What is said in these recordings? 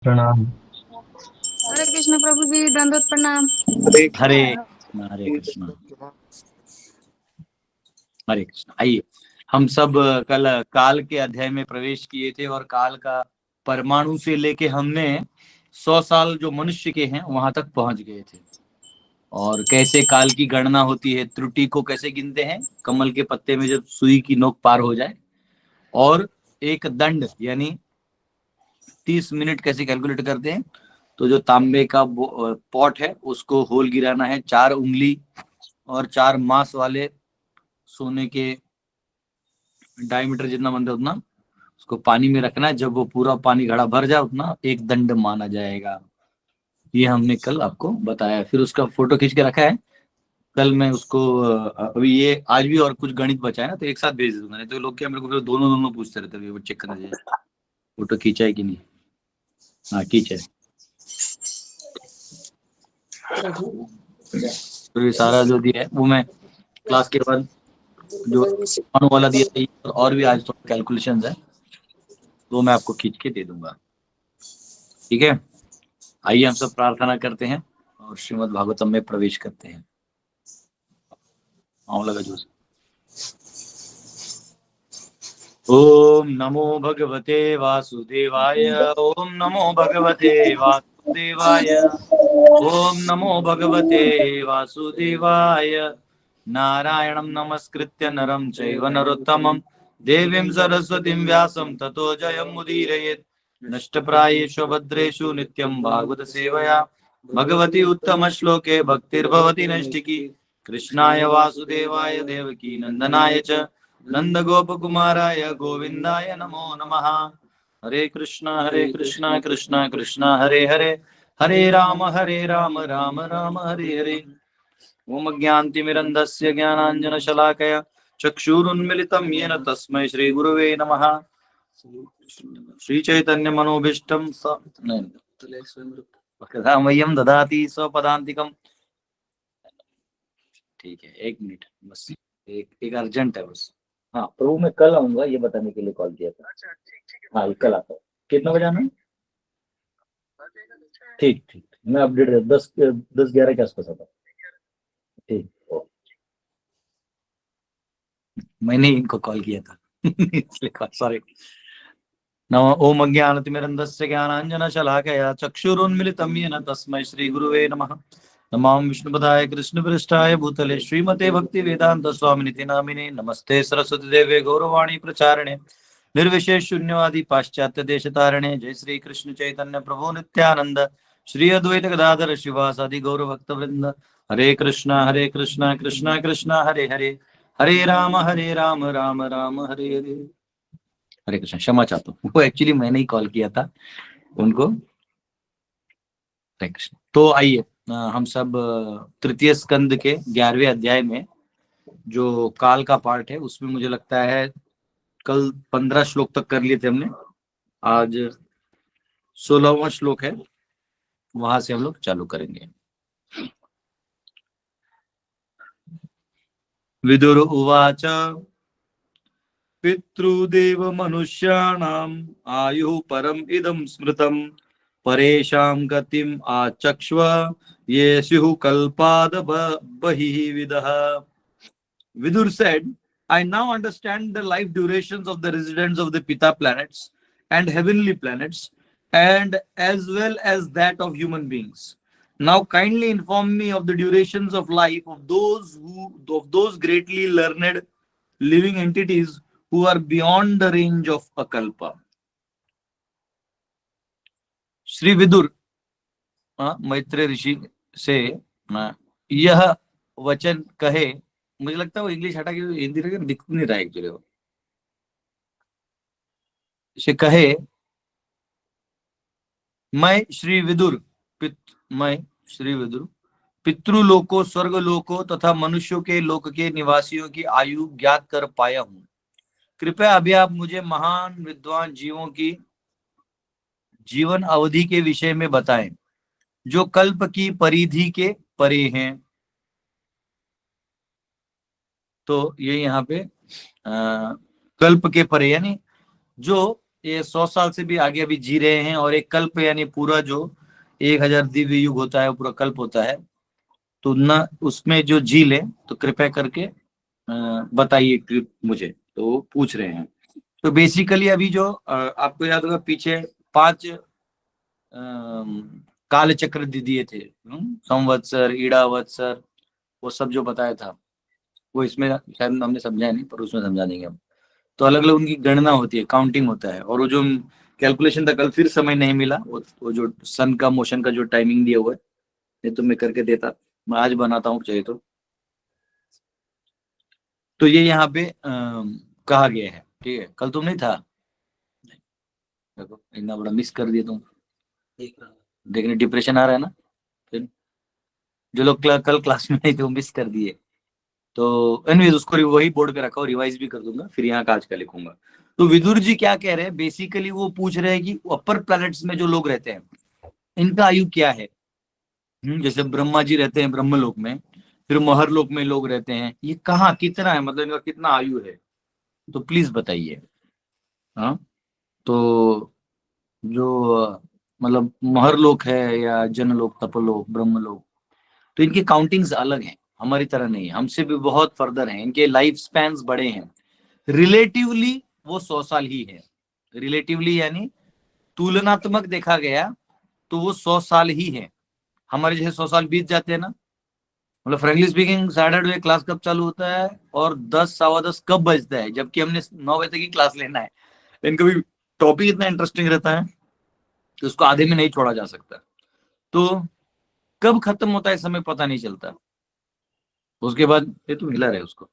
प्रणाम। हरे कृष्ण प्रभु जी, दंडवत प्रणाम। हरे हरे कृष्णा हरे कृष्णा। आइए, हम सब कल काल के अध्याय में प्रवेश किए थे और काल का परमाणु से लेके हमने 100 साल जो मनुष्य के हैं वहां तक पहुंच गए थे। और कैसे काल की गणना होती है, त्रुटि को कैसे गिनते हैं, कमल के पत्ते में जब सुई की नोक पार हो जाए। और एक दंड यानी 30 मिनट कैसे कैलकुलेट करते हैं। तो जो तांबे का पॉट है उसको होल गिराना है 4 उंगली और 4 मास वाले सोने के डायमीटर जितना बनता है उतना उसको पानी में रखना है। जब वो पूरा पानी घड़ा भर जाए उतना एक दंड माना जाएगा। ये हमने कल आपको बताया, फिर उसका फोटो खींच के रखा है। कल मैं उसको अभी ये आज भी और कुछ गणित बचा है ना तो एक साथ भेज दूंगा, नहीं तो लोग क्या मेरे को फिर दोनों दोनों पूछते रहते हैं, वो चेक करना चाहिए फोटो खींचा है कि नहीं। हाँ खींचा है। तो ये सारा जो दिया है वो मैं क्लास के बाद जो वाला दिया है और भी आज तो कैलकुलेशंस है तो मैं आपको खींच के दे दूंगा। ठीक है, आइए हम सब प्रार्थना करते हैं और श्रीमद् भागवतम में प्रवेश करते हैं। लगा जूस। ओम नमो भगवते वासुदेवाय। ओम नमो भगवते वासुदेवाय। ओम नमो भगवते वासुदेवाय। नारायणं नमस्कृत्य नरं चैव नरोत्तमं देवीं सरस्वतीं व्यासं ततो जयमुदीरयेत्। नष्टप्रायेषु भद्रेषु नित्यं भागवत सेवया भगवती उत्तम श्लोके भक्तिर्भवति नैष्टिकी। कृष्णाय वासुदेवाय देवकी नंदनाय च नंद गोप कुमाराय गोविंदाय नमो नमः। हरे कृष्णा कृष्णा कृष्णा हरे हरे हरे राम राम राम हरे हरे। ओम ज्ञानतिमिरन्धस्य ज्ञानाञ्जनशलाकया चक्षुरुन्मिलितं येन तस्मै श्रीगुरवे नमः। श्रीचैतन्यमनोभीष्टं मह्यं ददाति स्वपदान्तिकम्। ठीक है, एक मिनट बस, एक अर्जेंट है बस। हाँ प्रभु मैं कल आऊंगा ये बताने के लिए कॉल किया था। अच्छा ठीक है, हाँ कल आता हूँ। कितना बजे आना है? ठीक ठीक, मैं अपडेट 10-11 के आसपास आता हूँ। ठीक, मैंने इनको कॉल किया था इसलिए सॉरी। नमो ओम अज्ञानतिमिरन्धस्य ज्ञानाञ्जनशलाकया चक्षुरुन्मिलितं येन तस्मै श्रीगुरुवे नमः। नमां विष्णुपदाय कृष्णपृष्ठाय भूतले श्रीमते भक्तिवेदान्त स्वामिनिति नामिने। नमस्ते सरस्वती देवे गौरवाणी प्रचारिणे निर्विशेष शून्यवादी पाश्चात्य देशतारिणे। जय श्री कृष्ण चैतन्य प्रभु नित्यानंद श्री अद्वैत गदाधर शिवासादि गौर भक्त वृंद। हरे कृष्णा कृष्णा कृष्णा हरे हरे हरे राम राम राम हरे हरे। हरे कृष्ण, क्षमा चाहता हूँ, वो एक्चुअली मैंने ही कॉल किया था उनको। हरे कृष्ण। तो आइए हम सब तृतीय स्कंद के 11वें अध्याय में जो काल का पार्ट है उसमें मुझे लगता है कल 15 श्लोक तक कर लिए थे हमने। आज 16वां श्लोक है, वहां से हम लोग चालू करेंगे। विदुर उवाच पितृदेव मनुष्याणाम् आयुः परम इदं स्मृतम् परेशां गतिम् आचक्ष्व ये स्युः कल्पाद बहिः विदः। Vidur said, I now understand the life durations of the residents of the Pita planets and heavenly planets, and as well as that of human beings. Now kindly inform me of the durations of life of those greatly learned living entities who are beyond the range of akalpa. Shri Vidur Maitreya ऋषि से यह वचन कहे। मुझे लगता है वो English हटा के हिंदी रखे, दिख नहीं रहा है एक्चुअली वो। से कहे, मैं श्री विदुर पितृलोकों स्वर्गलोकों तथा मनुष्यों के लोक के निवासियों की आयु ज्ञात कर पाया हूँ। कृपया अभी आप मुझे महान विद्वान जीवों की जीवन अवधि के विषय में बताएं जो कल्प की परिधि के परे हैं। तो ये यहाँ पे कल्प के परे यानी जो ये 100 साल से भी आगे अभी जी रहे हैं, और एक कल्प यानी पूरा जो 1000 दिव्य युग होता है वो पूरा कल्प होता है। तो ना उसमें जो जी ले तो कृपया करके बताइए मुझे। तो वो पूछ रहे हैं। तो बेसिकली अभी जो आपको याद होगा पीछे 5 काल चक्र दे दिए थे, संवत्सर, ईड़ावत्सर, वो सब जो बताया था वो इसमें शायद हमने समझा नहीं, पर उसमें समझा देंगे हम। तो अलग अलग उनकी गणना होती है, काउंटिंग होता है, और वो जो कैलकुलेशन था कल फिर समय नहीं मिला, वो जो सन का मोशन का जो टाइमिंग दिया हुआ है, ये तो मैं करके देता, मैं आज बनाता हूँ चाहिए तो ये यहाँ पे कहा गया है। ठीक है, कल तुम नहीं था, देखो इतना बड़ा मिस कर दिया तुम, देखने डिप्रेशन आ रहा है ना फिर। जो लोग कल क्लास में नहीं थे वो मिस कर दिए। तो एनीवेज उसको वही बोर्ड पे रखा और रिवाइज भी कर दूंगा, फिर यहाँ का आज का लिखूंगा। तो विदुर जी क्या कह रहे हैं, बेसिकली वो पूछ रहे हैं कि अपर प्लैनेट्स में जो लोग रहते हैं इनका आयु क्या है। जैसे ब्रह्मा जी रहते हैं ब्रह्मलोक में, फिर महरलोक में लोग रहते हैं, ये कहाँ कितना है, मतलब इनका कितना आयु है, तो प्लीज बताइए। हाँ, तो जो मतलब महरलोक है या जनलोक, तपलोक, ब्रह्मलोक, तो इनकी काउंटिंग्स अलग हैं, हमारी तरह नहीं है, हमसे भी बहुत फर्दर हैं, इनके लाइफ स्पैन्स बड़े हैं। रिलेटिवली वो 100 साल ही है, रिलेटिवली यानी तुलनात्मक देखा गया तो वो 100 साल ही है। हमारे जैसे 100 साल बीत जाते हैं ना, मतलब फ्रेंकली स्पीकिंग 8:30 बजे क्लास कब चालू होता है और 10 10:15 कब बजता है, जबकि हमने 9 बजे तक की क्लास लेना है। इनका भी टॉपिक इतना इंटरेस्टिंग रहता है कि उसको आधे में नहीं छोड़ा जा सकता। तो कब खत्म होता है समय पता नहीं चलता। उसके बाद ये तुम हिला रहे हो उसको,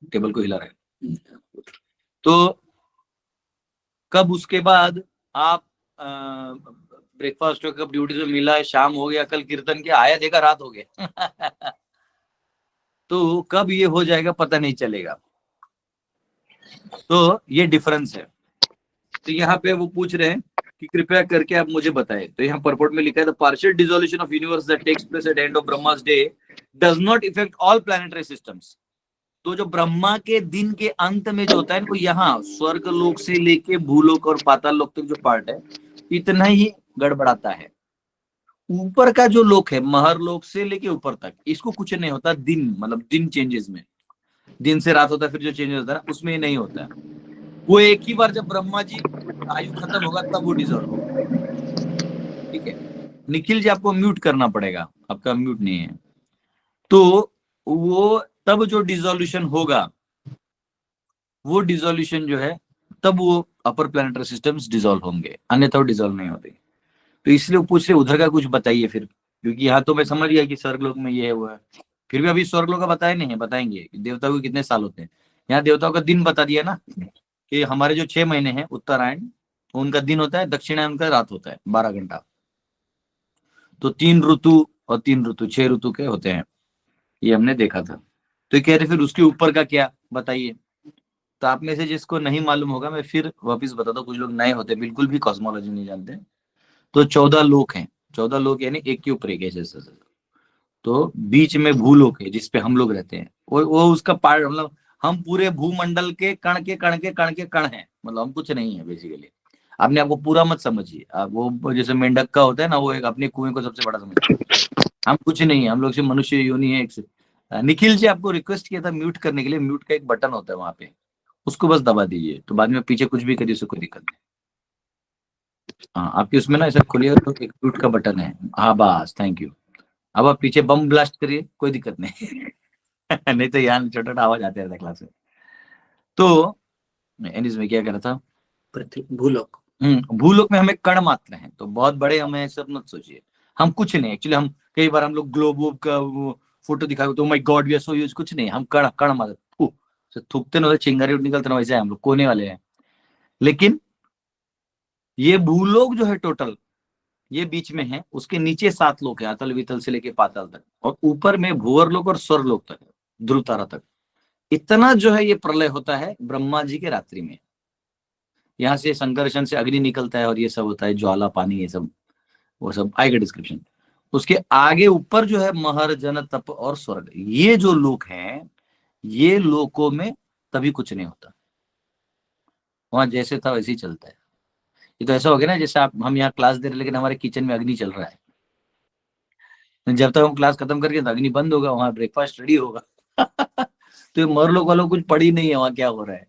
टेबल को हिला रहे हो, तो कब उसके बाद आप ब्रेकफास्ट कब ड्यूटी से मिला है, शाम हो गया, कल कीर्तन के आया देखा रात हो गया तो कब ये हो जाएगा पता नहीं चलेगा। तो ये डिफरेंस है। तो यहाँ पे वो पूछ रहे हैं कि कृपया करके आप मुझे बताएं। तो यहाँ परपोर्ट में लिखा है, the partial dissolution of universe that takes place at end of Brahma's day does not effect all planetary systems. तो जो ब्रह्मा के दिन के अंत में जो होता है वो यहाँ स्वर्ग लोक से लेके भूलोक और पाताल लोक तक जो पार्ट है इतना ही गड़बड़ाता है। ऊपर का जो लोक है महर लोक से लेके ऊपर तक इसको कुछ नहीं होता, दिन मतलब दिन चेंजेस में, दिन से रात होता है, फिर जो चेंजेस होता है ना उसमें नहीं होता है। वो एक ही बार जब ब्रह्मा जी आयु खत्म होगा तब वो डिजॉल्व होगा। ठीक है, निखिल जी आपको म्यूट करना पड़ेगा, आपका म्यूट नहीं है। तो वो तब जो डिसोल्यूशन होगा, वो डिसोल्यूशन जो है तब वो अपर प्लैनेटरी सिस्टम्स डिसॉल्व होंगे, अन्यथा वो डिसॉल्व नहीं होते। तो इसलिए वो पूछ रहे उधर का कुछ बताइए फिर, क्योंकि यहाँ तो मैं समझ गया कि स्वर्गलोक में ये है वो है, फिर भी अभी स्वर्गलोक का बताया नहीं है, बताएंगे देवताओं को कितने साल होते हैं। यहाँ देवताओं का दिन बता दिया ना, कि हमारे जो 6 महीने हैं उत्तरायण, तो उनका दिन होता है, दक्षिणायन उनका रात होता है 12 घंटा। तो 3 ऋतु और 3 ऋतु 6 ऋतु के होते हैं, ये हमने देखा था। तो ये कह रहे फिर उसके ऊपर का क्या बताइए। तो आप में से जिसको नहीं मालूम होगा मैं फिर वापिस बताता हूँ, कुछ लोग नए होते बिल्कुल भी कॉस्मोलॉजी नहीं जानते। तो 14 लोक हैं, 14 लोक यानी एक के ऊपर एक ऐसे। तो बीच में भूलोक है जिसपे हम लोग रहते हैं, वो उसका पार्ट, मतलब हम पूरे भूमंडल के कण के कण के कण के कण हैं, मतलब हम कुछ नहीं है बेसिकली। आपने आपको पूरा मत समझिए, आप वो जैसे मेंढक का होता है ना, वो एक अपने कुएं को सबसे बड़ा समझते हैं। हम कुछ नहीं है, हम लोग से मनुष्य योनि है एक से। निखिल जी आपको रिक्वेस्ट किया था म्यूट करने के लिए, म्यूट का एक बटन होता है वहां पे, उसको बस दबा दीजिए, तो बाद में पीछे कुछ भी करिए उससे कोई दिक्कत नहीं। हाँ, आपके उसमें ना ऐसा खुलिए तो एक म्यूट का बटन है, हाँ बस थैंक यू। अब आप पीछे बम ब्लास्ट करिए, कोई दिक्कत नहीं नहीं तो यहाँ छोटा छोटा आवाज आते रहता क्लास में। तो एनीज में क्या कह रहा था, पृथ्वी भूलोक, भूलोक में हमें कण मात्र हैं, तो बहुत बड़े हमें सब मत सोचिए, हम कुछ नहीं एक्चुअली। हम कई बार हम लोग ग्लोब वोब का वो फोटो दिखा तो my god we are so huge, कुछ नहीं, हम कण कण मात्र, थूकते ना चिंगारी निकलते ना, वैसे हम लोग कोने वाले हैं। लेकिन ये भूलोक जो है टोटल, ये बीच में है, उसके नीचे 7 लोक है, अतल वितल से लेके पाताल तक, और ऊपर में भूवर लोक और स्वर्ग लोक तक, ध्रुव तारा तक। इतना जो है ये प्रलय होता है ब्रह्मा जी के रात्रि में, यहाँ से संकर्षण से अग्नि निकलता है और ये सब होता है, ज्वाला पानी ये सब, वो सब आएगा डिस्क्रिप्शन। उसके आगे ऊपर जो है महर जन तप और स्वर्ग, ये जो लोक हैं, ये लोकों में तभी कुछ नहीं होता, वहां जैसे था वैसे ही चलता है। ये तो ऐसा हो गया ना जैसे आप हम यहाँ क्लास दे रहे लेकिन हमारे किचन में अग्नि चल रहा है। जब तक हम क्लास खत्म करके तो अग्नि बंद होगा, वहां ब्रेकफास्ट रेडी होगा। तो ये मरलोक वालों को कुछ पड़ी नहीं है वहां क्या हो रहा है।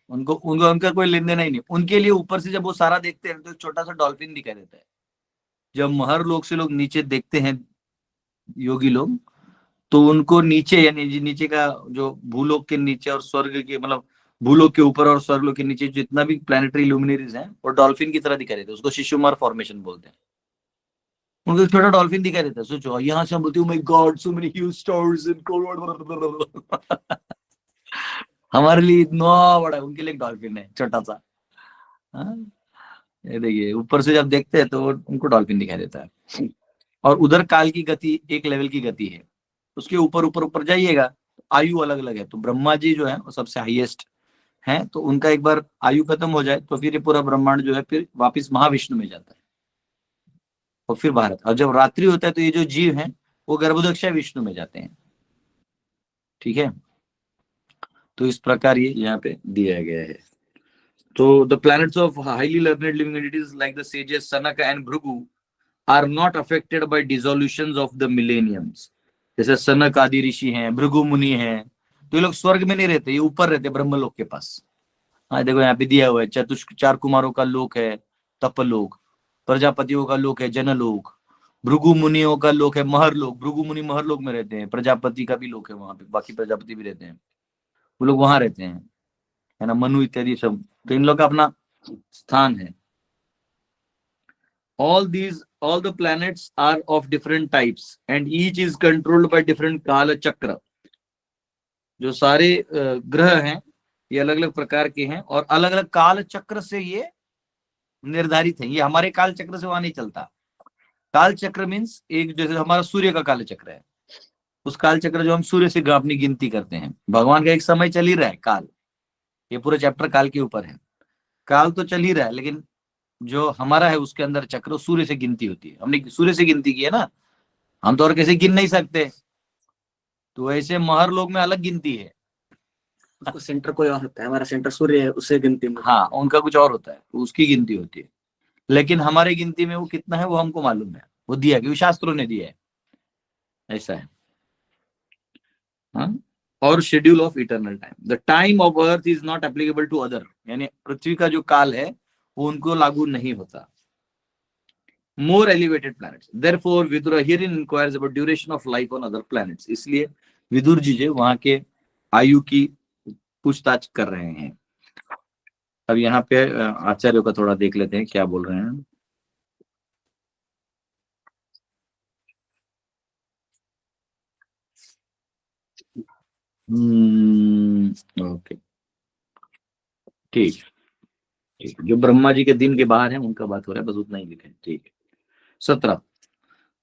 उनको उनको उनका कोई लेन देना ही नहीं। उनके लिए ऊपर से जब वो सारा देखते हैं तो एक छोटा सा डॉल्फिन दिखाई देता है। जब महर लोक से लोग नीचे देखते हैं योगी लोग, तो उनको नीचे यानी नीचे का जो भूलोक के नीचे और स्वर्ग के मतलब भूलोक के ऊपर और स्वर्गलोक के नीचे जितना भी प्लैनेटरी लुमिनरीज हैं वो डॉल्फिन की तरह दिखाई देते हैं। उसको शिशुमार फॉर्मेशन बोलते हैं। उनको एक छोटा डॉल्फिन दिखाई देता है। सोचो यहाँ से हम बोलते my God so many huge stars इन हमारे लिए इतना बड़ा है, उनके लिए एक डॉल्फिन है छोटा सा। हाँ? ये देखिए ऊपर से जब देखते हैं तो उनको डॉल्फिन दिखाई देता है। और उधर काल की गति एक लेवल की गति है। उसके ऊपर ऊपर ऊपर जाइएगा आयु अलग अलग है। तो ब्रह्मा जी जो है वो सबसे हाईएस्ट है। तो उनका एक बार आयु खत्म हो जाए तो फिर ये पूरा ब्रह्मांड जो है फिर वापिस महाविष्णु में जाता है और फिर भारत। और जब रात्रि होता है तो ये जो जीव हैं वो गर्भोदक्षय विष्णु में जाते हैं। ठीक है, तो इस प्रकार ये यहाँ पे दिया गया है। तो the planets of highly learned living entities like the sages Sanaka and Bhrigu are not affected by dissolutions of the millenniums. जैसे सनक आदि ऋषि हैं, भृगु मुनि हैं, तो ये लोग स्वर्ग में नहीं रहते, ये ऊपर रहते ब्रह्मलोक के पास। हाँ देखो यहाँ पे दिया हुआ है चतुष्क 4 कुमारों का लोक है तपलोक, प्रजापतियों का लोक है जनलोक, भृगु मुनियों का लोक है महरलोक। भृगु मुनि महरलोक में रहते हैं, प्रजापति का भी लोक है वहां पे, बाकी प्रजापति भी रहते हैं, वो लोग वहां रहते हैं, है ना, मनु इत्यादि सब। तो इन लोग का अपना स्थान है। all the planets are of different types and each is controlled by different काल चक्र। जो सारे ग्रह हैं ये अलग अलग प्रकार के हैं और अलग अलग काल चक्र से ये निर्धारित है। ये हमारे काल चक्र से वहां नहीं चलता। काल चक्र मीन्स एक जैसे हमारा सूर्य का काल चक्र है, उस काल चक्र जो हम सूर्य से अपनी गिनती करते हैं। भगवान का एक समय चल ही रहा है काल, ये पूरा चैप्टर काल के ऊपर है। काल तो चल ही रहा है लेकिन जो हमारा है उसके अंदर चक्र सूर्य से गिनती होती है। हमने सूर्य से गिनती की है ना, हम तो और कैसे गिन नहीं सकते। तो ऐसे महर लोग में अलग गिनती है, उसको सेंटर कोई और होता है, हमारा सेंटर सूर्य है उससे गिनती में। हाँ उनका कुछ और होता है, उसकी गिनती होती है। लेकिन हमारे गिनती में वो कितना है वो हमको मालूम है, वो दिया क्योंकि शास्त्रों ने दिया है, ऐसा है। हाँ? और schedule of eternal time, the time of earth is not applicable to other, यानी पृथ्वी का जो काल है वो उनको लागू नहीं होता। More elevated planets. Therefore, Vidura herein inquires about duration of life on other planets. इसलिए विदुर जी जो वहां के आयु की पूछताछ कर रहे हैं। अब यहाँ पे आचार्यों का थोड़ा देख लेते हैं क्या बोल रहे हैं। ओके ठीक ठीक, जो ब्रह्मा जी के दिन के बाहर है उनका बात हो रहा है, बस उतना ही लिखे। ठीक है। 17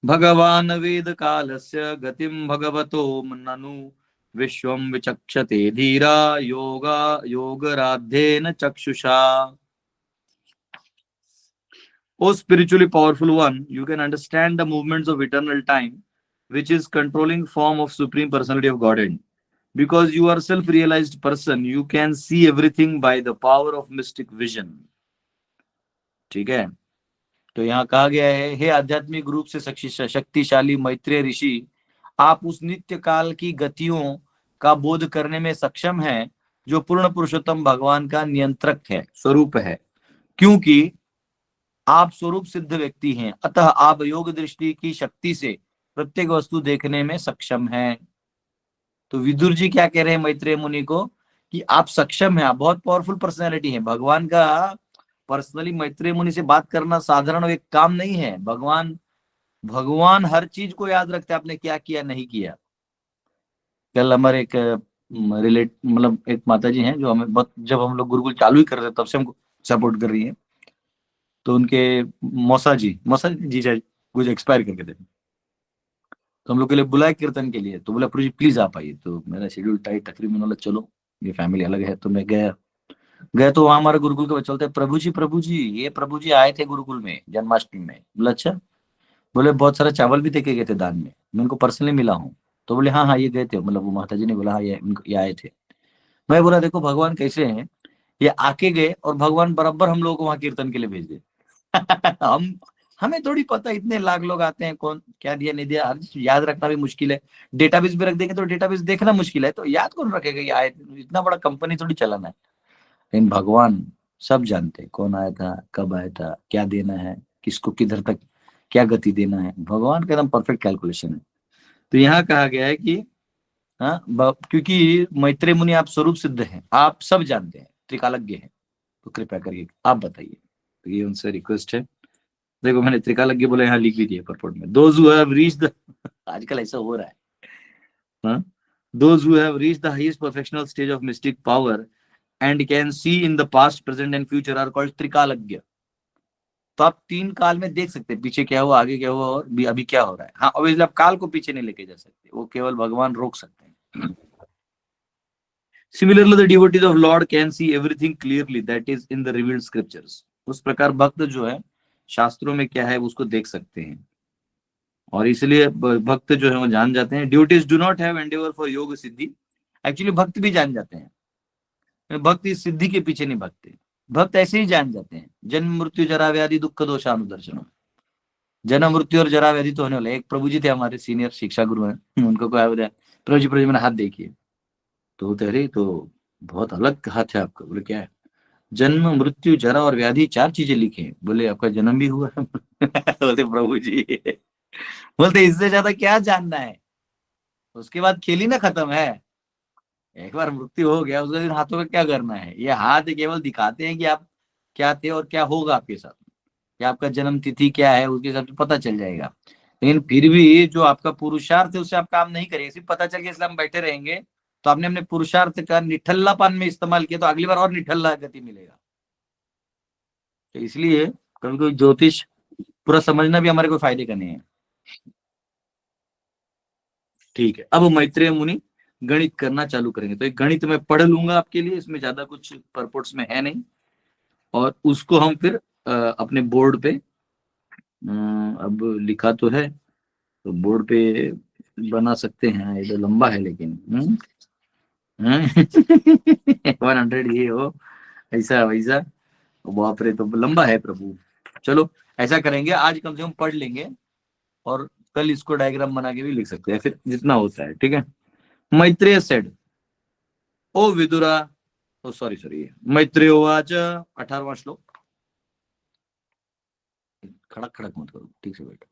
भगवान वेद कालस्य गतिम भगवतो ननु विश्वम विचक्षते धीरा योगराध्येन चक्षुषा। O spiritually powerful one, you can understand the movements of eternal time, which is controlling form of Supreme Personality of Godhead. Because you are self-realized person, you can see everything by the power of mystic vision. ठीक है, तो यहाँ कहा गया है, हे आध्यात्मिक रूप से शक्तिशाली मैत्रेय ऋषि, आप उस नित्य काल की गतियों का बोध करने में सक्षम हैं जो पूर्ण पुरुषोत्तम भगवान का नियंत्रक है, स्वरूप है। क्योंकि आप स्वरूप सिद्ध व्यक्ति हैं, अतः आप योग दृष्टि की शक्ति से प्रत्येक वस्तु देखने में सक्षम हैं। तो विदुर जी क्या कह रहे हैं मैत्रेय मुनि को कि आप सक्षम हैं, आप बहुत पावरफुल पर्सनैलिटी हैं। भगवान का पर्सनली मैत्रेय मुनि से बात करना साधारण एक काम नहीं है। भगवान हर चीज को याद रखते हैं, आपने क्या किया नहीं किया। कल हमारे एक मतलब एक माता जी हैं जो हमें जब हम लोग गुरुकुल चालू ही कर रहे थे तब से हमको सपोर्ट कर रही है। तो उनके मौसा जी जीजा कुछ एक्सपायर करके थे, तो हम लोग के लिए बुलाए कीर्तन के लिए। तो बोला प्रभु जी प्लीज आप आइए। तो मेरा शेड्यूल टाइट तकरीबन, बोला चलो ये फैमिली अलग है। तो मैं गया तो वहां हमारे गुरुकुल के बच्चे बोलते प्रभु जी ये प्रभु जी आए थे गुरुकुल में जन्माष्टमी में। बोला अच्छा, बोले बहुत सारा चावल भी देके गए थे दान में, मैं उनको पर्सनली मिला हूँ। तो बोले हाँ ये गए थे, मतलब वो माता जी ने बोला हाँ ये आए थे। मैं बोला देखो भगवान कैसे हैं ये आके गए और भगवान बराबर हम लोगों को वहां कीर्तन के लिए भेज दे। हमें थोड़ी पता इतने लाख लोग आते हैं, कौन क्या दिया नहीं दिया, याद रखना भी मुश्किल है। डेटाबेस भी रख देंगे तो डेटाबेस देखना मुश्किल है, तो याद कौन रखेगा? ये आए, इतना बड़ा कंपनी थोड़ी चलाना है। लेकिन भगवान सब जानते हैं, कौन आया था, कब आया था, क्या देना है, किसको किधर तक क्या गति देना है। भगवान का एकदम परफेक्ट कैलकुलेशन है। तो यहाँ कहा गया है कि हाँ, क्योंकि मैत्रेय मुनि आप स्वरूप सिद्ध हैं, आप सब जानते हैं, त्रिकालज्ञ हैं, तो कृपया करके आप बताइए। तो ये उनसे रिक्वेस्ट है। देखो मैंने त्रिकालज्ञ बोला, यहाँ लिख भी दिया परपोर्ट में, those who have reached the, आजकल ऐसा हो रहा है, हाँ, those who have reached the highest perfectional stage of mystic power and can see in the past present and future are called trikalajna. तो आप तीन काल में देख सकते हैं, पीछे क्या हुआ, आगे क्या हुआ, और अभी क्या हो रहा है। हाँ, ऑब्वियसली आप काल को पीछे नहीं लेके जा सकते, वो केवल भगवान रोक सकते हैं। Similarly, the devotees of Lord can see everything clearly that is in the revealed scriptures. उस प्रकार भक्त जो है शास्त्रों में क्या है उसको देख सकते हैं, और इसलिए भक्त जो है वो जान जाते हैं। Duties do not have Endeavour for योग सिद्धि। एक्चुअली भक्त भी जान जाते हैं, भक्त इस सिद्धि के पीछे नहीं भागते, भक्त ऐसे ही जान जाते हैं। जन्म मृत्यु जरा व्याधि दुख दोषानुदर्शन, जन्म मृत्यु और जरा व्याधि तो होने वाला है। एक प्रभु जी थे हमारे सीनियर शिक्षा गुरु हैं, उनको कोई बताया, प्रभु जी मैंने हाथ देखिए, तो अरे तो बहुत अलग हाथ है आपका। बोले क्या है? जन्म मृत्यु जरा और व्याधि, चार चीजें लिखी हैं। बोले आपका जन्म भी हुआ है? बोलते प्रभु जी, बोलते इससे ज्यादा क्या जानना है, उसके बाद खेल ही ना खत्म है। एक बार मृत्यु हो गया, उसके दिन हाथों का क्या करना है? ये हाथ केवल दिखाते हैं कि आप क्या थे और क्या होगा आपके साथ, कि आपका जन्म तिथि क्या है उसके हिसाब से पता चल जाएगा। लेकिन फिर भी जो आपका पुरुषार्थ है उससे आप काम नहीं करेंगे, सिर्फ पता चल गया इसलिए हम बैठे रहेंगे, तो आपने अपने पुरुषार्थ का निठल्लापन में इस्तेमाल किया, तो अगली बार और निठल्ला गति मिलेगा। तो इसलिए कभी कोई ज्योतिष पूरा समझना भी हमारे कोई फायदे का नहीं है। ठीक है, अब मैत्रेय मुनि गणित करना चालू करेंगे। तो एक गणित मैं पढ़ लूंगा आपके लिए, इसमें ज्यादा कुछ परपोर्ट्स में है नहीं, और उसको हम फिर अपने बोर्ड पे, अब लिखा तो है तो बोर्ड पे बना सकते हैं। ये तो लंबा है लेकिन 100 ये हो, ऐसा वैसा, बाप रे, तो लंबा है प्रभु। चलो ऐसा करेंगे, आज कम से कम पढ़ लेंगे, और कल इसको डायग्राम बना के भी लिख सकते हैं, फिर जितना होता है। ठीक है। मैत्रेय सेड, ओ विदुरा, ओ सॉरी सॉरी, मैत्रेय उवाच, 18वां श्लोक। खड़क खड़क मत करो, ठीक से बैठो।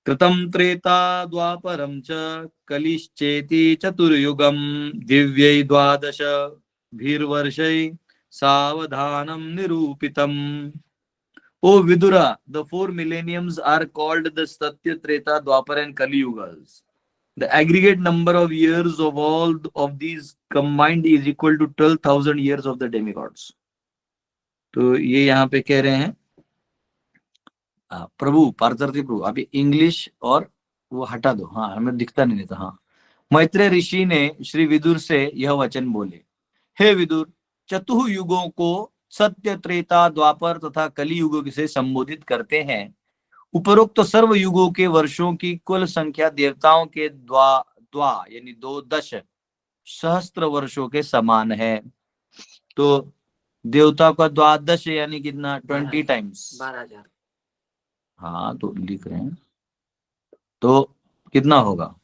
कृतं त्रेता द्वापरं च कलिश्चेति चतुर्युगं दिव्यै द्वादश भीर्वर्षै सावधानं निरूपितम्। O Vidura, the four millenniums are called the Satya, Treta, Dwapar and Kali Yugas. The aggregate number of years of all of these combined is equal to 12,000 years of the demigods. तो ये यहाँ पे कह रहे हैं प्रभु पार्थसारथी प्रभु, अभी English और वो हटा दो, हाँ हमें दिखता नहीं था। हाँ, मैत्रेय ऋषि ने श्री विदुर से यह वचन बोले, हे विदुर, चतुर्युगों को सत्य, त्रेता, द्वापर तथा कली युगों से संबोधित करते हैं। उपरोक्त तो सर्व युगों के वर्षों की कुल संख्या देवताओं के द्वा यानी 2 सहस्त्र वर्षों के समान है। तो देवताओं का 12 यानी कितना? 20 टाइम्स 12,000। हाँ तो लिख रहे हैं, तो कितना होगा?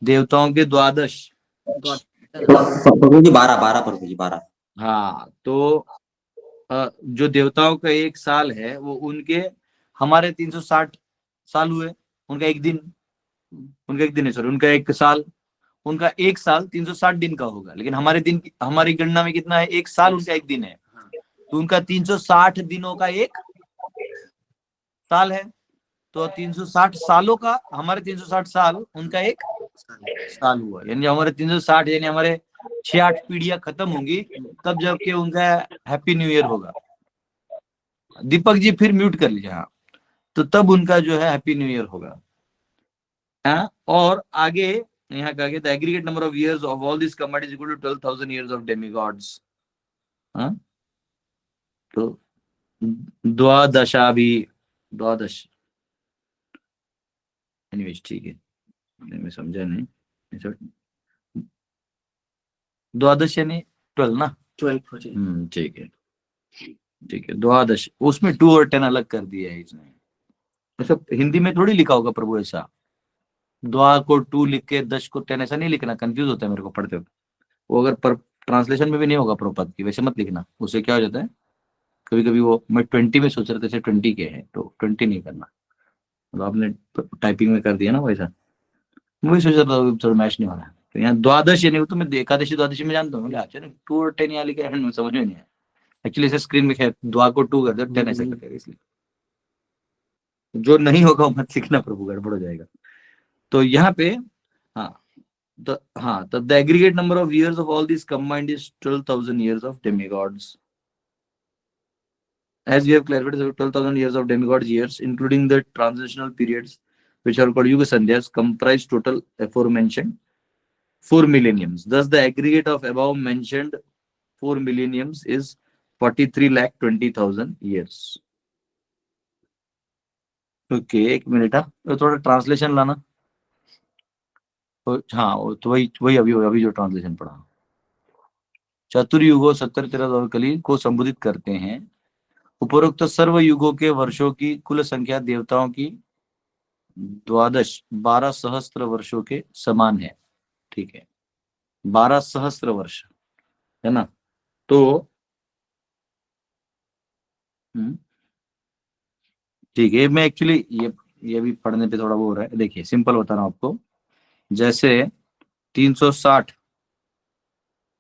देवताओं के 12। प्रभु जी 12 प्रभु जी 12। हाँ तो जो देवताओं का एक साल है वो उनके, हमारे 360 साल हुए, उनका एक दिन, है सॉरी, उनका एक साल, उनका एक साल 360 दिन का होगा। लेकिन हमारे दिन, हमारी गणना में कितना है? एक साल, उनका एक दिन है, तो उनका 360 दिनों का एक साल है। तो 360 सालों का, हमारे 360 साल, उनका एक साल हुआ, यानी हमारे 360 यानी हमारे 6-8 पीढ़ियां खत्म होंगी, तब जबकि उनका हैप्पी न्यू ईयर होगा। दीपक जी फिर म्यूट कर लीजिए। हाँ, तो तब उनका जो है हैप्पी न्यू ईयर होगा। हाँ, और आगे यहाँ कहा गया, the aggregate number of years of all this combined is equal to 12,000 years of demigods. हाँ, तो द्वादशा भी, द्वादश, एनीवेज ठीक है, मैं समझा नहीं। द्वादश यानी 12 ना? 12 हो जाए। ठीक है, ठीक है। द्वादश, उसमें 2 और 10 अलग कर दिया है इसने। ऐसा हिंदी में थोड़ी लिखा होगा प्रभु ऐसा, द्वा को 2 लिख के दश को 10 ऐसा नहीं लिखना, कंफ्यूज होता है मेरे को पढ़ते वक्त। वो अगर पर ट्रांसलेशन में भी नहीं होगा प्रभुपाद की, वैसे मत लिखना, उससे क्या हो जाता है कभी कभी वो, मैं 20 में सोच रहा था जैसे 20 के हैं तो 20 नहीं करना, मतलब आपने टाइपिंग में कर दिया ना वैसा, मैं वही सोच रहा था थोड़ा मैच नहीं हो रहा है। तो यहाँ द्वादश यानी वो तो मैं एकादशी द्वादशी में जानता हूँ, अच्छा 2 और 10 यहाँ लिखा है, मैं समझ में नहीं आया एक्चुअली। ऐसे स्क्रीन में खैर द्वा को 2 कर दो 10 ऐसा कर, इसलिए जो नहीं होगा वो मत लिखना प्रभु, गड़बड़ हो जाएगा। तो यहाँ पे हाँ, the aggregate number of years of all these combined is 12,000 years of demigods. As we have clarified, 12,000 years of demigods years, including the transitional periods, which are called Yuga Sandhyas, comprise total aforementioned 4 millenniums. Thus, the aggregate of above mentioned 4 millenniums is 43,20,000 years. Okay, एक minute, हाँ थोड़ा translation लाना। तो हाँ, तो वही अभी जो ट्रांसलेशन पढ़ा, चतुर्युगो 70 और कली को संबोधित करते हैं। उपरोक्त सर्व युगों के वर्षों की कुल संख्या देवताओं की द्वादश 12 सहस्त्र वर्षों के समान है। ठीक है, 12 सहस्त्र वर्ष है ना। तो ठीक है, मैं एक्चुअली ये भी पढ़ने पे थोड़ा वो हो रहा है। देखिए सिंपल बता रहा हूं आपको, जैसे 360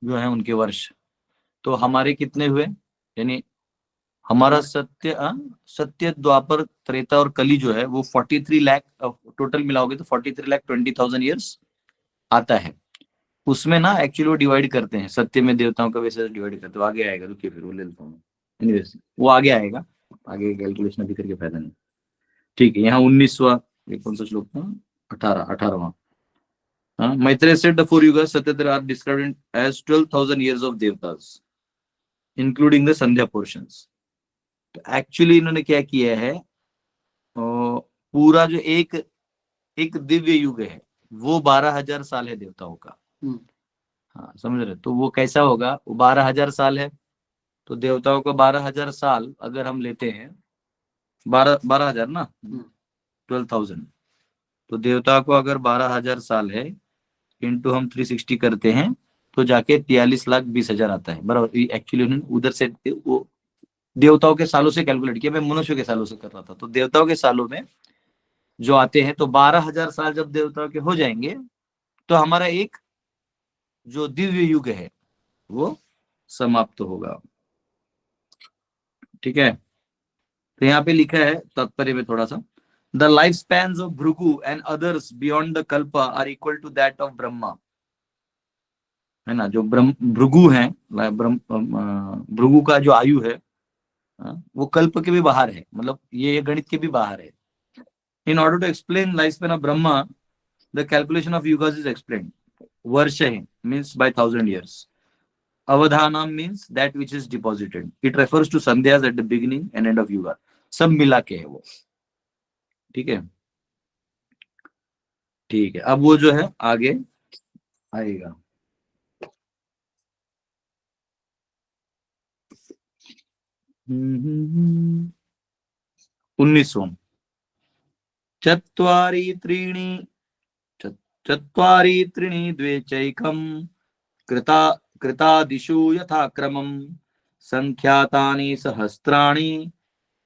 जो है उनके वर्ष, तो हमारे कितने हुए, यानी हमारा सत्य द्वापर त्रेता और कली जो है वो 43 लाख टोटल मिलाओगे तो 43,20,000 ईयर्स आता है। उसमें ना एक्चुअली वो डिवाइड करते हैं, सत्य में देवताओं का वैसे डिवाइड करते हैं, आगे आएगा, रुकिए फिर वो ले लेता हूँ। एनीवेज वो आगे आएगा, आगे कैलकुलेशन अभी करके फायदा नहीं। ठीक है, यहाँ 19वां, ये कौन सा श्लोक था, 18वां। Maitreya said the 4 yugas Satyatra are described as 12,000 years of देवतास, including the Sandhya portions. तो एक्चुअली इन्होंने क्या किया है, पूरा जो एक दिव्य युग है वो 12,000 साल है देवताओं का। हाँ समझ रहे, तो वो कैसा होगा, वो 12,000 साल है, तो देवताओं को 12,000 साल अगर हम लेते हैं, 12,000 ना, 12,000, तो देवता को अगर 12,000 साल है इंटू हम 360 करते हैं तो जाके 43,20,000 आता है बराबर। एक्चुअली उन्होंने उधर से वो देवताओं के सालों से कैलकुलेट किया, मैं मनुष्य के सालों से कर रहा था, तो देवताओं के सालों में जो आते हैं, तो 12,000 साल जब देवताओं के हो जाएंगे तो हमारा एक जो दिव्य युग है वो समाप्त होगा। ठीक है, तो यहाँ पे लिखा है तात्पर्य में थोड़ा सा, the life spans of Bhrigu and others beyond the kalpa are equal to that of Brahma, है ना। जो भृगु है, भृगु का जो आयु है वो कल्प के भी बाहर है, मतलब ये गणित के भी बाहर है। In order to explain life span of Brahma the calculation of yugas is explain. Varsha means by 1,000 years. Avadhanam means that which is deposited. It refers to sandhyas at the beginning and end of yuga, सब मिला के है वो। ठीक है, ठीक है, अब वो जो है आगे आएगा। उन्नीसवां, चत्वारि त्रीणि द्वे चैकम् कृतादिषु यथाक्रमम् संख्यातानि सहस्राणि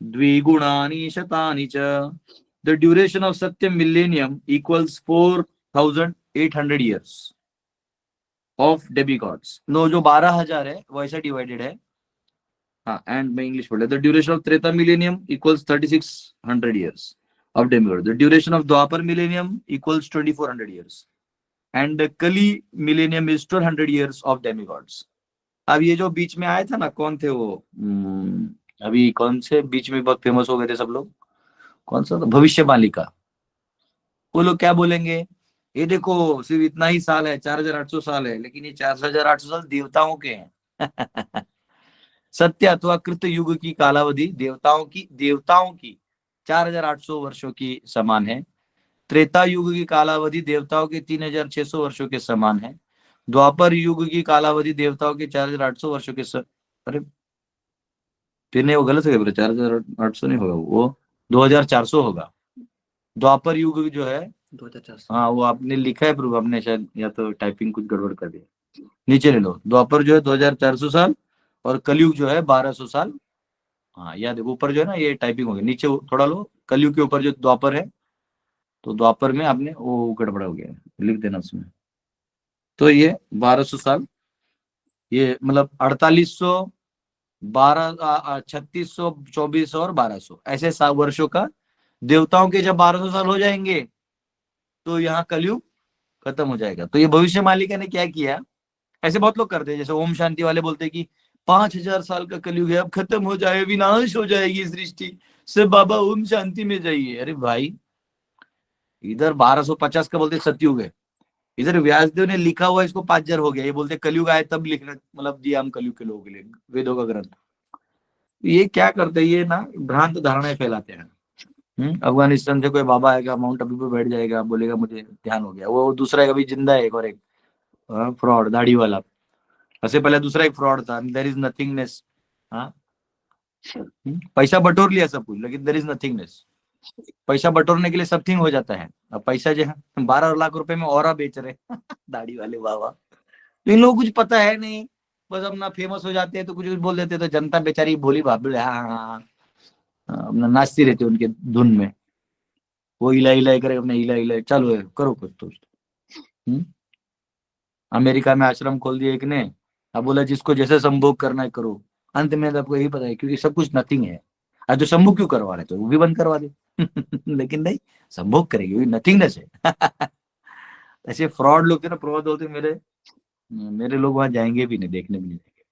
द्विगुणानि शतानि च। The duration of Satyam millennium equals 4,800 years of demigods. No जो 12,000 है वो ऐसा डिवाइडेड है। हाँ, एंड मैं इंग्लिश बोल रहा, the duration of Treta millennium equals 3,600 years of demigod. The duration of Dwapar millennium equals 2,400 years. And Kali millennium is 1,200 years of demigods. अब ये जो बीच में आया था ना, कौन थे वो, अभी कौन से बीच में बहुत फेमस हो गए थे सब लोग, कौन सा था, भविष्यवाणी का। वो लोग क्या बोलेंगे, ये देखो सिर्फ इतना ही साल है, 4,800 साल है, लेकिन ये 4,800 साल देवताओं के हैं। सत्य अथवा कृत युग की कालावधि देवताओं की 4,800 वर्षों की समान है। त्रेता युग की कालावधि देवताओं के 3,600 वर्षों के समान है। द्वापर युग की कालावधि देवताओं के 4800 वर्षों के अरे फिर नहीं, वो गलत है, 4800 नहीं होगा, वो 2400 होगा। द्वापर युग जो है, 2004। हाँ वो आपने लिखा है प्रभु, आपने शायद या तो टाइपिंग कुछ गड़बड़ कर दिया। नीचे ले लो, द्वापर जो है 2400 साल, और कलयुग जो है 1200 साल। हाँ याद है, ऊपर जो है ना ये टाइपिंग हो गया, नीचे थोड़ा लो, कलयुग के ऊपर जो द्वापर है, तो द्वापर में आपने वो गड़बड़ा हो गया, लिख देना उसमें। तो ये 1200 साल, ये मतलब 4800, 3600, 2400 और 1200 ऐसे वर्षों का। देवताओं के जब 1200 साल हो जाएंगे तो यहाँ कलयुग खत्म हो जाएगा। तो ये भविष्य मालिका ने क्या किया, ऐसे बहुत लोग करते हैं, जैसे ओम शांति वाले बोलते हैं कि 5000 साल का कलयुग है, अब खत्म हो जाए, विनाश हो जाएगी सृष्टि, सब बाबा ओम शांति में जाइए। अरे भाई, इधर 1250 का बोलते सतयुग है, इधर व्यासदेव ने लिखा हुआ इसको 5000 हो गया, ये बोलते कलयुग आए तब लिखना, मतलब दिया हम कलयुग के लोगों के लिए वेदों का ग्रंथ। ये क्या करते हैं, ये ना भ्रांत धारणाएं फैलाते हैं। अफगानिस्तान से कोई बाबा आएगा, माउंट आबू पे बैठ जाएगा, बोलेगा मुझे ध्यान हो गया, वो दूसरा कभी जिंदा है, एक और एक फ्रॉड दाढ़ी वाला। ऐसे पहले दूसरा एक फ्रॉड था, देयर इज नथिंगनेस। हाँ, पैसा बटोर लिया सब कुछ, लेकिन देयर इज नथिंगनेस। पैसा बटोरने के लिए सब थिंग हो जाता है। अब पैसा जो है 12 लाख रुपए में और बेच रहे दाढ़ी वाले बाबा। इन लोगों को कुछ पता है नहीं, बस अपना फेमस हो जाते हैं तो कुछ कुछ बोल देते हैं, तो जनता बेचारी भोली भाभी हाँ हाँ हाँ, अपना नाचती रहती है उनके धुन में। वो हिला हिला करे, अपने हिला हिला चालू है, करो कुछ तो। अमेरिका में आश्रम खोल दिया एक ने, अब बोला जिसको जैसे संभोग करना है करो। अंत में आपको यही पता है, क्योंकि सब कुछ नथिंग है। आज जो संभोग क्यों करवा रहे थे, वो भी बंद करवा दे लेकिन नहीं, संभोग करेगी, नथिंगनेस है ऐसे फ्रॉड लोग थे ना, प्रवाद बोलते मेरे मेरे लोग वहां जाएंगे भी नहीं, देखने भी नहीं जाएंगे।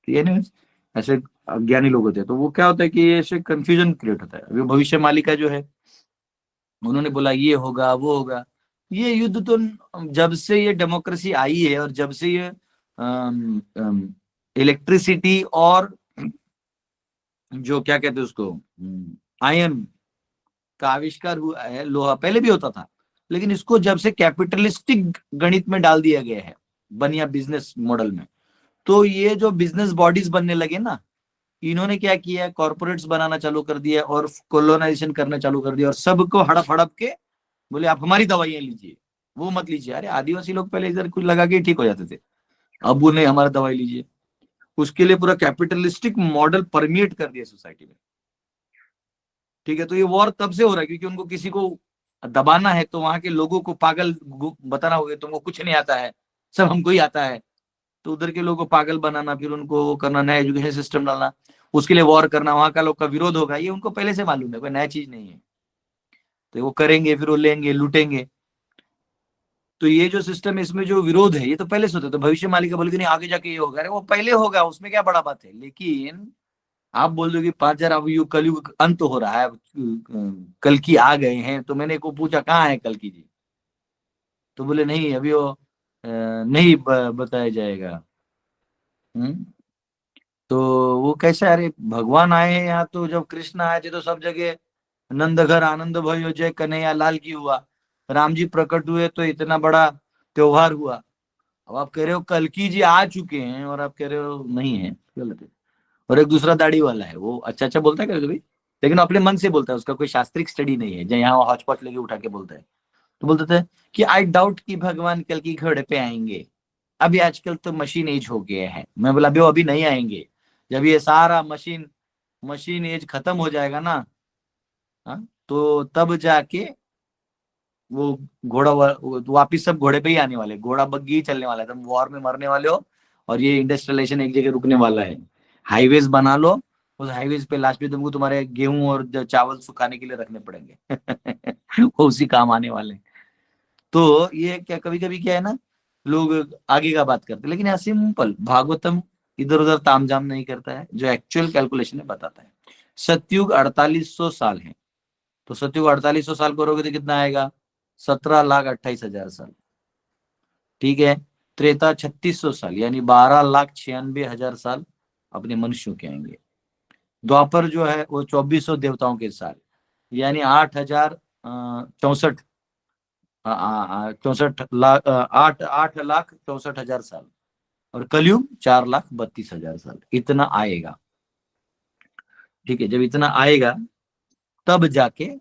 तो ये नहीं, ऐसे अज्ञानी लोग होते हैं, तो वो क्या होता है कि ये ऐसे कंफ्यूजन क्रिएट होता है। अभी भविष्य मालिका जो है, उन्होंने बोला ये होगा वो होगा। ये युद्ध तो जब से ये डेमोक्रेसी आई है, और जब से ये इलेक्ट्रिसिटी और जो क्या कहते हैं उसको, आयन का आविष्कार हुआ है, लोहा पहले भी होता था, लेकिन इसको जब से कैपिटलिस्टिक गणित में डाल दिया गया है, बनिया बिजनेस मॉडल में, तो ये जो बिजनेस बॉडीज बनने लगे ना, इन्होंने क्या किया, कॉर्पोरेट्स बनाना चालू कर दिया और कोलोनाइजेशन करना चालू कर दिया, और सबको हड़प हड़प के बोले आप हमारी दवाइयां लीजिए, वो मत लीजिए। अरे आदिवासी लोग पहले इधर कुछ लगा के ठीक हो जाते थे, अब वो नहीं, हमारा दवाई लीजिए। उसके लिए पूरा कैपिटलिस्टिक मॉडल परमिएट कर दिया सोसाइटी में। ठीक है, तो ये वॉर तब से हो रहा है क्योंकि उनको किसी को दबाना है, तो वहां के लोगों को पागल बताना होगा, तुमको कुछ नहीं आता है, सब हमको ही आता है। तो उधर के लोगों को पागल बनाना, फिर उनको वो करना, नया एजुकेशन सिस्टम डालना, उसके लिए वॉर करना, वहां का लोग का विरोध होगा, ये उनको पहले से मालूम है, कोई नया चीज नहीं है। तो वो करेंगे, फिर वो लेंगे, लूटेंगे। तो ये जो सिस्टम है, इसमें जो विरोध है, ये तो पहले से होता है। तो भविष्य मालिका बोलेगी नहीं आगे जाके ये होगा, अरे वो पहले होगा, उसमें क्या बड़ा बात है। लेकिन आप बोल दो कि 5000 अब यू कलयुग अंत हो रहा है, कल की आ गए हैं, तो मैंने को पूछा कहाँ है कल की जी, तो बोले नहीं अभी वो नहीं बताया जाएगा। हम्म तो वो कैसे, अरे भगवान आए हैं यहाँ, तो जब कृष्ण आए थे तो सब जगह नंद घर आनंद भयो जय कन्हैया लाल की हुआ, राम जी प्रकट हुए तो इतना बड़ा त्योहार हुआ। अब आप कह रहे हो कल की जी आ चुके हैं, और आप कह रहे हो नहीं है, गलत है। और एक दूसरा दाढ़ी वाला है, वो अच्छा अच्छा बोलता है कभी कभी, लेकिन अपने मन से बोलता है, उसका कोई शास्त्रिक स्टडी नहीं है, जहाँ यहाँ हौच पौच लेके उठा के बोलता है। तो बोलते थे कि आई डाउट कि भगवान कल की घोड़े पे आएंगे, अभी आजकल तो मशीन एज हो गया है। मैं बोला अभी वो अभी नहीं आएंगे, जब ये सारा मशीन मशीन एज खत्म हो जाएगा ना, हाँ, तो तब जाके वो घोड़ा वापिस सब घोड़े पे ही आने वाले, घोड़ा बग्गी ही चलने वाला है, तुम वॉर में मरने वाले हो, और ये इंडस्ट्रियलाइजेशन एक जगह रुकने वाला है। हाईवेज बना लो, उस हाईवेज पे लास्ट में तुमको तुम्हारे गेहूं और चावल सुखाने के लिए रखने पड़ेंगे वो उसी काम आने वाले हैं। तो ये क्या कभी कभी क्या है ना, लोग आगे का बात करते हैं, लेकिन यहाँ सिंपल भागवतम इधर उधर तामझाम नहीं करता है, जो एक्चुअल कैलकुलेशन है बताता है। सतयुग 4800 साल है, तो सतयुग 4800 साल करोगे तो कितना आएगा, 17,28,000 साल। ठीक है, त्रेता 3600 साल, यानी 12,96,000 साल अपने मनुष्यों के आएंगे। द्वापर जो है वो 2400 देवताओं के साल, यानी 8,064 64 लाख 8 लाख 64 हजार साल, और कलयुग 4,32,000 साल, इतना आएगा। ठीक है, जब इतना आएगा तब जाके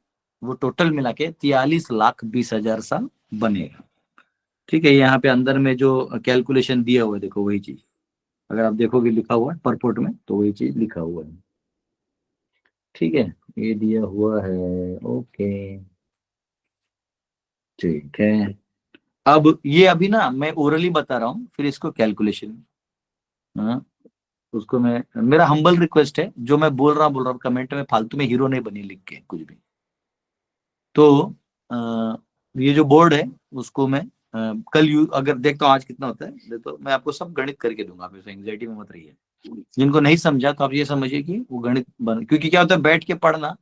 वो टोटल मिला के 43,20,000 साल बनेगा। ठीक है, यहाँ पे अंदर में जो कैलकुलेशन दिया हुआ है देखो वही चीज, अगर आप देखोगे लिखा हुआ है परपोर्ट में तो वही चीज लिखा हुआ है। ठीक है, ये दिया हुआ है। ओके ठीक है, अब ये अभी ना मैं ओरली बता रहा हूँ, फिर इसको कैलकुलेशन, हाँ उसको मैं, मेरा हम्बल रिक्वेस्ट है, जो मैं बोल रहा हूँ कमेंट में फालतू में हीरो नहीं बनी लिख के कुछ भी। तो ये जो बोर्ड है उसको मैं कल अगर देखता हूँ आज कितना होता है, तो मैं आपको सब गणित करके दूंगा, आप एंग्जाइटी में मत रहिए। जिनको नहीं समझा तो आप ये समझिए कि वो गणित बन, क्योंकि क्या होता है बैठ के पढ़ना,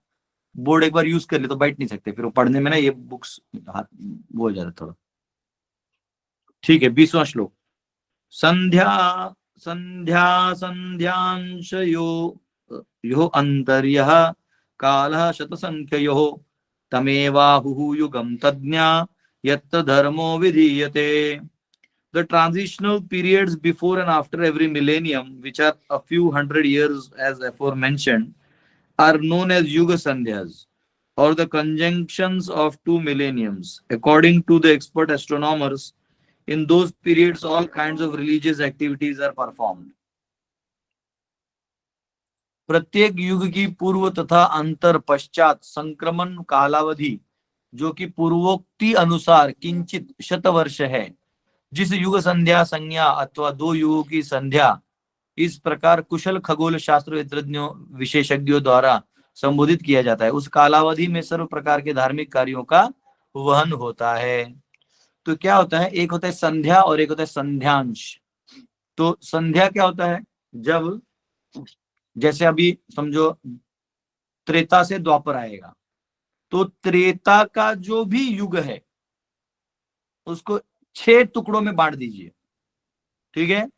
बोर्ड एक बार यूज कर ले तो बैठ नहीं सकते, फिर वो पढ़ने में ना ये बुक्स वो हो जाता है थोड़ा। ठीक है, 20वां श्लोक। संध्या संध्या संध्यांश यो अंतर्यः कालः शतसंख्ययोः तमेवाहुः युगं तज्ञा यत् धर्मो विधीयते। The transitional periods before and after every millennium, which are a few hundred years as aforementioned, are known as Yuga Sandhyas, or the conjunctions of two millenniums. According to the expert astronomers, in those periods, all kinds of religious activities are performed. प्रत्येक युग की पूर्व तथा अंतर पश्चात संक्रमण कालावधि, जो कि पूर्वोक्ति अनुसार किंचित शतवर्ष है, जिस युग संध्या संज्ञा अथवा दो युगों की संध्या इस प्रकार कुशल खगोल शास्त्र विशेषज्ञों द्वारा संबोधित किया जाता है, उस कालावधि में सर्व प्रकार के धार्मिक कार्यों का वहन होता है। तो क्या होता है, एक होता है संध्या और एक होता है संध्यांश। तो संध्या क्या होता है, जब जैसे अभी समझो त्रेता से द्वापर आएगा, तो त्रेता का जो भी युग है उसको 6 टुकड़ों में बांट दीजिए। ठीक है,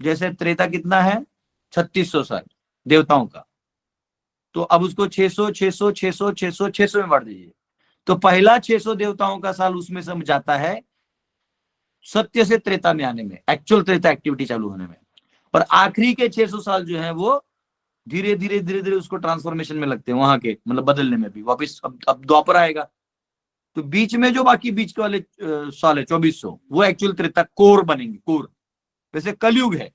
जैसे त्रेता कितना है 3600 साल देवताओं का, तो अब उसको 600 600 600 600 600 में बांट दीजिए। तो पहला 600 देवताओं का साल उसमें सम जाता है सत्य से त्रेता में आने में, एक्चुअल त्रेता एक्टिविटी चालू होने में, और आखिरी के 600 साल जो है वो धीरे धीरे उसको ट्रांसफॉर्मेशन में लगते हैं, वहां के मतलब बदलने में भी वापिस। अब द्वापर आएगा तो बीच में जो बाकी बीच के वाले साल है 2400, वो एक्चुअल त्रेता कोर बनेंगे, कोर। वैसे कलयुग है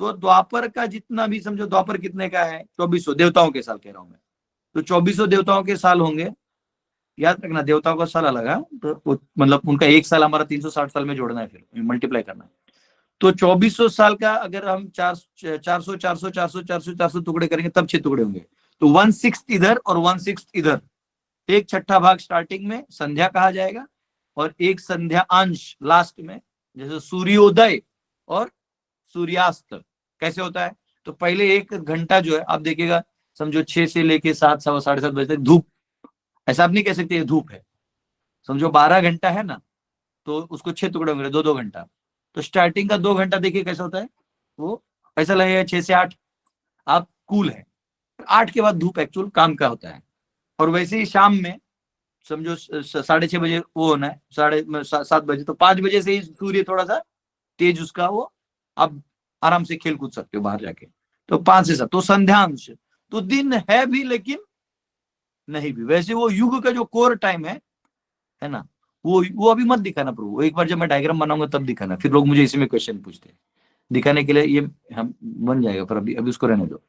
तो द्वापर का जितना भी समझो, द्वापर कितने का है 2400 देवताओं के साल कह रहा हूं मैं, तो 2400 देवताओं के साल होंगे। याद रखना देवताओं का साल अलग है, तो मतलब उनका एक साल हमारा 360 साल में जोड़ना है, फिर मल्टीप्लाई करना है। तो 2400 साल का अगर हम 400 टुकड़े करेंगे तब 6 टुकड़े होंगे, तो 1/6 इधर और 1/6 इधर, एक छठा भाग स्टार्टिंग में संध्या कहा जाएगा, और एक संध्या अंश लास्ट में, जैसे सूर्योदय और सूर्यास्त कैसे होता है। तो पहले 1 घंटा जो है आप देखिएगा, समझो 6 से लेके 7 सवा 7:30 बजे तक धूप, ऐसा आप नहीं कह सकते ये धूप है। समझो 12 घंटा है ना, तो उसको 6 टुकड़े होंगे, 2-2 घंटा। तो स्टार्टिंग का 2 घंटा देखिए कैसा होता है, वो ऐसा लगेगा 6 से 8 आप कूल है, 8 के बाद धूप एक्चुअल काम का होता है। और वैसे ही शाम में समझो 6:30 बजे वो होना है, 7:30 बजे, तो 5 बजे से ही सूर्य थोड़ा सा तेज उसका, वो आप आराम से खेल कूद सकते हो बाहर जाके। तो 5 से 7 तो संध्यांश, तो दिन है भी लेकिन नहीं भी। वैसे वो युग का जो कोर टाइम है ना, वो अभी मत दिखाना प्रभु, एक बार जब मैं डायग्राम बनाऊंगा तब दिखाना, फिर लोग मुझे इसी में क्वेश्चन पूछते हैं दिखाने के लिए, ये हम बन जाएगा, पर अभी उसको रहने दो।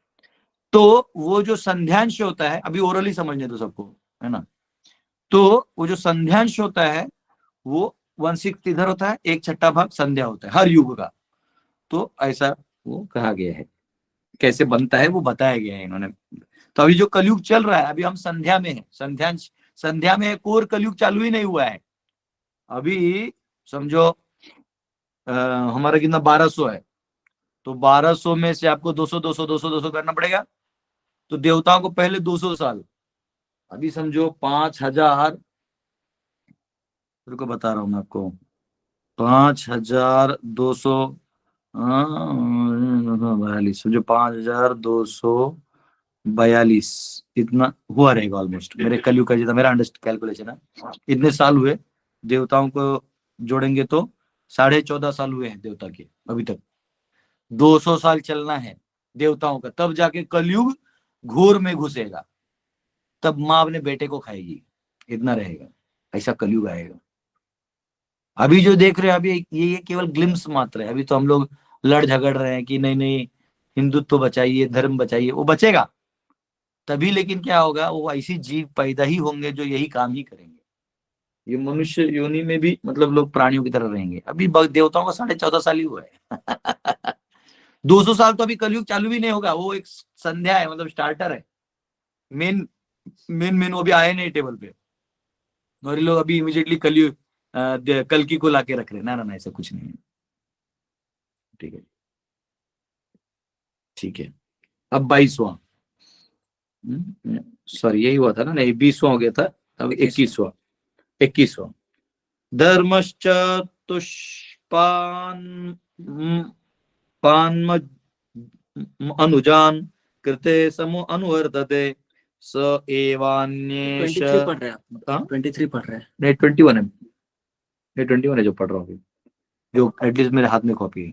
तो वो जो संध्यांश होता है, अभी ओरली समझने दो सबको, है ना। तो वो जो संध्यांश होता है वो 1/6 इधर होता है, एक छठा भाग संध्या होता है हर युग का। तो ऐसा वो कहा गया है, कैसे बनता है वो बताया गया है इन्होंने। तो अभी जो कलयुग चल रहा है, अभी हम संध्या में है, संध्या में है, कोर कलयुग चालू ही नहीं हुआ है अभी। समझो हमारा कितना 1200 है, तो 1200 में से आपको 200 200 200 200 करना पड़ेगा। तो देवताओं को पहले 200 साल, अभी समझो 5000, रुको बता रहा हूं मैं आपको, 5242 समझो 5242 इतना हुआ रहेगा ऑलमोस्ट, मेरे कलयुग का जितना मेरा अंडरस्ट कैलकुलेशन है, इतने साल हुए। देवताओं को जोड़ेंगे तो 14.5 साल हुए हैं देवता के अभी तक। 200 साल चलना है देवताओं का, तब जाके कलयुग घोर में घुसेगा, तब माँ अपने बेटे को खाएगी, इतना रहेगा, ऐसा कलयुग आएगा। अभी जो देख रहे हैं अभी ये केवल ग्लिम्स मात्र है। अभी तो हम लोग लड़ झगड़ रहे हैं कि नहीं नहीं हिंदुत्व बचाइए, धर्म बचाइए, वो बचेगा तभी, लेकिन क्या होगा, वो ऐसी जीव पैदा ही होंगे जो यही काम ही करेंगे। ये मनुष्य योनि में भी मतलब लोग प्राणियों की तरह रहेंगे। अभी देवताओं का 14.5 साल ही हुआ है 200 साल तो अभी कलयुग चालू भी नहीं होगा, वो एक संध्या है, मतलब स्टार्टर है। मेन मेन वो भी आए नहीं टेबल पे, और ये लोग अभी इमीडिएटली कलयुग कल्कि को लाके रख रहे, ना ऐसा कुछ नहीं है। ठीक है, ठीक है। अब 22वां, सॉरी यही हुआ था ना, नहीं 20वां हो गया था, अब 21वां धर्मश्च तुष्पान अनुजान कृते समो अनुवर्तते स एवान्येष। 23 पढ़ रहे हैं आप? हाँ? 23 पढ़ रहे हैं? नहीं 21 है, ये 21 है जो पढ़ रहा हूँ, जो एटलीस्ट मेरे हाथ में कॉपी है।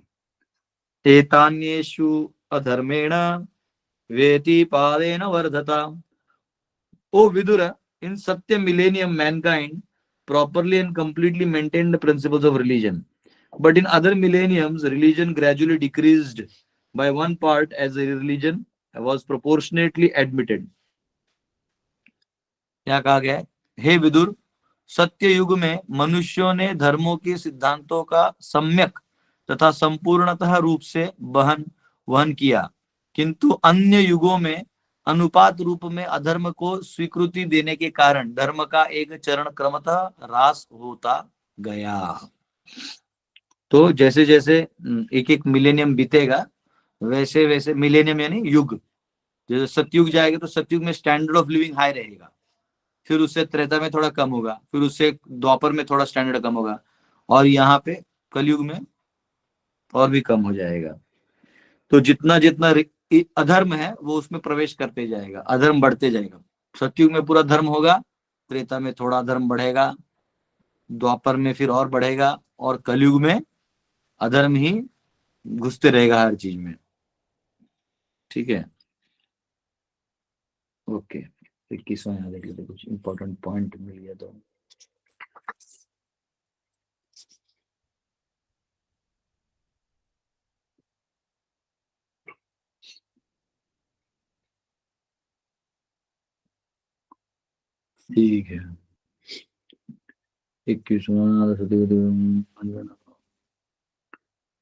एतान्येषु अधर्मेण वेति पादेन वर्धता। ओ Vidur, in Satya millennium mankind properly and completely maintained the principles of religion, but in other millenniums religion gradually decreased by one part as a religion was proportionately admitted. क्या कहा गया है? हे विदुर, सत्य युग में मनुष्यों ने धर्मों के सिद्धांतों का सम्यक तथा संपूर्णतः रूप से वहन किया, किंतु अन्य युगों में अनुपात रूप में अधर्म को स्वीकृति देने के कारण धर्म का एक चरण क्रमतः ह्रास होता गया। तो जैसे जैसे एक एक मिलेनियम बीतेगा वैसे वैसे, मिलेनियम यानी युग, जैसे सतयुग जाएगा तो सतयुग में स्टैंडर्ड ऑफ लिविंग हाई रहेगा, फिर उससे त्रेता में थोड़ा कम होगा, फिर उससे द्वापर में थोड़ा स्टैंडर्ड कम होगा, और यहाँ पे कलयुग में और भी कम हो जाएगा। तो जितना जितना अधर्म है वो उसमें प्रवेश करते जाएगा, अधर्म बढ़ते जाएगा। सतयुग में पूरा धर्म होगा, त्रेता में थोड़ा धर्म बढ़ेगा, द्वापर में फिर और बढ़ेगा, और कलयुग में अधर्म ही घुसते रहेगा हर चीज में। ठीक है, ओके। 21वां याद है कि कुछ इंपॉर्टेंट पॉइंट मिल गया तो ठीक है। 21वां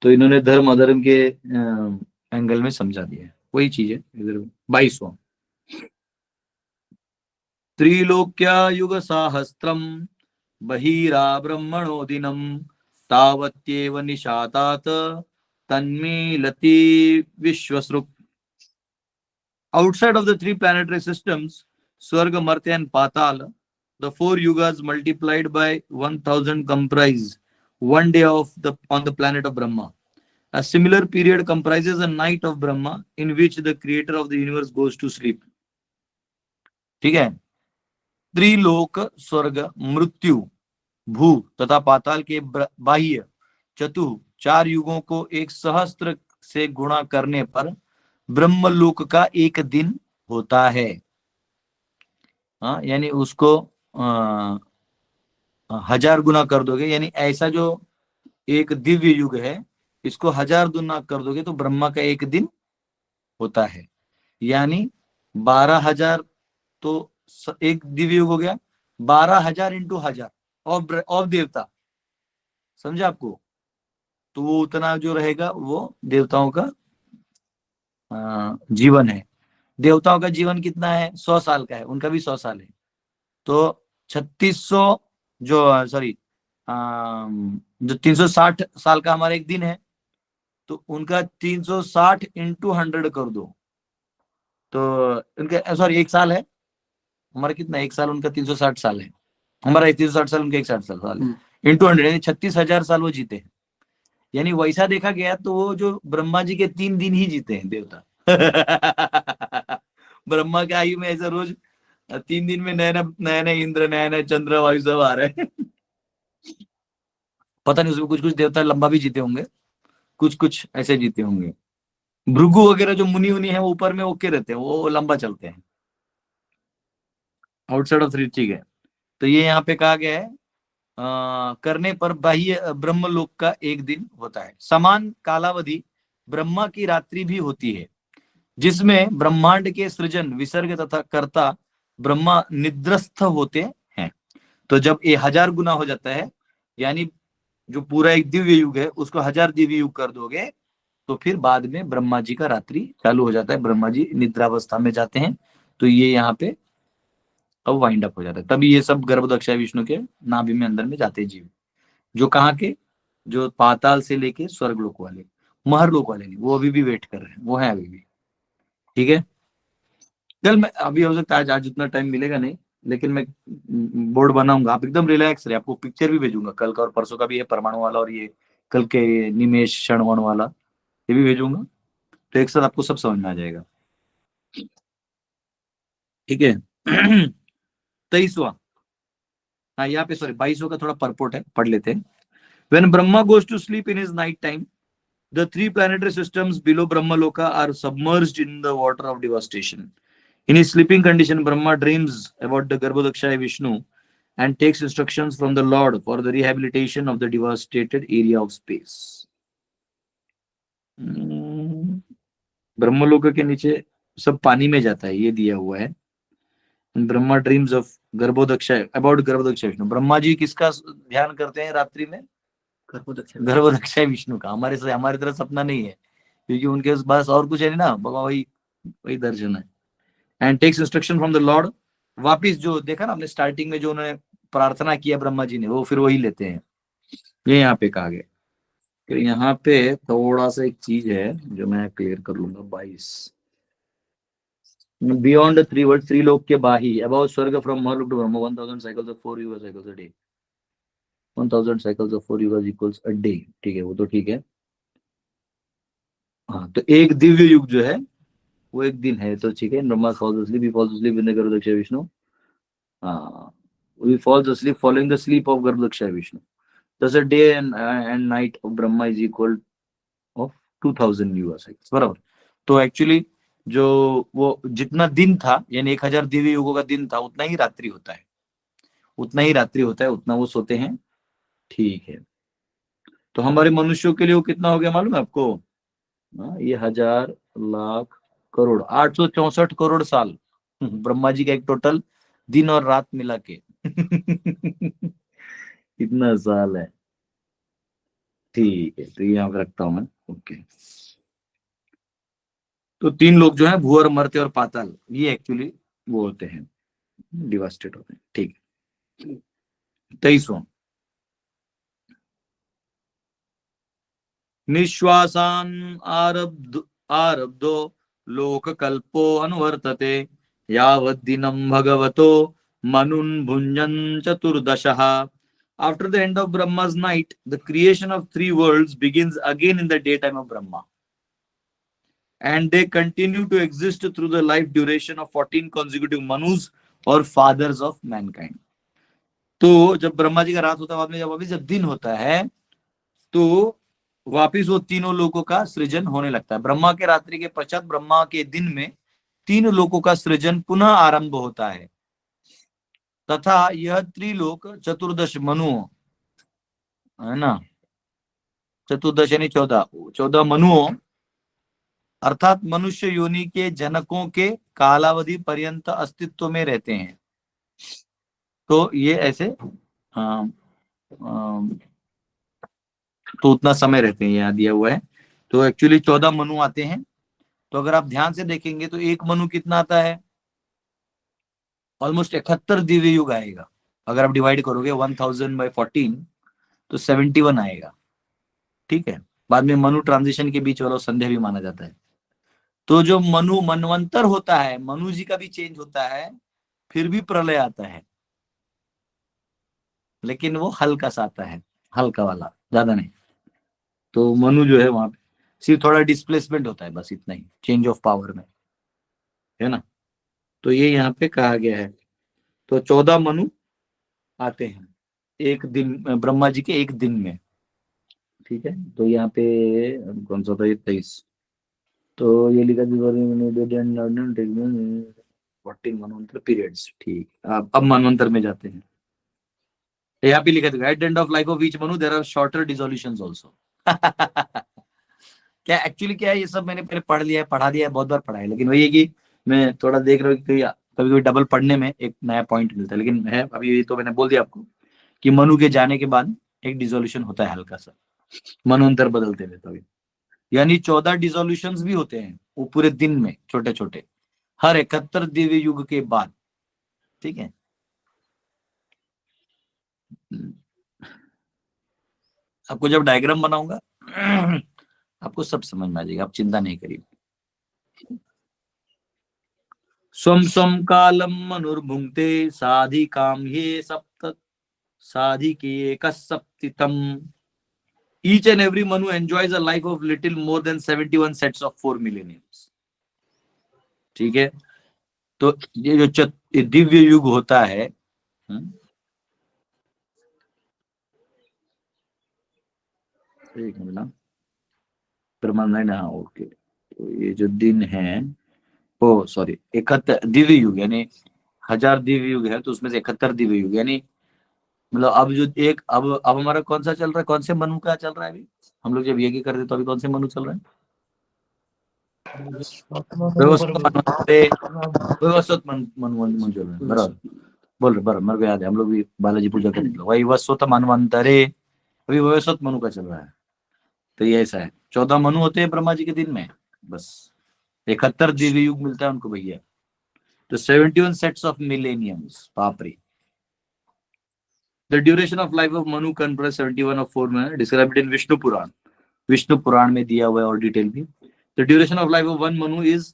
तो इन्होंने धर्म अधर्म के एंगल में समझा दिया है, वही चीज है इधर। 22वां त्रिलोक्या युग साहस्त्रम बहिरा ब्रह्मणो दिनम तावत्येव निशातात तन्मीलति विश्वसृक्। Outside of the 3 planetary systems, Swarga, Martya and Patal, the 4 yugas multiplied by 1000 comprise one day on the planet of Brahma. A similar period comprises a night of Brahma in which the creator of the universe goes to sleep. ठीक है, त्रिलोक, स्वर्ग, मृत्यु, भू तथा पाताल के बाह्य चतुः 4 युगों को एक सहस्त्र से गुणा करने पर ब्रह्मलोक का एक दिन होता है। हाँ, यानी उसको 1000 गुना कर दोगे, यानी ऐसा जो एक दिव्य युग है इसको 1000 गुना कर दोगे तो ब्रह्मा का एक दिन होता है, यानी 12,000। तो एक दिव्य युग हो गया, 12,000 इंटू 1000 ऑफ देवता, समझे आपको? तो वो उतना जो रहेगा वो देवताओं का जीवन है। देवताओं का जीवन कितना है? 100 साल का है, उनका भी 100 साल है। तो 3600 जो सॉरी जो 360 साल का हमारा एक दिन है, तो उनका 360 इंटू 100 कर दो, तो उनका सॉरी एक साल है, हमारा कितना? एक साल, उनका 360 साल है, हमारा 360 साल, उनका 160 साल है, इंटू 100 यानी 36,000 साल वो जीते हैं। यानी वैसा देखा गया तो वो जो ब्रह्मा जी के 3 दिन ही जीते हैं देवता ब्रह्मा के आयु में ऐसा रोज 3 दिन में नया नया इंद्र, नया नया चंद्र, वायु सब आ रहे हैं पता नहीं उसमें कुछ कुछ देवता लंबा भी जीते होंगे, कुछ कुछ ऐसे जीते होंगे। भृगु वगैरह जो मुनि उनि है वो ऊपर में ओके रहते हैं, वो लंबा चलते हैं। आउटसाइड ऑफ थ्री, ठीक है। तो ये यहाँ पे कहा गया है करने पर बाह्य ब्रह्मलोक का एक दिन होता है। समान कालावधि ब्रह्मा की रात्रि भी होती है, जिसमें ब्रह्मांड के सृजन, विसर्ग तथा कर्ता ब्रह्मा निद्रस्थ होते हैं। तो जब ये 1000 गुना हो जाता है, यानी जो पूरा एक दिव्य युग है उसको 1000 दिव्य युग कर दोगे, तो फिर बाद में ब्रह्मा जी का रात्रि चालू हो जाता है, ब्रह्मा जी निद्रावस्था में जाते हैं। तो ये यहाँ पे अब वाइंड अप हो जाता है। तभी ये सब गर्भदक्षा विष्णु के नाभि में अंदर में जाते हैं जीव, जो कहाँ के, जो पाताल से लेके स्वर्गलोक वाले, महरलोक वाले नहीं, वो अभी भी वेट कर रहे हैं, वो है अभी भी। ठीक है, चल मैं अभी हो सकता है आज उतना टाइम मिलेगा नहीं, लेकिन मैं बोर्ड बनाऊंगा, आप एकदम रिलैक्स रहे। आपको पिक्चर भी भेजूंगा, कल का और परसों का भी है, परमाणु वाला और ये कल के निमेश क्षणवण वाला, ये भी भेजूंगा। तो एक साथ आपको सब समझ में आ जाएगा। ठीक है। 23वां, हाँ यहाँ पे सॉरी 22वां का थोड़ा परपोर्ट है, पढ़ लेते हैं। When Brahma goes to sleep in his night time, the 3 planetary systems below Brahmaloka are submerged in the water of devastation. In his sleeping condition, Brahma dreams about the Garbhodakshaya Vishnu and takes instructions from the Lord for the rehabilitation of the devastated area of space. ब्रह्मलोक के नीचे सब पानी में जाता है, ये दिया हुआ है। Brahma dreams of Garbhodakashayi, about Garbhodakashayi Vishnu. Brahma ji किसका ध्यान करते हैं रात्रि में? गर्भोदक्षय विष्णु का। हमारे तरह सपना नहीं है, क्योंकि उनके पास और कुछ है नहीं ना, भगवान वही वही दर्शन है। And takes instruction from the lord, वापिस जो देखा ना हमने स्टार्टिंग में, जो उन्होंने प्रार्थना किया ब्रह्मा जी ने, वो फिर वही लेते हैं। ये यहाँ पे कहा गया। फिर यहाँ पे थोड़ा सा एक चीज है जो मैं क्लियर कर लूंगा। 22 बियॉन्ड 3 वर्ड, 3 लोक के बाही, about svarga from Maharloka to Brahma 1000 cycles of 4 yuga cycles a day. 1000 cycles of 4 yuga equals a day. ठीक है, वो तो ठीक है। हाँ, तो एक दिव्य युग जो है वो एक दिन है, तो ठीक है। Brahma falls asleep, he falls asleep in the Garbhodakshaya Vishnu. He falls asleep following the sleep of Garbhodakshaya Vishnu. Thus a day and night of Brahma is equal of 2000 yuga cycles, बराबर। तो एक्चुअली जो वो जितना दिन था, यानी 1000 दिव्य युगों का दिन था, उतना ही रात्रि होता है, उतना ही रात्रि होता है, उतना वो सोते हैं। ठीक है, तो हमारे मनुष्यों के लिए वो कितना हो गया मालूम है आपको? ये 1000 लाख करोड़ 864 करोड़ साल ब्रह्मा जी का एक टोटल दिन और रात मिला के कितना साल है। ठीक है, तो यहाँ पे रखता हूं मैं। ओके, तो 3 लोग जो है, भूअर, मर्त्य और पाताल, ये एक्चुअली वो होते हैं, डिवास्टेड होते हैं। ठीक है, 23वां, निश्वासान आरब्धो लोक कल्पो अनुवर्तते यावद्दिनं भगवतो मनुन भुंजन चतुर्दशः। After the end of Brahma's night, the creation of 3 worlds begins again in the daytime of Brahma, and they continue to exist through the life duration of 14 consecutive Manus or fathers of mankind. तो जब ब्रह्मा जी का रात होता है, बाद में जब वापिस जब दिन होता है, तो वापिस वो तीनों लोगों का सृजन होने लगता है। ब्रह्मा के रात्रि के पश्चात ब्रह्मा के दिन में 3 लोगों का सृजन पुनः आरंभ होता है, तथा यह त्रिलोक चतुर्दश मनुओं, है ना, चतुर्दश यानी 14 मनुओं अर्थात मनुष्य योनि के जनकों के कालावधि पर्यंत अस्तित्व में रहते हैं। तो ये ऐसे तो उतना समय रहते हैं, यहाँ दिया हुआ है। तो एक्चुअली 14 मनु आते हैं। तो अगर आप ध्यान से देखेंगे तो एक मनु कितना आता है? ऑलमोस्ट 71 दिव्य युग आएगा। अगर आप डिवाइड करोगे 1000 by 14 तो 71 आएगा। ठीक है, बाद में मनु ट्रांजिशन के बीच वाला संध्या भी माना जाता है। तो जो मनु मनवंतर होता है, मनु जी का भी चेंज होता है, फिर भी प्रलय आता है, लेकिन वो हल्का सा आता है, हल्का वाला, ज्यादा नहीं। तो मनु जो है वहां पे सिर्फ थोड़ा डिस्प्लेसमेंट होता है, बस इतना ही, चेंज ऑफ पावर में, है ना। तो ये यहाँ पे कहा गया है। तो 14 मनु आते हैं एक दिन, ब्रह्मा जी के एक दिन में। ठीक है। तो यहाँ पे कौन सा था ये 23, तो ये लिखा मनवंतर पीरियड्स। ठीक, अब मनवंतर में जाते हैं। यहाँ पे लिखा था at the end of life of each Manu there are shorter dissolutions also. क्या एक्चुअली क्या है, ये सब मैंने पहले पढ़ लिया है, पढ़ा दिया है, बहुत बार पढ़ा है, लेकिन वही है कि मैं थोड़ा देख रहा हूँ कि कभी कभी डबल पढ़ने में एक नया पॉइंट मिलता है। लेकिन है अभी तो मैंने बोल दिया आपको कि मनु के जाने के बाद एक डिसोल्यूशन होता है हल्का सा, मनवंतर बदलते हुए। तभी यानी 14 डिसोल्यूशंस भी होते हैं वो पूरे दिन में, छोटे छोटे, हर 71 दिव्य युग के बाद। ठीक है, आपको जब डायग्राम बनाऊंगा आपको सब समझ में आ जाएगा, आप चिंता नहीं करिए। स्वम स्वम कालम मनुर्भुंक्ते साधिकाम ये सप्त साधिके कसप्तितम। Each and every Manu enjoys a life of little more than 71 sets of 4 millenniums. ठीक है, तो ये जो दिव्य युग होता है, एक मिनट ना, परमानेंट, हाँ ओके, तो ये जो दिन है, ओ सॉरी 71 दिव्य युग, यानी 1000 दिव्य युग है, तो उसमें से 71 दिव्य युग, यानी मतलब अब जो एक अब हमारा कौन सा चल रहा है, कौन से मनु का चल रहा है अभी? हम लोग जब यज्ञ करते तो अभी कौन से मनु चल रहा है? व्यवस्थित मनु चल रहा है, बराबर बोल रहे, बराबर, मेरे को याद है, हम लोग भी बालाजी पूजा करते थे, वही वस्वत मनवंतरे, अभी व्यवस्थित मनु का चल रहा है। तो ये ऐसा है, 14 मनु होते हैं ब्रह्मा जी के दिन में, बस 71 दिव्य युग मिलता है उनको भैया। तो 71 सेट्स ऑफ मिलेनियम्स, बाप रे। The duration of life of Manu comprise 71 of 4 में described in विष्णु पुराण, विष्णु पुराण में दिया हुआ है और डिटेल भी। The duration of life of one Manu is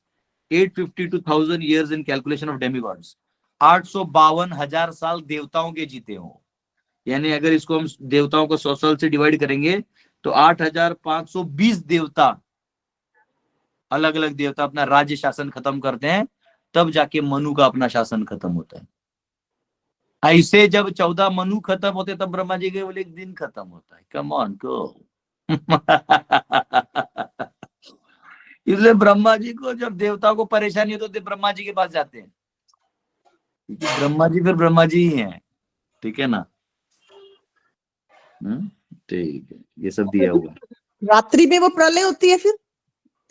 850 to 1000 years in calculation of demigods। 852,000 साल देवताओं के जीते हो, यानी अगर इसको हम देवताओं को 100 साल से डिवाइड करेंगे तो 8520 देवता, अलग अलग देवता अपना राज्य शासन खत्म करते हैं, तब जाके मनु का अपना शासन खत्म होता है। ऐसे जब 14 मनु खत्म होते तब ब्रह्मा जी के बोले एक दिन खत्म होता है। कम ऑन को इसलिए ब्रह्मा जी को जब देवताओं को परेशानी होती है ब्रह्मा जी के पास जाते हैं, क्योंकि ब्रह्मा जी फिर ब्रह्मा जी ही हैं। ठीक है ना, ठीक है, ये सब दिया हुआ। रात्रि में वो प्रलय होती है फिर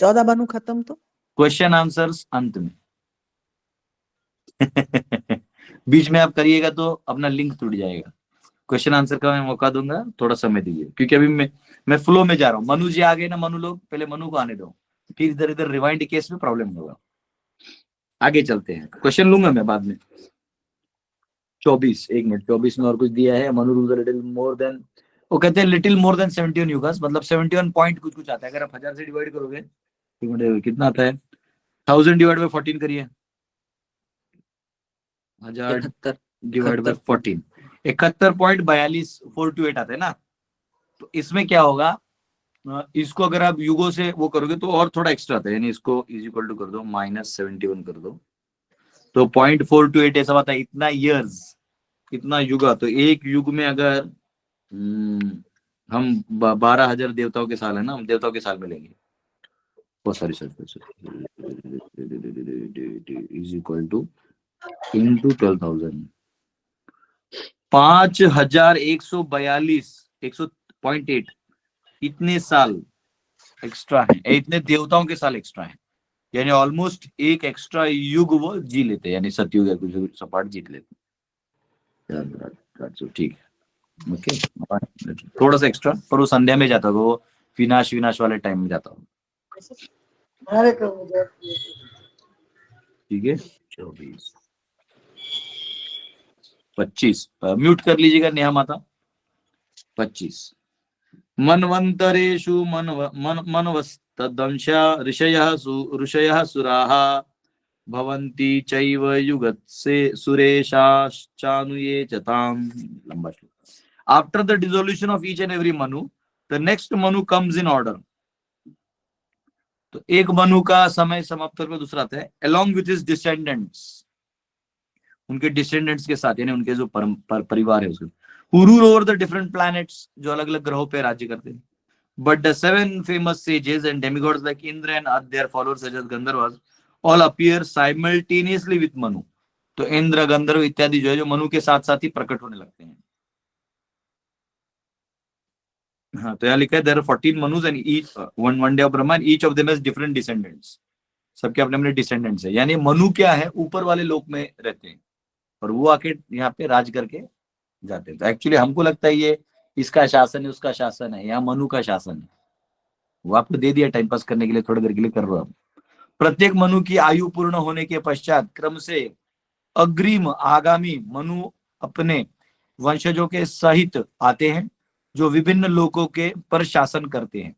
14 मनु खत्म तो क्वेश्चन आंसर्स अंत में बीच में आप करिएगा तो अपना लिंक टूट जाएगा। क्वेश्चन आंसर का मैं मौका दूंगा, थोड़ा समय दीजिए, क्योंकि अभी मैं फ्लो में जा रहा हूँ। मनु जी आ गए ना, मनु लोग, पहले मनु को आने दो, फिर इधर इधर रिवाइंड केस में प्रॉब्लम होगा। आगे चलते हैं, क्वेश्चन लूंगा मैं बाद में। 24, एक मिनट, 24 में और कुछ दिया है। Manu rules little more than, वो कहते हैं लिटिल मोर देन 71 युगास, मतलब 71 पॉइंट कुछ कुछ आता है। अगर आप 1000 से डिवाइड करोगे कितना आता है, 1000 डिवाइड बाय 14 करिए, 1000 डिवाइड बाय 14, 71.42 आता है ना। तो इसमें क्या होगा, इसको अगर आप युगों से वो करोगे तो और थोड़ा एक्स्ट्रा आता है, यानी इसको इज इक्वल टू कर दो -71 कर दो, तो 0.428 ऐसा आता है। इतना ईयर्स, इतना युगा, तो एक युग में अगर हम 12,000 देवताओं के साल है ना, हम देवताओं के साल में लेंगे, sorry is equal two into 12,000, 5142 100.8 इतने साल एक्स्ट्रा है, इतने देवताओं के साल एक्स्ट्रा है, यानी ऑलमोस्ट एक एक्स्ट्रा युग वो जी लेते हैं, यानी सतयुग या कुछ सपाट जीत लेते हैं। ठीक है, ओके, थोड़ा सा एक्स्ट्रा, पर वो संध्या में जाता होगा, वो विनाश वाले टाइम में जाता होगा। ठीक है, 24 25 म्यूट कर लीजिएगा नेहा माता। 25 मनवंतरेषु मनवस्तदंशा ऋषयः सुराः भवन्ति चैव युगत्से सुरेशाश्चानुये च ताम्। लंबा श्लोक। After the dissolution of each and every Manu the next Manu comes in order. तो एक मनु का समय समाप्त होकर दूसरा आता है, along with his descendants, उनके डिसेंडेंट्स के साथ, यानी उनके जो परिवार है उसके, who rule over the different planets, जो अलग अलग ग्रहों पे राज्य करते हैं। But the seven famous sages and demigods like Indra and their followers such as Gandharvas all appear simultaneously with Manu. तो इंद्र गंधर्व इत्यादि जो है जो मनु के साथ साथ ही प्रकट होने लगते हैं। हाँ, तो यहाँ लिखा है there are 14 Manus and each one day of Brahma and each of them has different descendants. सबके अपने अपने डिसेंडेंट्स है। यानी मनु क्या है, ऊपर वाले लोक में रहते हैं और वो आके यहाँ पे राज करके जाते हैं। तो एक्चुअली हमको लगता है ये इसका शासन है, उसका शासन है, यहाँ मनु का शासन है। वो आपको दे दिया टाइम पास करने के लिए, थोड़ी देर के लिए कर रहा हूं। प्रत्येक मनु की आयु पूर्ण होने के पश्चात क्रम से अग्रिम आगामी मनु अपने वंशजों के सहित आते हैं जो विभिन्न लोकों के पर शासन करते हैं।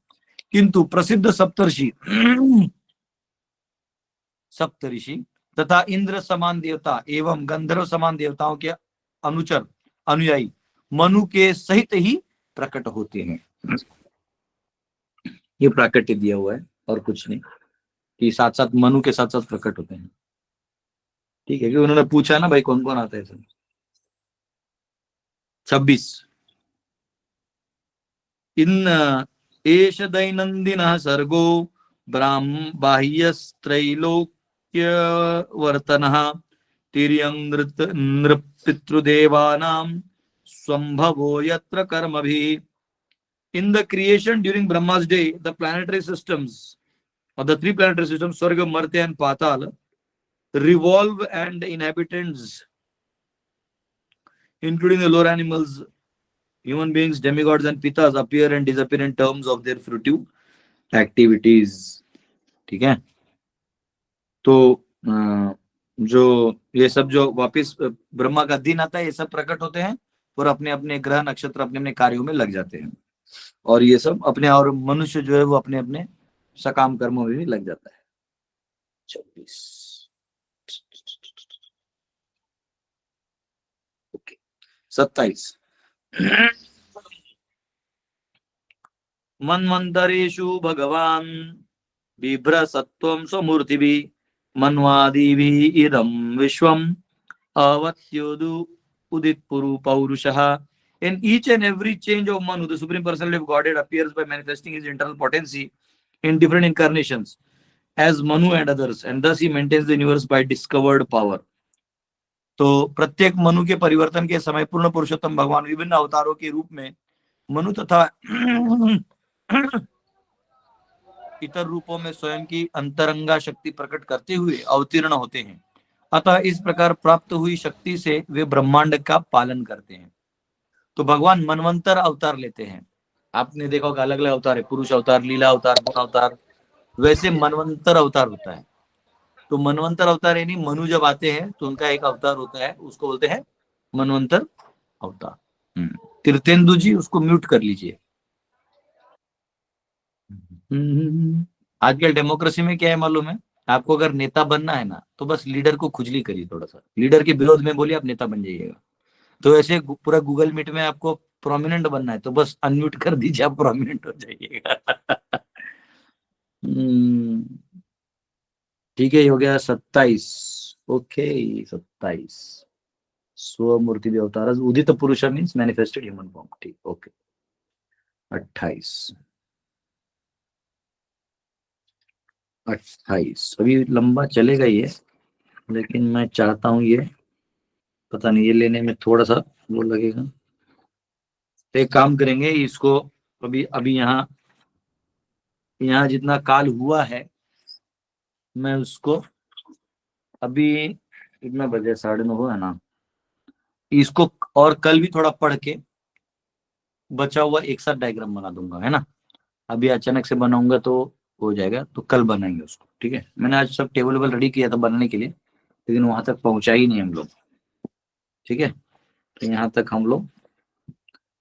किंतु प्रसिद्ध सप्तऋषि तथा इंद्र समान देवता एवं गंधर्व समान देवताओं के अनुचर अनुयायी मनु के सहित ही प्रकट होते हैं। ये प्राकट्य दिया हुआ है और कुछ नहीं, कि साथ साथ मनु के साथ साथ प्रकट होते हैं। ठीक है, कि उन्होंने पूछा ना भाई कौन कौन आता है। 26 इन एष दैनंदिनः सर्गो बाह्यस्त्रैलोक्यवर्तनः तिर्यं नृपितृदेवानां स्वंभवो यत्र कर्मभिः। In the creation during Brahma's day, the planetary systems, or the three planetary systems, Swarga, Martya and Patal, revolve and inhabitants, including the lower animals, human beings, demigods and pitas, appear and disappear in terms of their fruitive activities. ठीक है, तो जो ये सब जो वापिस ब्रह्मा का दिन आता है, ये सब प्रकट होते हैं और अपने अपने ग्रह नक्षत्र अपने अपने कार्यों में लग जाते हैं। और ये सब अपने, और मनुष्य जो है वो अपने अपने सकाम कर्मों में भी लग जाता है। 26 ओके 27 मन्वन्तरेषु भगवान् बिभ्रसत्वं स्वमूर्तिभिः मन्वादिभिः इदं विश्वम् अवत्योदु उदित पौरुषः। In each and every change of Manu, the Supreme Personality of Godhead appears by manifesting his internal potency in different incarnations as Manu and others, and thus he maintains the universe by discovered power. तो प्रत्येक मनु के परिवर्तन के समय पूर्ण पुरुषोत्तम भगवान विभिन्न अवतारों के रूप में मनु तथा इतर रूपों में स्वयं की अंतरंगा शक्ति प्रकट करते हुए अवतीर्ण होते हैं। अतः इस प्रकार प्राप्त हुई शक्ति से वे ब्रह्मांड का पालन करते हैं। तो भगवान मनवंतर अवतार लेते हैं। आपने देखा होगा अलग अलग अवतार है, पुरुष अवतार, लीला अवतार, गुण अवतार, वैसे मनवंतर अवतार होता है। तो मनवंतर अवतार यानी मनु जब आते हैं तो उनका एक अवतार होता है, उसको बोलते हैं मनवंतर अवतार। तीर्थेंदु जी उसको म्यूट कर लीजिए। आजकल डेमोक्रेसी में क्या है मालूम है आपको, अगर नेता बनना है ना तो बस लीडर को खुजली करिए, थोड़ा सा लीडर के विरोध में बोलिए, आप नेता बन जाइएगा। तो ऐसे पूरा गूगल मीट में आपको प्रोमिनेंट बनना है तो बस अनम्यूट कर दीजिए, आप प्रोमिनेंट हो जाइएगा। ठीक है, हो गया 27। ओके 27 स्वमूर्ति देवतार उदित पुरुष मीन्स मैनिफेस्टेड ह्यूमन फॉर्म। ठीक, ओके 28 अभी लंबा चलेगा ये, लेकिन मैं चाहता हूं ये पता नहीं ये लेने में थोड़ा सा वो लगेगा। तो एक काम करेंगे इसको अभी यहाँ जितना काल हुआ है मैं उसको अभी कितना बजे 9:30 हुआ है ना, इसको और कल भी थोड़ा पढ़ के बचा हुआ एक साथ डायग्राम बना दूंगा, है ना। अभी अचानक से बनाऊंगा तो हो जाएगा, तो कल बनाएंगे उसको। ठीक है, मैंने आज सब टेबल वेबल रेडी किया था बनाने के लिए, लेकिन वहां तक पहुंचा ही नहीं हम लोग। ठीक है, तो यहाँ तक हम लोग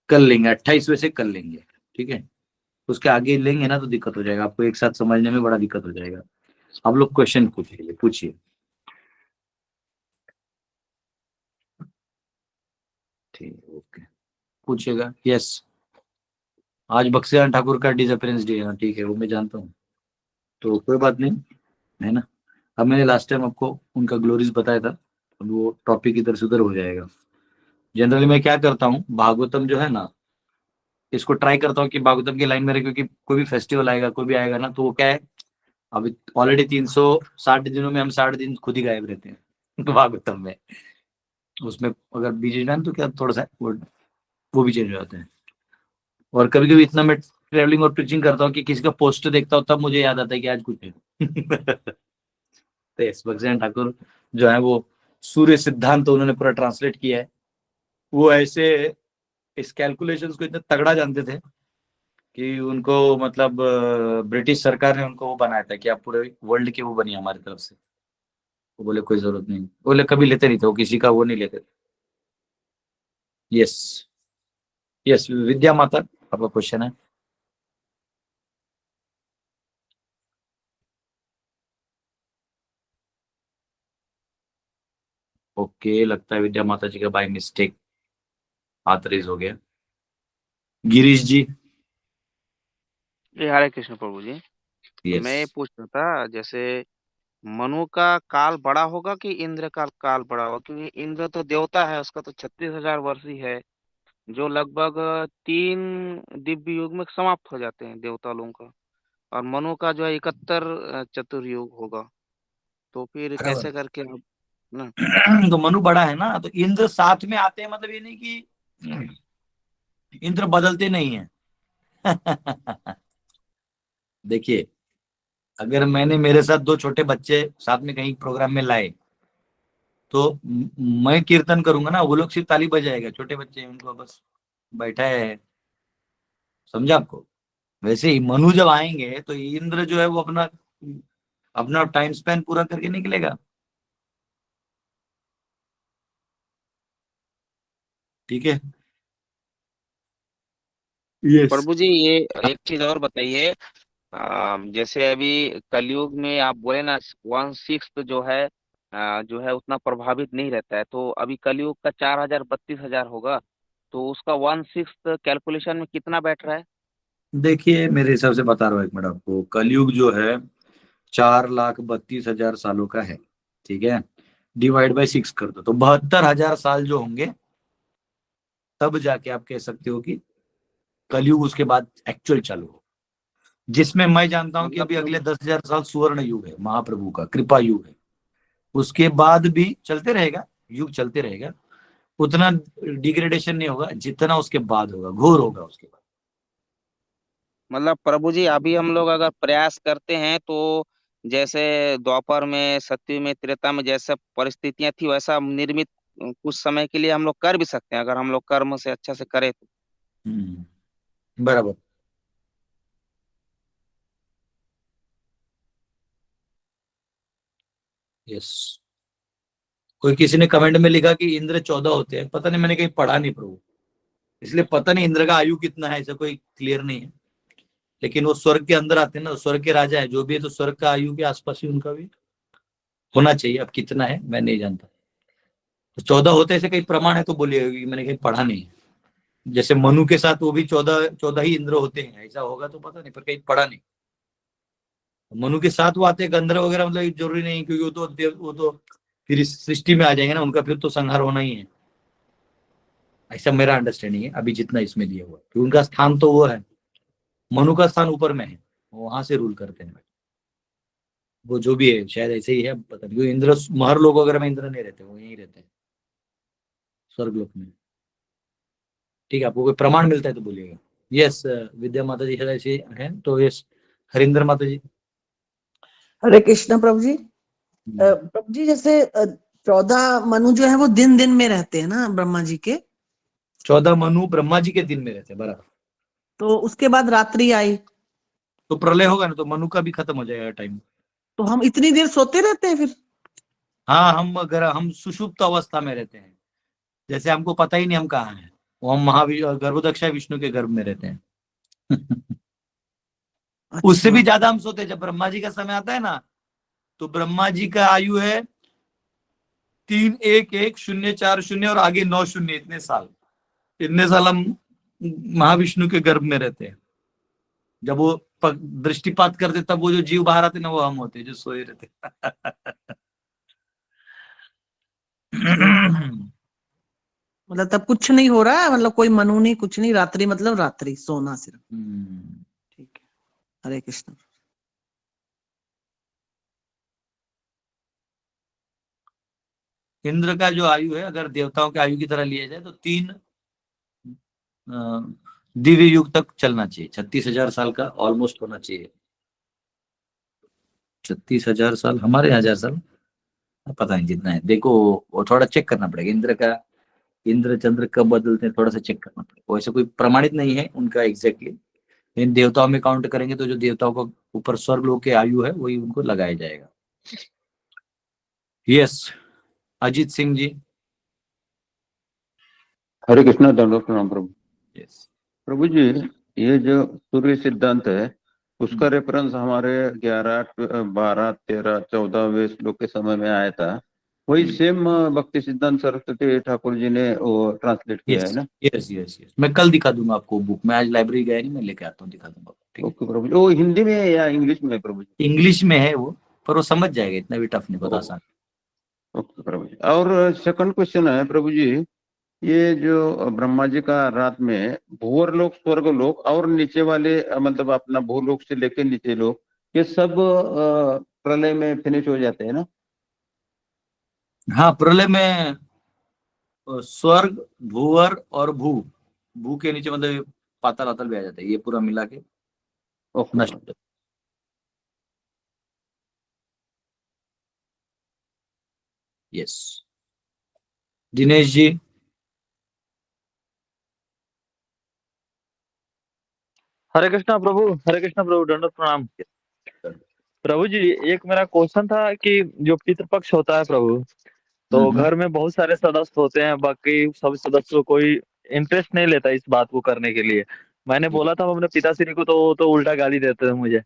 कर लेंगे, 28वें से कर लेंगे। ठीक है, उसके आगे लेंगे ना तो दिक्कत हो जाएगा, आपको एक साथ समझने में बड़ा दिक्कत हो जाएगा। आप लोग क्वेश्चन पूछिए। ठीक, ओके पूछिएगा। यस, आज बक्सियान ठाकुर का डिसअपीयरेंस डे है। ठीक है, वो मैं जानता हूँ, तो कोई बात नहीं, है ना। अब मैंने लास्ट टाइम आपको उनका ग्लोरीज बताया था, अब वो टॉपिक इधर से उधर हो जाएगा। जनरली मैं क्या करता हूँ, भागवतम जो है ना इसको ट्राई करता हूँ कि भागवतम की लाइन में रहे, क्योंकि कोई भी फेस्टिवल आएगा, कोई भी आएगा ना, तो वो क्या है, अभी ऑलरेडी 360 दिनों में हम 60 दिन खुद ही गायब रहते हैं भागवतम में। उसमें अगर बीच में तो क्या थोड़ा सा वो भी चेंज हो जाते हैं। और कभी कभी इतना मैं ट्रेवलिंग और प्रीचिंग करता हूँ कि किसी का पोस्टर देखता हूँ, तब मुझे याद आता है कि आज कुछ है तो यस, भक्तिनाथ ठाकुर जो है वो सूर्य सिद्धांत तो उन्होंने पूरा ट्रांसलेट किया है। वो ऐसे इस कैलकुलेशंस को इतना तगड़ा जानते थे कि उनको मतलब ब्रिटिश सरकार ने उनको वो बनाया था कि आप पूरे वर्ल्ड के वो बनिए हमारी तरफ से। वो बोले कोई जरूरत नहीं, बोले कभी लेते नहीं थे वो, किसी का वो नहीं लेते थे। यस, यस विद्या माता, आपका क्वेश्चन है। ओके, लगता है विद्या माता जी का बाय मिस्टेक हाथ रेज हो गया। गिरीश जी। जी हरे कृष्ण प्रभु जी। यस, मैं ये पूछ रहा था, जैसे मनु का काल बड़ा होगा कि इंद्र का काल बड़ा होगा? क्योंकि इंद्र तो देवता है, उसका तो 36,000 वर्ष ही है, जो लगभग 3 दिव्य युग में समाप्त हो जाते हैं देवता लोगों का। और मनु का जो है 71 चतुर्युग होगा। तो फिर बराबर। कैसे करके आप ना। तो मनु बड़ा है ना, तो इंद्र साथ में आते हैं, मतलब ये नहीं कि इंद्र बदलते नहीं है देखिए, अगर मैंने मेरे साथ 2 छोटे बच्चे साथ में कहीं प्रोग्राम में लाए, तो मैं कीर्तन करूंगा ना, वो लोग सिर्फ ताली बजाएगा, छोटे बच्चे हैं, उनको बस बैठा है, समझा आपको। वैसे ही मनु जब आएंगे तो इंद्र जो है वो अपना अपना टाइम स्पेन पूरा करके निकलेगा। ठीक है। यस। प्रभु जी ये एक चीज और बताइए। जैसे अभी कलयुग में आप बोले ना 1/6 जो है उतना प्रभावित नहीं रहता है, तो अभी कलयुग का 4,000 32,000 होगा, तो उसका 1/6 कैलकुलेशन में कितना बैठ रहा है? देखिए, मेरे हिसाब से बता रहा हूँ एक मिनट आपको, कलयुग जो है 4,32,000 सालों का है। ठीक है, डिवाइड बाय 6 कर दो तो 72,000 साल जो होंगे, तब जाके आप कह सकते हो कि कलयुग उसके बाद एक्चुअल चालू हो। जिसमें मैं जानता हूं कि मतलब अभी अगले 10,000 साल सुवर्ण युग है, महाप्रभु का कृपा युग है। उसके बाद भी चलते रहेगा, युग चलते रहेगा, उतना डिग्रेडेशन नहीं होगा जितना उसके बाद होगा, घोर होगा उसके बाद। मतलब प्रभु जी अभी हम लोग अगर प्रयास करते हैं तो जैसे द्वापर में, सत्य में, त्रेता में जैसा परिस्थितियां थी वैसा निर्मित कुछ समय के लिए हम लोग कर भी सकते हैं, अगर हम लोग कर्म से अच्छा से करें तो। बराबर। यस। कोई किसी ने कमेंट में लिखा कि इंद्र 14 होते हैं, पता नहीं, मैंने कहीं पढ़ा नहीं प्रभु, इसलिए पता नहीं इंद्र का आयु कितना है, ऐसा कोई क्लियर नहीं है। लेकिन वो स्वर्ग के अंदर आते हैं ना, स्वर्ग के राजा है जो भी है, तो स्वर्ग का आयु के आसपास ही उनका भी होना चाहिए। अब कितना है मैं नहीं जानता, तो 14 होते ऐसे कहीं प्रमाण है तो बोलिएगा, कि मैंने कहीं पढ़ा नहीं है। जैसे मनु के साथ वो भी 14 ही इंद्र होते हैं, ऐसा होगा तो पता नहीं, पर कहीं पढ़ा नहीं। मनु के साथ वो आते हैं गंधर्व वगैरह, मतलब जरूरी नहीं, क्योंकि वो तो फिर इस सृष्टि में आ जाएंगे ना, उनका फिर तो संहार होना ही है। ऐसा मेरा अंडरस्टैंडिंग है अभी जितना इसमें दिया हुआ है, कि उनका स्थान तो वो है, मनु का स्थान ऊपर में है, वो वहां से रूल करते हैं। वो जो भी है शायद ऐसे ही है, पता नहीं, क्योंकि इंद्र महर लोग वगैरह में इंद्र नहीं रहते, वो यहीं रहते हैं स्वर्ग लोक में। ठीक है, आपको कोई प्रमाण मिलता है तो बोलिएगा। यस, विद्या माता जी शायद ऐसे है, तो यस, हरिंदर माता जी। हरे कृष्ण प्रभु जी। प्रभु जी जैसे 14 मनु जो है वो दिन दिन में रहते हैं ना ब्रह्मा जी के, 14 मनु ब्रह्मा जी के दिन में रहते हैं, बराबर। तो उसके बाद रात्रि आई, तो प्रलय होगा ना, तो मनु का भी खत्म हो जाएगा टाइम। तो हम इतनी देर सोते रहते हैं फिर? हाँ, हम सुषुप्त अवस्था में रहते हैं, जैसे हमको पता ही नहीं हम कहाँ हैं। वो हम गर्भोदक्षा विष्णु के गर्भ में रहते हैं उससे अच्छा। भी ज्यादा हम सोते हैं। जब ब्रह्मा जी का समय आता है ना, तो ब्रह्मा जी का आयु है 3,1,1,0,4,0 और आगे 9 शून्य, इतने साल हम महाविष्णु के गर्भ में रहते हैं। जब वो दृष्टिपात करते तब वो जो जीव बाहर आते ना, वो हम होते जो सोए रहते मतलब तब कुछ नहीं हो रहा है, मतलब कोई मनु नहीं, कुछ नहीं, रात्रि मतलब रात्रि, सोना सिर्फ। ठीक है, हरे कृष्ण। इंद्र का जो आयु है अगर देवताओं के आयु की तरह लिया जाए तो 3 दिव्य युग तक चलना चाहिए। 36,000 साल का ऑलमोस्ट होना चाहिए। 36,000 साल, हमारे 1,000 साल पता नहीं जितना है, देखो वो थोड़ा चेक करना पड़ेगा। इंद्र का, इंद्र चंद्र कब बदलते हैं थोड़ा सा चेक करना पड़ेगा। वैसे कोई प्रमाणित नहीं है उनका एग्जैक्टली, लेकिन देवताओं में काउंट करेंगे तो जो देवताओं को ऊपर स्वर्ग लोक के आयु है वही उनको लगाया जाएगा। यस, अजीत सिंह जी। हरे कृष्णा, दंडवत प्रणाम प्रभु। यस प्रभु जी, ये जो सूर्य सिद्धांत है उसका रेफरेंस हमारे 11, 12, 13, 14वें श्लोक के समय में आया था। वही सेम भक्ति सिद्धांत सरस्वती ठाकुर जी ने वो ट्रांसलेट किया है यस ना? यस यस यस, मैं कल दिखा दूंगा आपको बुक। मैं आज लाइब्रेरी गया नहीं, मैं लेके आता हूँ, दिखा दूंगा। ठीक है, ओके प्रभु जी। वो हिंदी में है या इंग्लिश में है प्रभु जी? इंग्लिश में है वो, पर वो समझ जाएगा, इतना भी टफ नहीं, बहुत आसान। ओके प्रभु जी। और सेकंड क्वेश्चन है प्रभु जी, ये जो ब्रह्मा जी का रात में भूवर लोक, स्वर्ग लोक और नीचे वाले मतलब अपना भूलोक से लेके नीचे लोक, ये सब प्रलय में फिनिश हो जाते हैं ना? हाँ, प्रलय में स्वर्ग, भूवर और भू, भू के नीचे मतलब पाताल वाताल भी आ जाता है, ये पूरा मिला के ओके नष्ट। प्रभु। यस, दिनेश जी। हरे कृष्णा प्रभु, हरे कृष्णा प्रभु, दंडवत प्रणाम। प्रभु जी, एक मेरा क्वेश्चन था कि जो पितृपक्ष होता है प्रभु, तो घर में बहुत सारे सदस्य होते हैं, बाकी सब सदस्य को कोई इंटरेस्ट नहीं लेता इस बात को करने के लिए। मैंने बोला था अपने पिताश्री को, तो वो तो उल्टा गाली देते हैं मुझे।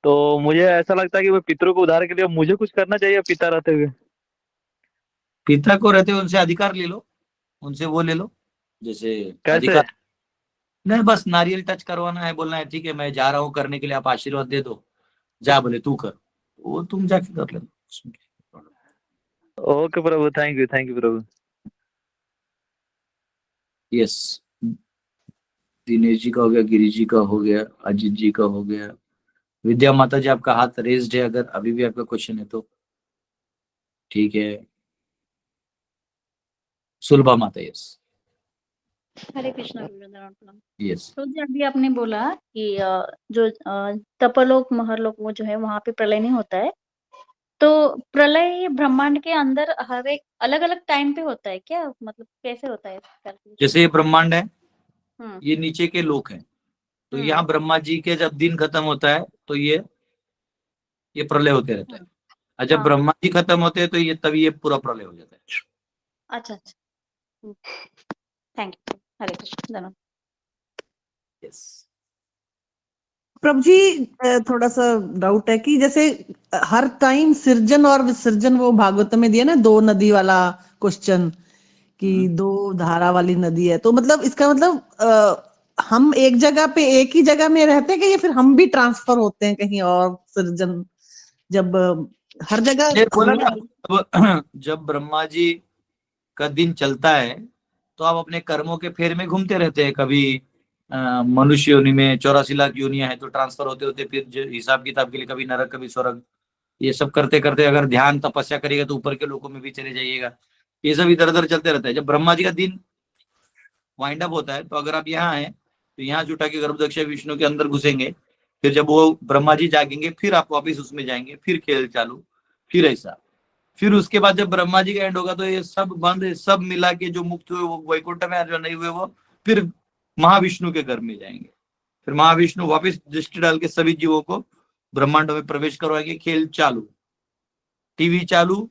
तो मुझे ऐसा लगता है कि वो पितरों को उद्धार के लिए मुझे कुछ करना चाहिए पिता रहते हुए। पिता को रहते हुए उनसे अधिकार ले लो, उनसे वो ले लो, जैसे कैसे? अधिकार नहीं, बस नारियल टच करवाना है, बोलना है ठीक है मैं जा रहा हूँ करने के लिए, आप आशीर्वाद दे दो, जा बोले तू कर, वो तुम जाके कर लेना। ओके प्रभु, थैंक यू प्रभु। यस, दिनेश जी का हो गया, गिरी जी का हो गया, अजीत जी का हो गया। विद्या माता जी, आपका हाथ रेज्ड है, अगर अभी भी आपका क्वेश्चन है तो ठीक है। सुलभा माता, यस हरे कृष्णा प्रणाम। यस। तो जी अभी आपने बोला कि जो तपलोक महरलोक वो जो है वहां पे प्रलय नहीं होता है, तो प्रलय ब्रह्मांड के अंदर हर एक अलग अलग टाइम पे होता है क्या? मतलब कैसे होता है calculation? जैसे ये ब्रह्मांड है, हम्म ये नीचे के लोक हैं, तो हम्म यहाँ ब्रह्मा जी के जब दिन खत्म होता है तो ये प्रलय होते रहता है, हम्म, और जब हाँ, ब्रह्मा जी खत्म होते हैं तो ये तभी ये पूरा प्रलय हो जाता है। अच्छा, थैंक यू, हरे कृष्ण, धन्यवाद। यस, प्रभु जी, थोड़ा सा डाउट है कि जैसे हर टाइम सृजन और विसर्जन, वो भागवत में दिया ना 2 नदी वाला क्वेश्चन, कि 2 धारा वाली नदी है, तो मतलब इसका मतलब हम एक जगह पे एक ही जगह में रहते हैं कि या फिर हम भी ट्रांसफर होते हैं कहीं और? सृजन जब हर जगह ये बोला हम, ना, जब ब्रह्मा जी का दिन चलता है तो आप अपने कर्मों के फेर में घूमते रहते हैं। कभी मनुष्य योनि में 84 लाख योनियां हैं, तो ट्रांसफर होते होते फिर हिसाब किताब के लिए कभी नरक कभी स्वर्ग, ये सब करते करते अगर ध्यान तपस्या करिएगा तो ऊपर के लोकों में भी चले जाइएगा। ये सब इधर उधर चलते रहता है। जब ब्रह्मा जी का दिन वाइंड अप होता है तो अगर आप यहाँ हैं तो यहाँ जुटा के गर्भदक्ष विष्णु के अंदर घुसेंगे, फिर जब वो ब्रह्मा जी जागेंगे फिर आप वापिस उसमें जाएंगे, फिर खेल चालू, फिर ऐसा। फिर उसके बाद जब ब्रह्मा जी का एंड होगा तो ये सब बंद, सब मिला के जो मुक्त हुए वो वैकुंठ में, जो नहीं हुए वो फिर महाविष्णु के घर में जाएंगे। फिर महाविष्णु वापिस दृष्टि डाल के सभी जीवों को ब्रह्मांड में प्रवेश करवाएंगे। खेल चालू, टीवी चालू,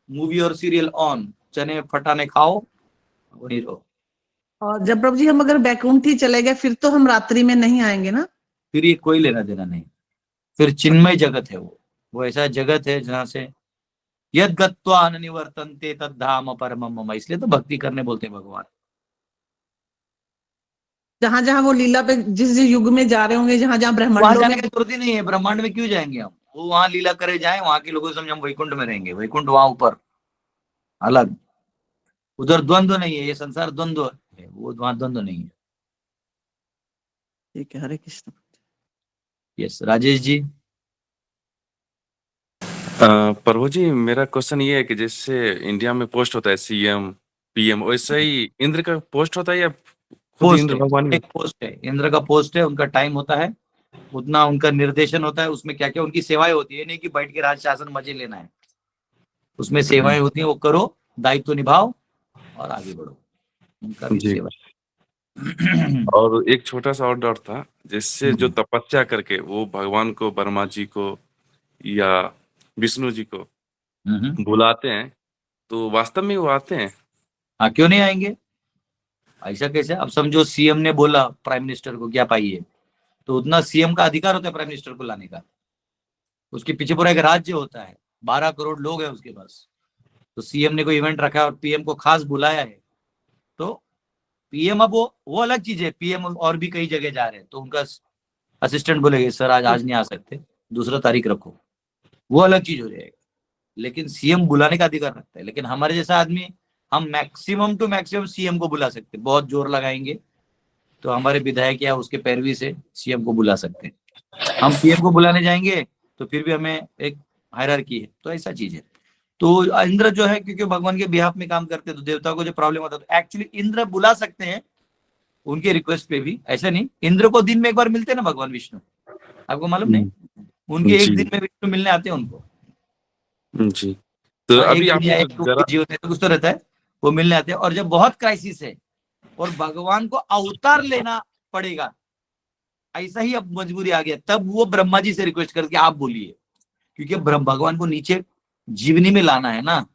मूवी और सीरियल ऑन, चने फटाने खाओ, वही रहो। और जब प्रभु जी हम अगर बैकुंठ ही चले गए फिर तो हम रात्रि में नहीं आएंगे ना? फिर ये कोई लेना देना नहीं, फिर चिन्मय जगत है वो ऐसा जगत है जहां से यद गत्वा न निवर्तन्ते तद्धाम परमम मम, इसलिए तो भक्ति करने बोलते हैं भगवान। जहां जहां वो लीला पे जिस जिस युग में जा रहे होंगे, जहां जहां वहां ब्रह्मांडों जाने में, की जरूरत ही नहीं है, ब्रह्मांड में क्यों जाएंगे हम, वो वहां लीला करे जाए, वहां के लोगों से हम वैकुंठ में रहेंगे, वैकुंठ वहां ऊपर अलग। उधर द्वंद्व नहीं है, ये संसार द्वंद्व है, वो वहां द्वंद्व नहीं है। ठीक है, हरे कृष्ण। यस, राजेश जी। प्रभु जी, मेरा क्वेश्चन ये है कि जैसे इंडिया में पोस्ट होता है सीएम पीएम, वैसे ही इंद्र का पोस्ट होता है या खुद पोस्ट इंद्र है, भगवान? एक पोस्ट है, इंद्र का पोस्ट है, उनका टाइम होता है, उतना उनका निर्देशन होता है, उसमें क्या क्या उनकी सेवाएं होती है, नहीं कि बैठ के राज शासन मजे लेना है, उसमें सेवाएं होती हैं, वो करो, दायित्व निभाओ और आगे बढ़ो, उनका भी जी। सेवा। और एक छोटा सा और डाउट था, जैसे जो तपस्या करके वो भगवान को, ब्रह्मा जी को या विष्णु जी को बुलाते हैं, तो वास्तव में वो आते हैं? हाँ, क्यों नहीं आएंगे, ऐसा कैसे? अब समझो सीएम ने बोला प्राइम मिनिस्टर को क्या पाइए, तो उतना सीएम का अधिकार होता है प्राइम मिनिस्टर को लाने का, उसके पीछे पूरा एक राज्य होता है, 12 करोड़ लोग हैं उसके पास, तो सीएम ने कोई इवेंट रखा और पीएम को खास बुलाया है, तो पीएम, अब वो अलग चीज है, पीएम और भी कई जगह जा रहे हैं, तो उनका असिस्टेंट बोलेगा सर आज नहीं आ सकते, दूसरा तारीख रखो, वो अलग चीज हो जाएगा, लेकिन सीएम बुलाने का अधिकार रखता है। लेकिन हमारे जैसा आदमी, हम मैक्सिमम टू मैक्सिमम सीएम को बुला सकते हैं, बहुत जोर लगाएंगे तो हमारे विधायक या उसके पैरवी से सीएम को बुला सकते हैं। हम पीएम को बुलाने जाएंगे तो फिर भी हमें एक हायरार्की है, तो ऐसा चीज है। तो इंद्र जो है, क्योंकि भगवान के बिहाफ में काम करते हैं, तो देवताओं को जो प्रॉब्लम होता है, तो एक्चुअली इंद्र बुला सकते हैं उनके रिक्वेस्ट पे भी, ऐसा नहीं। इंद्र को दिन में एक बार मिलते हैं ना भगवान विष्णु, आपको मालूम नहीं? उनके एक जी। दिन में विष्णु मिलने आते हैं उनको। जी, तो हाँ, एक अभी दिन आपने या जो एक जरा जीवन है तो कुछ तो रहता है, वो मिलने आते हैं। और जब बहुत क्राइसिस है और भगवान को अवतार लेना पड़ेगा, ऐसा ही अब मजबूरी आ गया, तब वो ब्रह्मा जी से रिक्वेस्ट करके आप बोलिए, क्योंकि भगवान को नीचे जीवनी में लाना है ना,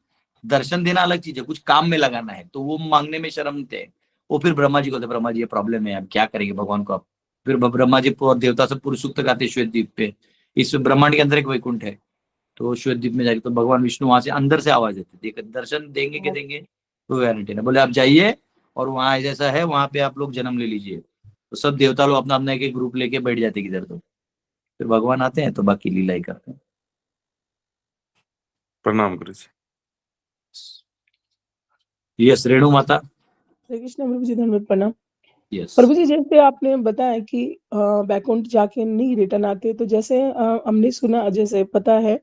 दर्शन देना अलग चीज है, कुछ काम में लगाना है, तो वो मांगने में शर्म थे। वो फिर ब्रह्मा जी को, ब्रह्मा जी ये प्रॉब्लम है, अब क्या करेंगे भगवान को। अब फिर ब्रह्मा जी देवता से पूर्व सूक्त गाते श्वेत द्वीप पे, इस ब्रह्मांड के अंदर एक वैकुंठ है, तो श्वेत द्वीप में जाके तो भगवान विष्णु वहां से अंदर से आवाज देते, दर्शन देंगे कि देंगे तो गारंटी ना, बोले आप जाइए और वहां जैसा है वहां पे आप लोग जन्म ले लीजिए, तो सब देवता लोग अपना अपना एक ग्रुप लेके बैठ जाते किधर, तो फिर भगवान आते हैं तो बाकी लीला ही करते हैं। प्रणाम गुरु जी। यस, रेणु माता। हरे कृष्ण प्रभु जी, धन्यवाद, प्रणाम। यस, प्रभु जी, जैसे आपने बताया कि बैकुंठ जाके नहीं रिटर्न आते, तो जैसे हमने सुना, जैसे पता है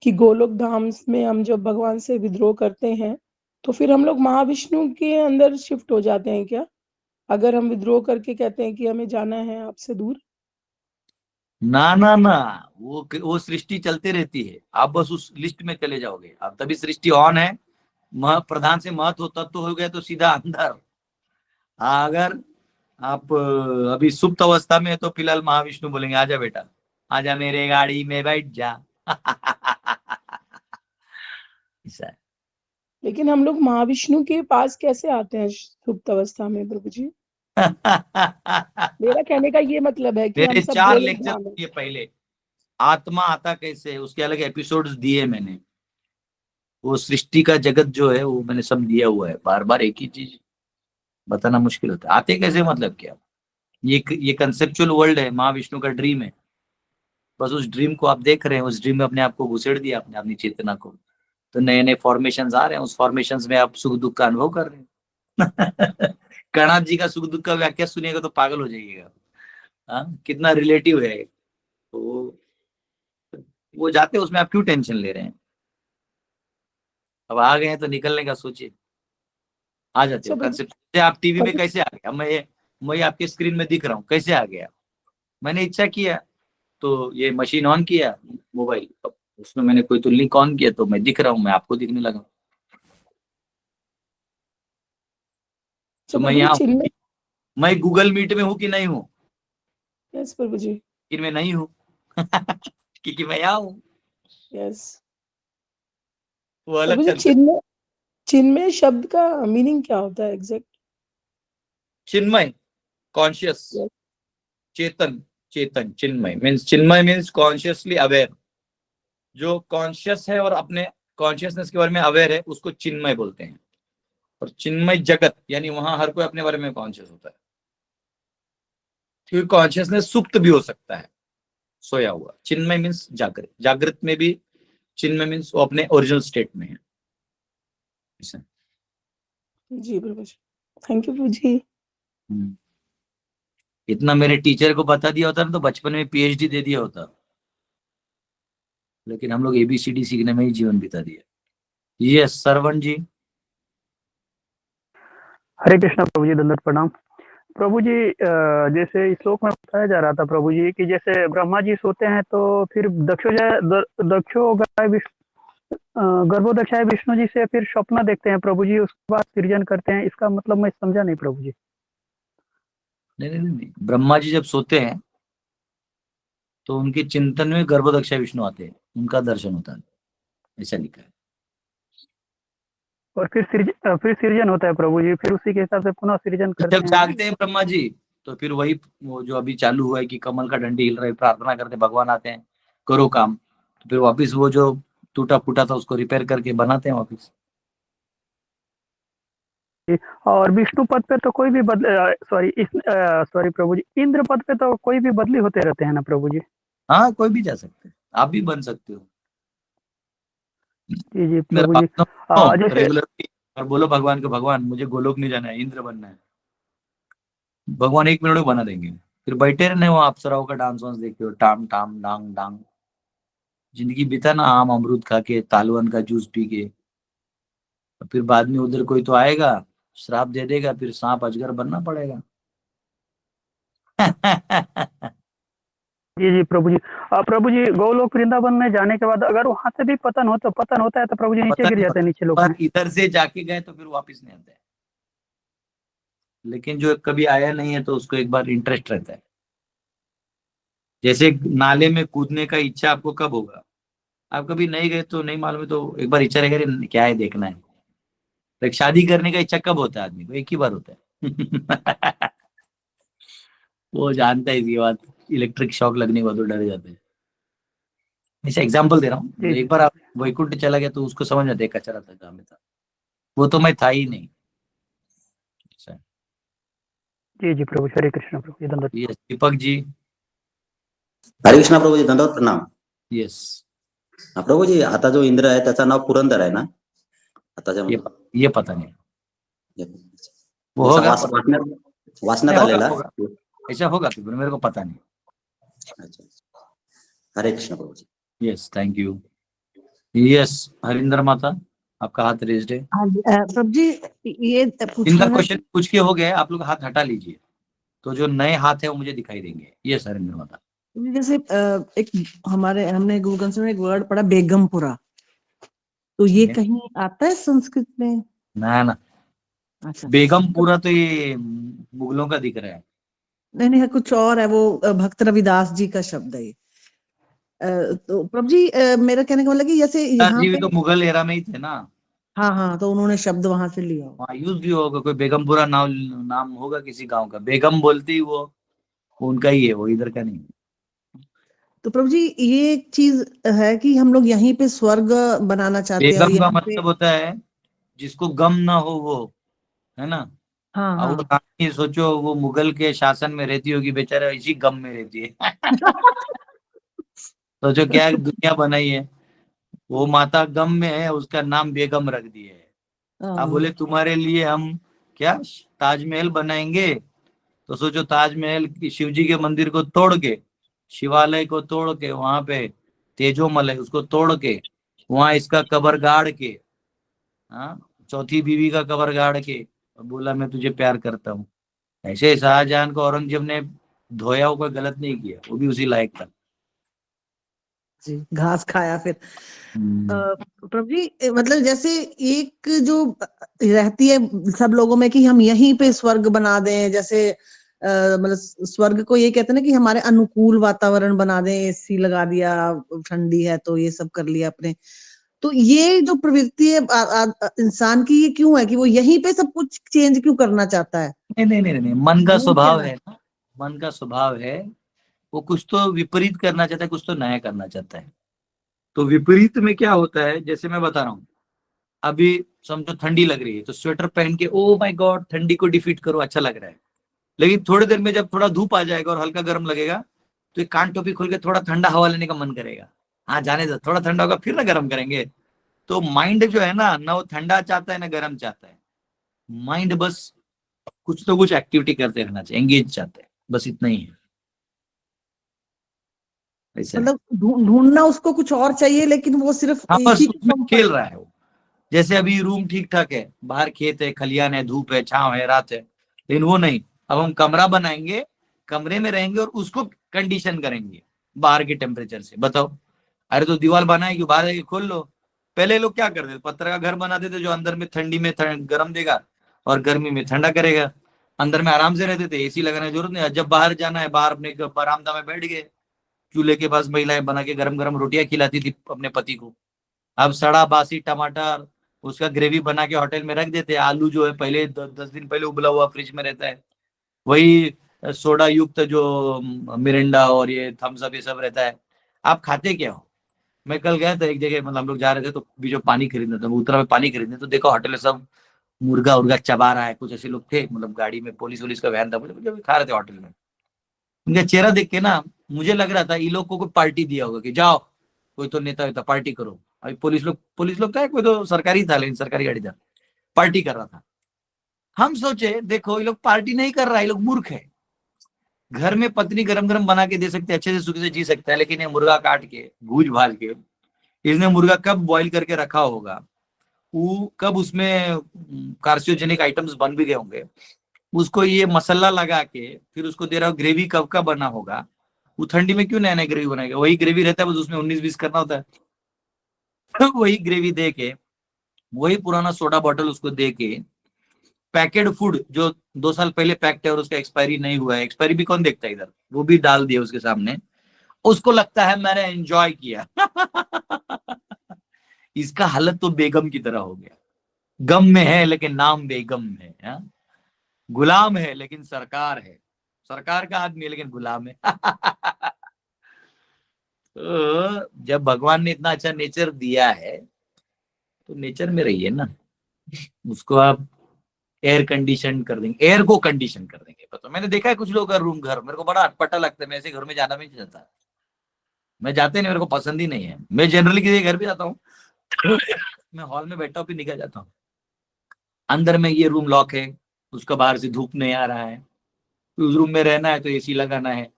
कि गोलोक धाम में हम जब भगवान से विद्रोह करते हैं तो फिर हम लोग महाविष्णु के अंदर शिफ्ट हो जाते हैं क्या, अगर हम विद्रोह करके कहते हैं कि हमें जाना है आपसे दूर? ना ना ना, वो सृष्टि चलते रहती है, आप बस उस लिस्ट में चले जाओगे, अब तभी सृष्टि ऑन है, प्रधान से महत्व तत्व हो गया तो सीधा अंदर। अगर आप अभी सुप्त अवस्था में है तो फिलहाल महाविष्णु बोलेंगे आजा बेटा, आजा मेरे गाड़ी में बैठ जा। ऐसा है। लेकिन हम लोग महाविष्णु के पास कैसे आते हैं सुप्त अवस्था में प्रभु जी? मेरा कहने का ये मतलब है कि हम मेरे सब 4 गोलोक लेक्चर धाम है। दिए पहले, आत्मा आता कैसे, उसके अलग एपिसोड्स दिए मैंने, वो सृष्टि का जगत जो है वो मैंने सब दिया हुआ है, बार बार एक ही चीज बताना मुश्किल होता है। आते कैसे मतलब क्या, ये कंसेप्चुअल वर्ल्ड है, महाविष्णु का ड्रीम है, बस उस ड्रीम को आप देख रहे हैं, उस ड्रीम में अपने आप को घुसेड़ दिया, आपने अपनी चेतना को, तो नए नए फॉर्मेशंस आ रहे हैं, उस फॉर्मेशंस में आप सुख दुख का अनुभव कर रहे हैं। कणाद जी का सुख दुख का व्याख्या सुनिएगा तो पागल हो जाइएगा, हाँ कितना रिलेटिव है, तो वो जाते उसमें आप क्यों टेंशन ले रहे हैं, अब आ गए हैं तो निकलने का सोचिए, आ जाते हो कंसेप्ट। आप टीवी में कैसे आ गया, मैं आपके स्क्रीन में दिख रहा हूँ, कैसे आ गया, मैंने इच्छा किया तो ये मशीन ऑन किया मोबाइल, उसमें मैंने कोई तो लिंक ऑन किया तो मैं दिख रहा हूँ, मैं आपको दिखने लगा, तो मैं यहाँ मैं गूगल मीट में हूँ कि नहीं हूँ? यस प्रभु जी। लेकिन मैं नहीं हूँ क्योंकि मैं यहाँ हूँ। यस वो अलग प्रभु जी, चिन्मय शब्द का मीनिंग क्या होता है एग्जैक्ट? चिन्मय, कॉन्शियस, चेतन, चेतन, चिन्मय मीन्स कॉन्शियसली अवेयर, जो कॉन्शियस है और अपने कॉन्शियसनेस के बारे में अवेयर है उसको चिन्मय बोलते हैं। और चिन्मय जगत यानी वहां हर कोई अपने बारे में कॉन्शियस होता है, क्योंकि कॉन्शियसनेस सुप्त भी हो सकता है, सोया हुआ। चिन्मय मीन्स जागृत, जागृत में भी चिन्मय मीन्स वो अपने ओरिजिनल स्टेट में है। जी प्रभु जी, थैंक यू प्रभु जी। इतना मेरे टीचर को बता दिया होता ना तो बचपन में पीएचडी दे दिया होता, लेकिन हम लोग एबीसीडी सीखने में ही जीवन बिता दिया। यस सरवण जी। हरे कृष्णा प्रभु जी, दंडवत प्रणाम प्रभु जी। जैसे इस श्लोक में बताया जा रहा था प्रभु जी कि जैसे ब्रह्मा जी सोते हैं तो फिर गर्भोदक्षाय विष्णु जी से फिर स्वप्न देखते हैं प्रभु जी, उसके बाद सृजन करते हैं। इसका मतलब मैं समझा नहीं प्रभु जी। नहीं, ब्रह्मा जी जब सोते हैं तो उनके चिंतन में गर्भोदक्षाय विष्णु आते हैं, उनका दर्शन होता है, ऐसा लिखा है। और फिर सृजन होता है प्रभु जी, फिर उसी के हिसाब से पुनः सृजन करते जब हैं। जागते हैं ब्रह्मा जी तो फिर वही वो जो अभी चालू हुआ है कि कमल का डंडी हिल रहा है, प्रार्थना करते भगवान आते हैं करो काम, तो फिर वापिस वो जो टूटा फूटा था उसको रिपेयर करके बनाते हैं वापिस। और विष्णु पद पे तो कोई भी सॉरी प्रभु जी, इंद्र पद पे तो कोई भी बदली होते रहते हैं ना प्रभु जी। हाँ कोई भी जा सकते हैं, आप भी बन सकते हो। जी जी मेरा प्रभु जी। बात जैसे रेगुलर और बोलो भगवान को, भगवान मुझे गोलोक नहीं जाना है, इंद्र बनना है। भगवान 1 मिनट में बना देंगे। फिर बैठे रहने वो अप्सराओं का डांस वांस देखते हो, टाम टाम डांग डांग। जिंदगी बिता ना आम अमरूद खा के, तालवन का जूस पी के। फिर बाद में उधर कोई तो आएगा श्राप दे देगा, फिर सांप अजगर बनना पड़ेगा। जी जी प्रभु जी। प्रभु जी गोलोक वृंदावन में जाने के बाद अगर वहां से भी पतन होता है तो प्रभु जी नीचे गिर जाते हैं नीचे लोग में। इधर से जाके गए तो फिर वापस नहीं आते हैं। लेकिन जो कभी आया नहीं है तो उसको एक बार इंटरेस्ट रहता है। जैसे नाले में कूदने का इच्छा आपको कब होगा? आप कभी नहीं गए तो नहीं मालूम है, तो एक बार इच्छा रहेगा अरे क्या है देखना है। तो शादी करने का इच्छा कब होता है आदमी को? एक ही बार होता है। वो जानता है इसकी बात, इलेक्ट्रिक शॉक लगने के बाद वो डर जाते हैं। ऐसा एग्जाम्पल दे रहा हूँ। एक बार आप वैकुंठ चला गया तो उसको समझ में आता है कचरा था कहाँ में था, वो तो मैं था ही नहीं। जी जी प्रभु, हरे कृष्ण प्रभु। यस दीपक जी। हरे कृष्णा प्रभू जी, दंडवत प्रणाम। येस प्रभू जी, आता जो इंद्र आहे त्याचं नाव पुरंदर आहे ना? आताच्या ये पता नहीं वो जसा होगा, वाचण्यात आलेला ऐसा होगा तो मेरे को पता नहीं। हरे कृष्ण प्रभु जी। Yes thank you. Yes Harinder माता, आपका हाथ रेज्ड है। प्रभु जी ये इनका क्वेश्चन पूछ के हो गया, आप लोग हाथ हटा लीजिए तो जो नए हाथ है वो मुझे दिखाई देंगे। यस हरिंदर माता। जैसे एक हमने गूगल में एक वर्ड पढ़ा बेगमपुरा, तो ये कहीं आता है संस्कृत में? ना अच्छा, बेगमपुरा तो ये मुगलों का दिख रहा है। नहीं कुछ और है, वो भक्त रविदास जी का शब्द है ये। तो प्रभु जी मेरा कहने का मतलब कि जैसे यहाँ पे तो मुगल एरा में ही थे ना। हाँ तो उन्होंने शब्द वहां से लिया हो। वहाँ यूज भी होगा, कोई बेगमपुरा नाम होगा किसी गांव का, बेगम बोलती ही वो उनका ही है, वो इधर का नहीं। तो प्रभु जी ये एक चीज है कि हम लोग यहीं पे स्वर्ग बनाना चाहते हैं। बेगम का मतलब होता है जिसको गम ना हो, वो है ना। हाँ वो रानी सोचो वो मुगल के शासन में रहती होगी, बेचारा इसी गम में रहती है। सोचो क्या दुनिया बनाई है। वो माता गम में है, उसका नाम बेगम रख दिए है। अब बोले तुम्हारे लिए हम क्या ताजमहल बनाएंगे, तो सोचो ताजमहल शिव जी के मंदिर को तोड़ के, शिवालय को तोड़ के, वहां पे तेजोमल है उसको तोड़ के, वहां इसका कबर गाड़ के, हाँ चौथी बीवी का कबर गाड़ के बोला मैं तुझे प्यार करता हूँ। ऐसे शाहजहां को औरंगजेब ने धोया, वो कोई गलत नहीं किया, वो भी उसी लायक था जी। घास खाया फिर। प्रभु जी मतलब जैसे एक जो रहती है सब लोगों में कि हम यहीं पे स्वर्ग बना दें, जैसे मतलब स्वर्ग को ये कहते हैं ना कि हमारे अनुकूल वातावरण बना दें, एसी लगा दिया, ठंडी है तो ये सब कर लिया अपने। तो ये जो प्रवृत्ति है इंसान की, ये क्यों है कि वो यहीं पे सब कुछ चेंज क्यों करना चाहता है? नहीं, मन का स्वभाव है ना, मन का स्वभाव है। वो कुछ तो विपरीत करना चाहता है, कुछ तो नया करना चाहता है। तो विपरीत में क्या होता है, जैसे मैं बता रहा हूँ, अभी समझो ठंडी लग रही है तो स्वेटर पहन के ओ माय गॉड ठंडी को डिफीट करो, अच्छा लग रहा है। लेकिन थोड़ी देर में जब थोड़ा धूप आ जाएगा और हल्का गर्म लगेगा तो एक कान टोपी खोल के थोड़ा ठंडा हवा लेने का मन करेगा। हाँ जाने दो, थोड़ा ठंडा होगा फिर ना गर्म करेंगे। तो माइंड जो है ना वो ठंडा चाहता है ना गर्म चाहता है। माइंड बस कुछ तो कुछ एक्टिविटी करते रहना चाहिए, एंगेज चाहते हैं, बस इतना ही है। ऐसा है। मतलब ढूंढना उसको कुछ और चाहिए, लेकिन वो सिर्फ हाँ एक बस ही उसमें खेल रहा है वो। जैसे अभी रूम ठीक ठाक है, बाहर खेत है, खलियान है, धूप है, छांव है, रात है, लेकिन वो नहीं। अब हम कमरा बनाएंगे, कमरे में रहेंगे और उसको कंडीशन करेंगे बाहर के टेम्परेचर से। बताओ, अरे तो दीवार बनाएगी, बाहर आके खोल लो। पहले लोग क्या करते थे, पत्थर का घर बनाते थे जो अंदर में ठंडी में गर्म देगा और गर्मी में ठंडा करेगा। अंदर में आराम से रहते थे, एसी लगाने की जरूरत नहीं। जब बाहर जाना है, बाहर अपने बरामदा में बैठ गए, चूल्हे के पास महिलाएं बना के गरम गरम रोटियां खिलाती थी अपने पति को। अब सड़ा बासी टमाटर उसका ग्रेवी बना के होटल में रख देते हैं। आलू जो है पहले 10 दिन पहले उबला हुआ फ्रिज में रहता है। वही सोडा युक्त जो मिरिंडा और ये थम्स अप ये सब रहता है। आप खाते क्या हो? मैं कल गया था एक जगह, मतलब हम लोग जा रहे थे तो भी जो पानी खरीदना था, उत्तरा में पानी खरीदने, तो देखो होटल में सब मुर्गा उर्गा चबा रहा है। कुछ ऐसे लोग थे, मतलब गाड़ी में पुलिस वुलिस का वैन था, मुझे खा रहे थे होटल में। उनका चेहरा देख के ना मुझे लग रहा था ये लोग को कोई पार्टी दिया होगा कि जाओ कोई तो नेता वेता पार्टी करो। अभी पुलिस लोग था, कोई तो सरकारी था, लेकिन सरकारी गाड़ी था, पार्टी कर रहा था। हम सोचे देखो ये लोग पार्टी नहीं कर रहा है, ये लोग मूर्ख है। घर में पत्नी गरम गरम बना के दे सकते हैं, अच्छे से सुखी से जी सकता है, लेकिन ये मुर्गा काट के भूज भाज के, इसने मुर्गा कब बॉईल करके रखा होगा, वो कब उसमें कार्सियोजेनिक आइटम्स बन भी गए होंगे, उसको ये मसाला लगा के फिर उसको दे रहा हो। ग्रेवी कब का बना होगा, वो ठंडी में क्यों नया नया ग्रेवी बनाएगा? वही ग्रेवी रहता है, बस उसमें 19-20 करना होता है। वही ग्रेवी दे के, वही पुराना सोडा बॉटल उसको दे के, पैकेड फूड जो 2 साल पहले पैक्ड है और उसका एक्सपायरी नहीं हुआ है, एक्सपायरी भी कौन देखता है इधर, वो भी डाल दिया उसके सामने। उसको लगता है मैंने एंजॉय किया। इसका हालत तो बेगम की तरह हो गया। गम में है लेकिन नाम बेगम है, हा? गुलाम है लेकिन सरकार है, सरकार का आदमी है लेकिन गुलाम है। तो जब भगवान ने इतना अच्छा नेचर दिया है तो नेचर में रहिए ना। उसको आप एयर कंडीशन कर देंगे, एयर को कंडीशन कर देंगे। पता, मैंने देखा है कुछ लोग का रूम घर, मेरे को बड़ा अटपटा लगता है। मैं ऐसे घर में जाना भी नहीं चाहता, मैं जाते नहीं, मेरे को पसंद ही नहीं है। मैं जनरली किसी घर भी जाता हूँ, मैं हॉल में बैठा हूँ फिर निकल जाता हूँ। अंदर में ये रूम लॉक है, उसका बाहर से धूप नहीं आ रहा है, उस रूम में रहना है तो एसी लगाना है।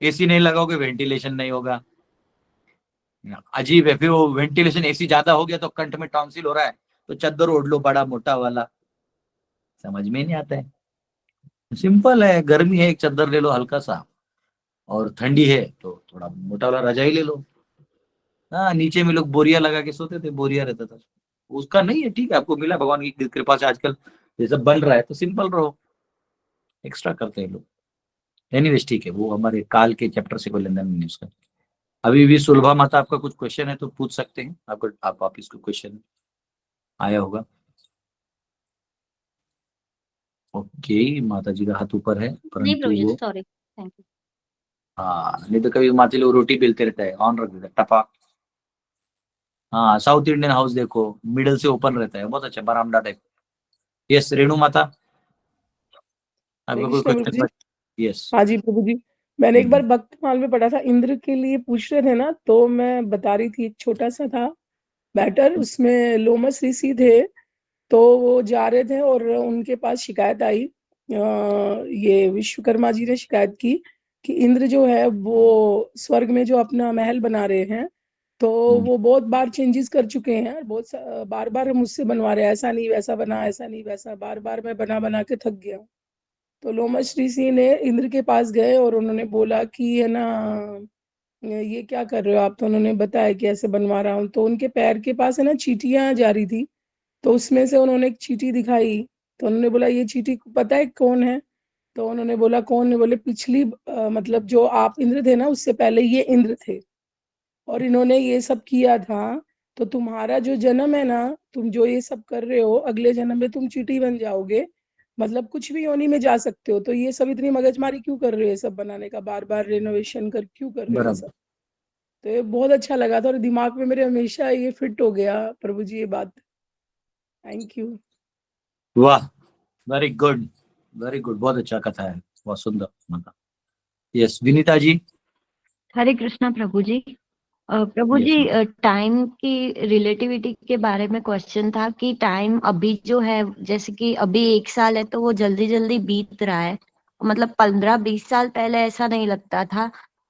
एसी नहीं लगाओगे वेंटिलेशन नहीं होगा, अजीब है। फिर वो वेंटिलेशन एसी ज्यादा हो गया तो कंठ में टॉन्सिल हो रहा है, तो चादर ओढ़ लो बड़ा मोटा वाला। समझ में नहीं आता है। सिंपल है, गर्मी है एक चादर ले लो हल्का सा, और ठंडी है तो थोड़ा मोटा वाला रजाई ले लो। हाँ, नीचे में लोग बोरिया लगा के सोते थे, बोरिया रहता था। उसका नहीं है, ठीक है, आपको मिला भगवान की कृपा से आजकल ये सब बन रहा है, तो सिंपल रहो। एक्स्ट्रा करते हैं लोग। एनीवेज ठीक है, वो हमारे काल के चैप्टर से कोई लेन देन नहीं उसका। अभी भी सुलभा माता आपका कुछ क्वेश्चन है तो पूछ सकते हैं, आपको आप वापिस को क्वेश्चन आया होगा। ओके, माता जी का हाथ ऊपर है, नहीं परंतु प्रभु जी, वो सॉरी, थैंक यू। हाँ, नहीं तो कभी माता लोग रोटी बेलते रहता है, ऑन रख देता है टपा। हाँ, साउथ इंडियन हाउस देखो, मिडल से ओपन रहता है, बहुत अच्छा बरामदा टाइप। यस रेणु माता, हरे आपका कोई कृष्ण प्रभु जी। क्वेश्चन? यस। हाँ जी प्रभु जी, मैंने एक बार भक्तमाल में पढ़ा था, इंद्र के लिए पूछ रहे थे ना, तो मैं बता रही थी, एक छोटा सा था मैटर, उसमें लोमस ऋषि थे, तो वो जा रहे थे और उनके पास शिकायत आई, ये विश्वकर्मा जी ने शिकायत की कि इंद्र जो है वो स्वर्ग में जो अपना महल बना रहे हैं, तो वो बहुत बार चेंजेस कर चुके हैं, बहुत बार बार मुझसे बनवा रहे हैं, ऐसा नहीं वैसा बना, ऐसा नहीं वैसा, बार बार मैं बना बना के थक गया। तो लोमस ऋषि ने इंद्र के पास गए और उन्होंने बोला कि है ना, ये क्या कर रहे हो आप? तो उन्होंने बताया कि ऐसे बनवा रहा हूँ। तो उनके पैर के पास है ना चींटियां जा रही थी, तो उसमें से उन्होंने एक चींटी दिखाई, तो उन्होंने बोला ये चींटी पता है कौन है? तो उन्होंने बोला कौन है? बोले पिछली मतलब जो आप इंद्र थे ना, उससे पहले ये इंद्र थे और इन्होंने ये सब किया था, तो तुम्हारा जो जन्म है ना, तुम जो ये सब कर रहे हो, अगले जन्म में तुम चींटी बन जाओगे, मतलब कुछ भी योनि में जा सकते हो। तो ये सब इतनी मगजमारी क्यों कर रहे हो? ये सब बनाने का बार बार रेनोवेशन कर क्यों कर रहे हो ये सब? बराबर। तो ये बहुत अच्छा लगा था और दिमाग में मेरे हमेशा ये फिट हो गया प्रभु जी ये बात। Thank you. वाह, वेरी गुड, वेरी गुड, बहुत अच्छा कथा है, बहुत सुंदर माता। यस विनीता जी। हरे कृष्णा प्रभु जी। प्रभु Yes, जी ma'am. टाइम की रिलेटिविटी के बारे में क्वेश्चन था कि टाइम अभी जो है, जैसे कि अभी 1 साल है तो वो जल्दी जल्दी बीत रहा है, मतलब 15-20 साल पहले ऐसा नहीं लगता था।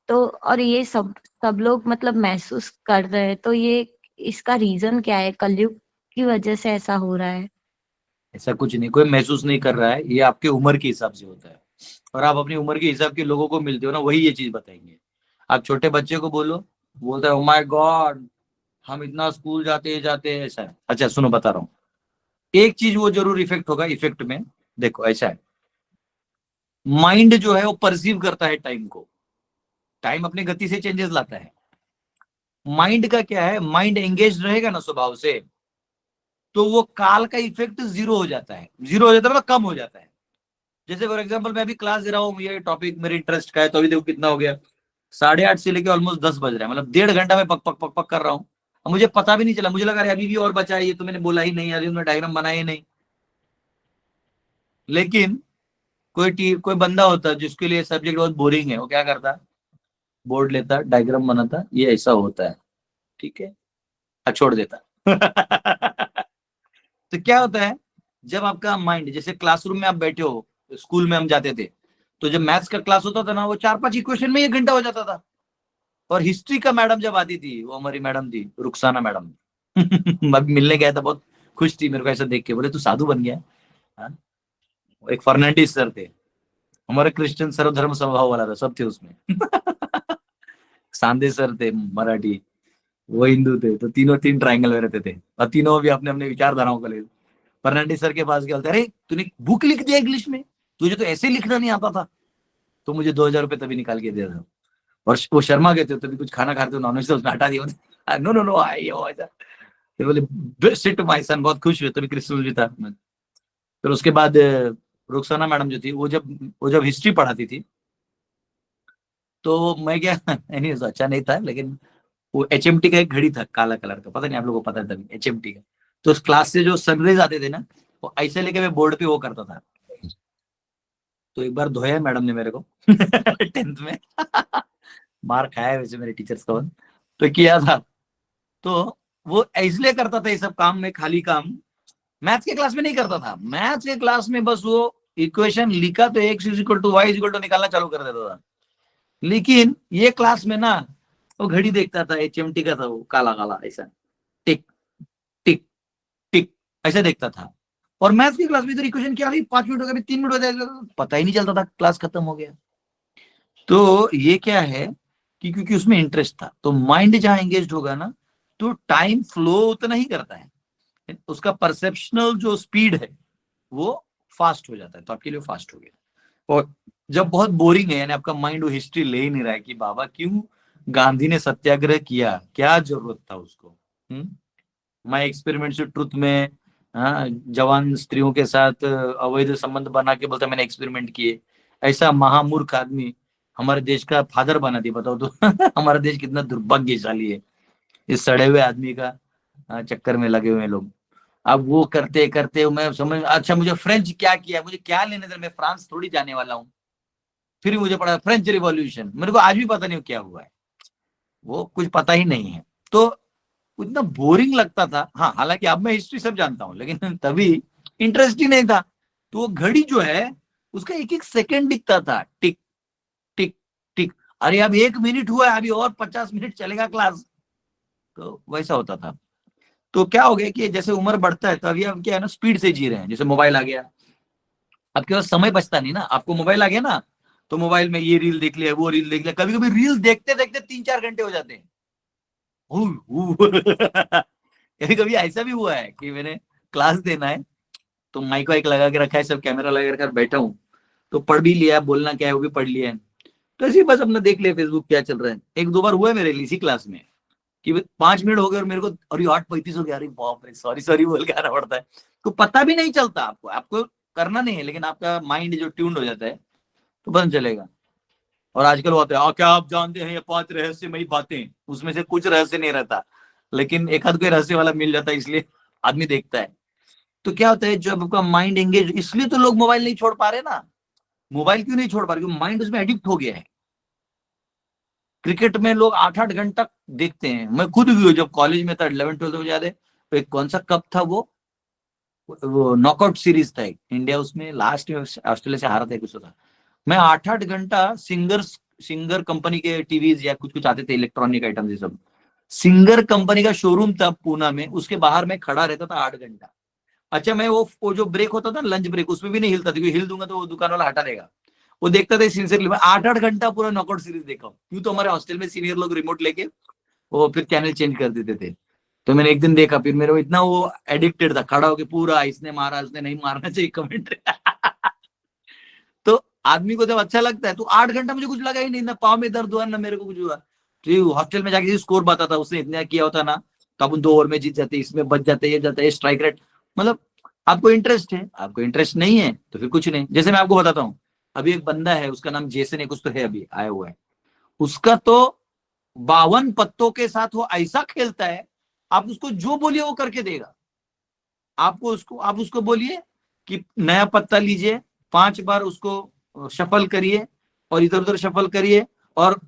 तो और ये सब लोग मतलब महसूस कर रहे हैं, तो ये इसका रीजन क्या है? कलयुग की वजह से ऐसा हो रहा है? ऐसा कुछ नहीं, कोई महसूस नहीं कर रहा है, ये आपके उम्र के हिसाब से होता है। और आप अपनी उम्र के हिसाब के लोगों को मिलते हो ना, वही ये चीज बताएंगे। आप छोटे बच्चे को बोलो, बोलता है ओ माय गॉड हम इतना स्कूल जाते जाते हैं, ऐसा है। अच्छा सुनो बता रहा हूँ, एक चीज वो जरूर इफेक्ट होगा, इफेक्ट में देखो ऐसा है, माइंड जो है वो परसीव करता है टाइम को, टाइम अपनी गति से चेंजेस लाता है। माइंड का क्या है, माइंड एंगेज रहेगा ना स्वभाव से, तो वो काल का इफेक्ट जीरो हो जाता है, जीरो हो जाता है मतलब कम हो जाता है। जैसे फॉर एग्जाम्पल मैं अभी क्लास दे रहा हूँ, ये टॉपिक मेरे इंटरेस्ट का है, तो अभी देखो कितना हो गया, 8:30 से लेके ऑलमोस्ट 10 बज रहा है, मतलब 1.5 घंटा में पक पक पक पक कर रहा हूँ। अब मुझे पता भी नहीं चला, मुझे लगा अभी भी और बचा है, ये तो मैंने बोला ही नहीं, अभी मैंने डायग्राम बनाया ही नहीं। लेकिन कोई बंदा होता जिसके लिए सब्जेक्ट बहुत बोरिंग है, वो क्या करता, बोर्ड लेता, डायग्राम बनाता, ये ऐसा होता है, ठीक है, छोड़ देता। तो क्या होता है, जब आपका माइंड, जैसे क्लासरूम में आप बैठे हो, स्कूल में हम जाते थे, तो जब मैथ्स का क्लास होता था ना, वो 4-5 इक्वेशन में 1 घंटा हो जाता था। और हिस्ट्री का मैडम जब आती थी, वो हमारी मैडम थी रुखसाना मैडम। अभी मिलने गया था, बहुत खुश थी मेरे को ऐसा देख के, बोले तू साधु बन गया है? हाँ? एक फर्नांडिस सर थे हमारे, क्रिश्चियन सर्वधर्म स्वभाव वाला था, सब थे उसमें। सांदे सर थे मराठी, वो हिंदू थे, तो तीनों 3 ट्रायंगल में रहते थे, और तीनों भी अपने अपने विचारधाराओं को ले। फर्नांडिस सर के पास गया, बोलते अरे तूने बुक लिख दिया इंग्लिश में, तुझे तो ऐसे लिखना नहीं आता था। तो मुझे 2,000 रुपए तभी निकाल के दिया था। और वो शर्मा गए थे, तभी कुछ खाना खा रहे थे, नॉनवेज, तो उसने हटा दिया। नो नो नो आई हो ऐसा। फिर बोले सिट माय सन, बहुत खुश हुए, तभी क्रिस्टल भी था। फिर उसके बाद रुखसाना मैडम जो थी, वो जब हिस्ट्री पढ़ाती थी, तो मैं क्या नहीं अच्छा नहीं था, लेकिन वो HMT का एक घड़ी था काला कलर का, पता नहीं आप लोगों को पता था HMT का। तो उस क्लास से जो सनरेज आते थे ना, वो ऐसे लेके मैं बोर्ड पे वो करता था। तो एक बार धोया मैडम ने मेरे को 10th में। मार खाया वैसे मेरे टीचर्स का, तो किया था। तो वो इसलिए करता था ये सब काम में, खाली काम मैथ्स के क्लास में नहीं करता था। मैथ्स के क्लास में बस वो इक्वेशन लिखा तो x = y = निकालना चालू कर देता था। लेकिन ये क्लास में ना, वो घड़ी देखता था, HMT का था वो, काला काला ऐसा, टिक टिक टिक ऐसा देखता था। और मैथ्स की क्लास में इधर इक्वेशन क्या हुई, 5 मिनट हो गए, 3 मिनट हो जाएगा, पता ही नहीं चलता था, क्लास खत्म हो गया। तो ये क्या है कि क्योंकि उसमें इंटरेस्ट था, तो माइंड जहां एंगेज होगा ना, तो टाइम फ्लो उतना ही करता है, उसका परसेप्शनल जो स्पीड है वो फास्ट हो जाता है, तो आपके लिए फास्ट हो गया। और जब बहुत बोरिंग है, यानी आपका माइंड वो हिस्ट्री ले ही नहीं रहा है कि बाबा क्यों गांधी ने सत्याग्रह किया, क्या जरूरत था उसको, माय एक्सपेरिमेंट्स ट्रुथ में, हाँ, जवान स्त्रियों के साथ अवैध संबंध बना के बोलता मैंने एक्सपेरिमेंट किए, ऐसा महामूर्ख आदमी हमारे देश का फादर बना दिया, बताओ तो। हमारा देश कितना दुर्भाग्यशाली है, इस सड़े हुए आदमी का चक्कर में लगे हुए लोग। अब वो करते करते मैं समझ, अच्छा मुझे फ्रेंच क्या किया, मुझे क्या लेने देना, मैं फ्रांस थोड़ी जाने वाला हूँ। फिर मुझे पढ़ा फ्रेंच रिवॉल्यूशन, मेरे को आज भी पता नहीं क्या हुआ है, वो कुछ पता ही नहीं है। तो इतना बोरिंग लगता था। हाँ, हालांकि अब मैं हिस्ट्री सब जानता हूँ, लेकिन तभी इंटरेस्ट ही नहीं था। तो वो घड़ी जो है उसका एक एक सेकंड दिखता था, टिक टिक टिक, अरे अब 1 मिनट हुआ है, अभी और 50 मिनट चलेगा क्लास, तो वैसा होता था। तो क्या हो गया कि जैसे उम्र बढ़ता है, तो अभी हम क्या है ना, स्पीड से जी रहे हैं। जैसे मोबाइल आ गया, आपके पास समय बचता नहीं ना, आपको मोबाइल आ गया ना, तो मोबाइल में ये रील देख लिया, वो रील देख लिया, कभी कभी रील देखते देखते 3-4 घंटे हो जाते हैं। कभी कभी ऐसा भी हुआ है कि मैंने क्लास देना है, तो माइक वाइक लगा के रखा है, सब कैमरा लगा कर बैठा हूँ, तो पढ़ भी लिया, बोलना क्या है वो भी पढ़ लिया है, तो ऐसे बस अपना देख लिया फेसबुक क्या चल रहा है। 1-2 बार हुआ है मेरे लिए इसी क्लास में कि 5 मिनट हो गए और मेरे को अरे 8:35 हो गया, अरे बाप रे, सॉरी सॉरी बोल के आना पड़ता है। तो पता भी नहीं चलता, आपको करना नहीं है, लेकिन आपका माइंड जो ट्यून्ड हो जाता है तो पता चलेगा। और आजकल होता है क्या आप जानते हैं ये 5 रहस्यमयी बातें, उसमें से कुछ रहस्य नहीं रहता, लेकिन एक आध कोई रहस्य वाला मिल जाता है, इसलिए आदमी देखता है। तो क्या होता है, जब आपका माइंड एंगेज, इसलिए तो लोग मोबाइल नहीं छोड़ पा रहे ना। मोबाइल क्यों नहीं छोड़ पा रहे, क्योंकि माइंड उसमें एडिक्ट हो गया है। क्रिकेट में लोग 8-8 घंटा देखते हैं। मैं खुद भी जब कॉलेज में था 11-12 में याद है, तो एक कौन सा कप था वो नॉकआउट सीरीज था एक, इंडिया उसमें लास्ट में ऑस्ट्रेलिया से हारा था कुछ था। मैं 8-8 घंटा सिंगर कंपनी के टीवीज या कुछ कुछ आते थे इलेक्ट्रॉनिक आइटम्स, ये सब सिंगर कंपनी का शोरूम था पूना में, उसके बाहर मैं खड़ा रहता था 8 घंटा। अच्छा, मैं वो जो ब्रेक होता था लंच ब्रेक, उसमें भी नहीं हिलता था, क्योंकि हिल दूंगा तो वो दुकान वाला हटा देगा। वो देखता था सिंसियरली, मैं 8-8 घंटा पूरा नॉकआउट सीरीज देखा हूं। यूं तो हमारे हॉस्टल में सीनियर लोग रिमोट लेके वो फिर चैनल चेंज कर देते थे। तो मैंने एक दिन देखा, फिर मेरे को इतना वो एडिक्टेड था, खड़ा होके पूरा इसने मारा उसने नहीं मारना चाहिए कमेंट तो आदमी को जब अच्छा लगता है, तो 8 घंटा मुझे कुछ लगा ही नहीं, ना पाँव में दर्द हुआ ना मेरे को कुछ हुआ। तो हॉस्टल में जाके स्कोर बताता उसने इतना किया होता ना, तो अपन 2 ओवर में जीत जाते, इसमें बच जाते, ये जाता है स्ट्राइक रेट। मतलब आपको इंटरेस्ट है, आपको इंटरेस्ट नहीं है तो फिर कुछ नहीं। जैसे मैं आपको बताता हूँ, अभी एक बंदा है उसका नाम जेसन है कुछ तो है, अभी आया हुआ है, उसका तो 52 पत्तों के साथ वो ऐसा खेलता है, आप उसको जो बोलिए वो करके देगा। आप उसको बोलिए कि नया पत्ता लीजिए, 5 बार उसको शफल करिए और इधर उधर शफल करिए, और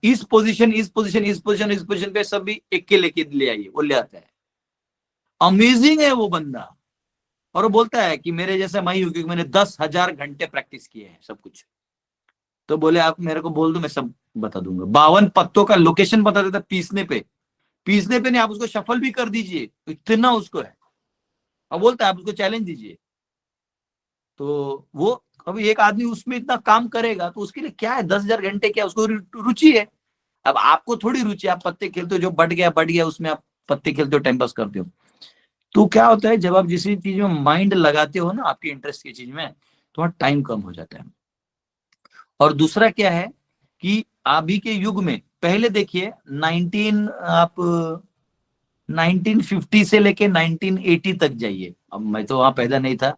इस पोजीशन पे सब भी एक के लेके ले आइए, वो ले आता है। अमेजिंग है वो बंदा। और वो बोलता है कि मेरे जैसा मैं ही हूं, क्योंकि मैंने 10,000 घंटे प्रैक्टिस किए हैं सब कुछ। तो बोले आप मेरे को बोल दो, मैं सब बता दूंगा। 52 पत्तों का लोकेशन बता देता, पीसने पे नहीं, आप उसको शफल भी कर दीजिए, इतना उसको है। अब बोलता है आप उसको चैलेंज दीजिए। तो वो अभी एक आदमी उसमें इतना काम करेगा तो उसके लिए क्या है 10,000 घंटे, क्या उसको रुचि है। अब आपको थोड़ी रुचि, आप पत्ते खेलते हो, जो बढ़ गया उसमें आप पत्ते खेलते हो, टाइम पास करते हो। तो क्या होता है, जब आप जिस चीज में माइंड लगाते हो ना, आपकी इंटरेस्ट की चीज में, तो वहां टाइम कम हो जाता है। और दूसरा क्या है कि अभी के युग में, पहले देखिए 1950 से लेके 1980 तक जाइए। अब मैं तो वहां पैदा नहीं था,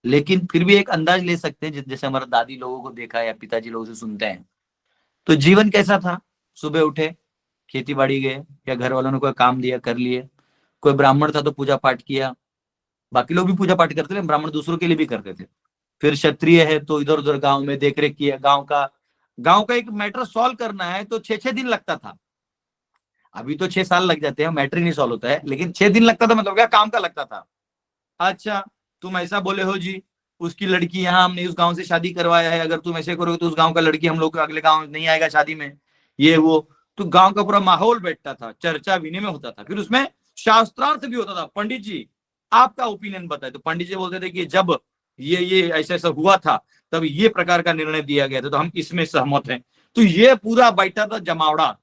लेकिन फिर भी एक अंदाज ले सकते हैं, जैसे हमारा दादी लोगों को देखा है या पिताजी लोगों से सुनते हैं, तो जीवन कैसा था। सुबह उठे, खेती बाड़ी गए, या घर वालों ने कोई काम दिया कर लिए, कोई ब्राह्मण था तो पूजा पाठ किया, बाकी लोग भी पूजा पाठ करते थे, ब्राह्मण दूसरों के लिए भी करते थे। फिर क्षत्रिय है तो इधर उधर गांव में देख रेख किया, गांव का एक मैटर सॉल्व करना है तो 6-6 दिन लगता था। अभी तो 6 साल लग जाते हैं, मैटर ही नहीं सॉल्व होता है, लेकिन 6 दिन लगता था, मतलब क्या काम का लगता था। अच्छा, तुम ऐसा बोले हो जी, उसकी लड़की यहाँ, हमने उस गांव से शादी करवाया है, अगर तुम ऐसे करोगे तो उस गांव का लड़की हम लोग अगले गांव नहीं आएगा शादी में, ये वो। तो गांव का पूरा माहौल बैठता था, चर्चा विनिमय होता था, फिर उसमें शास्त्रार्थ भी होता था। पंडित जी आपका ओपिनियन बताए, तो पंडित जी बोलते थे कि जब ये ऐसा ऐसा हुआ था, तब ये प्रकार का निर्णय दिया गया था, तो हम इसमें सहमत हैं। तो ये पूरा बैठा था जमावड़ा।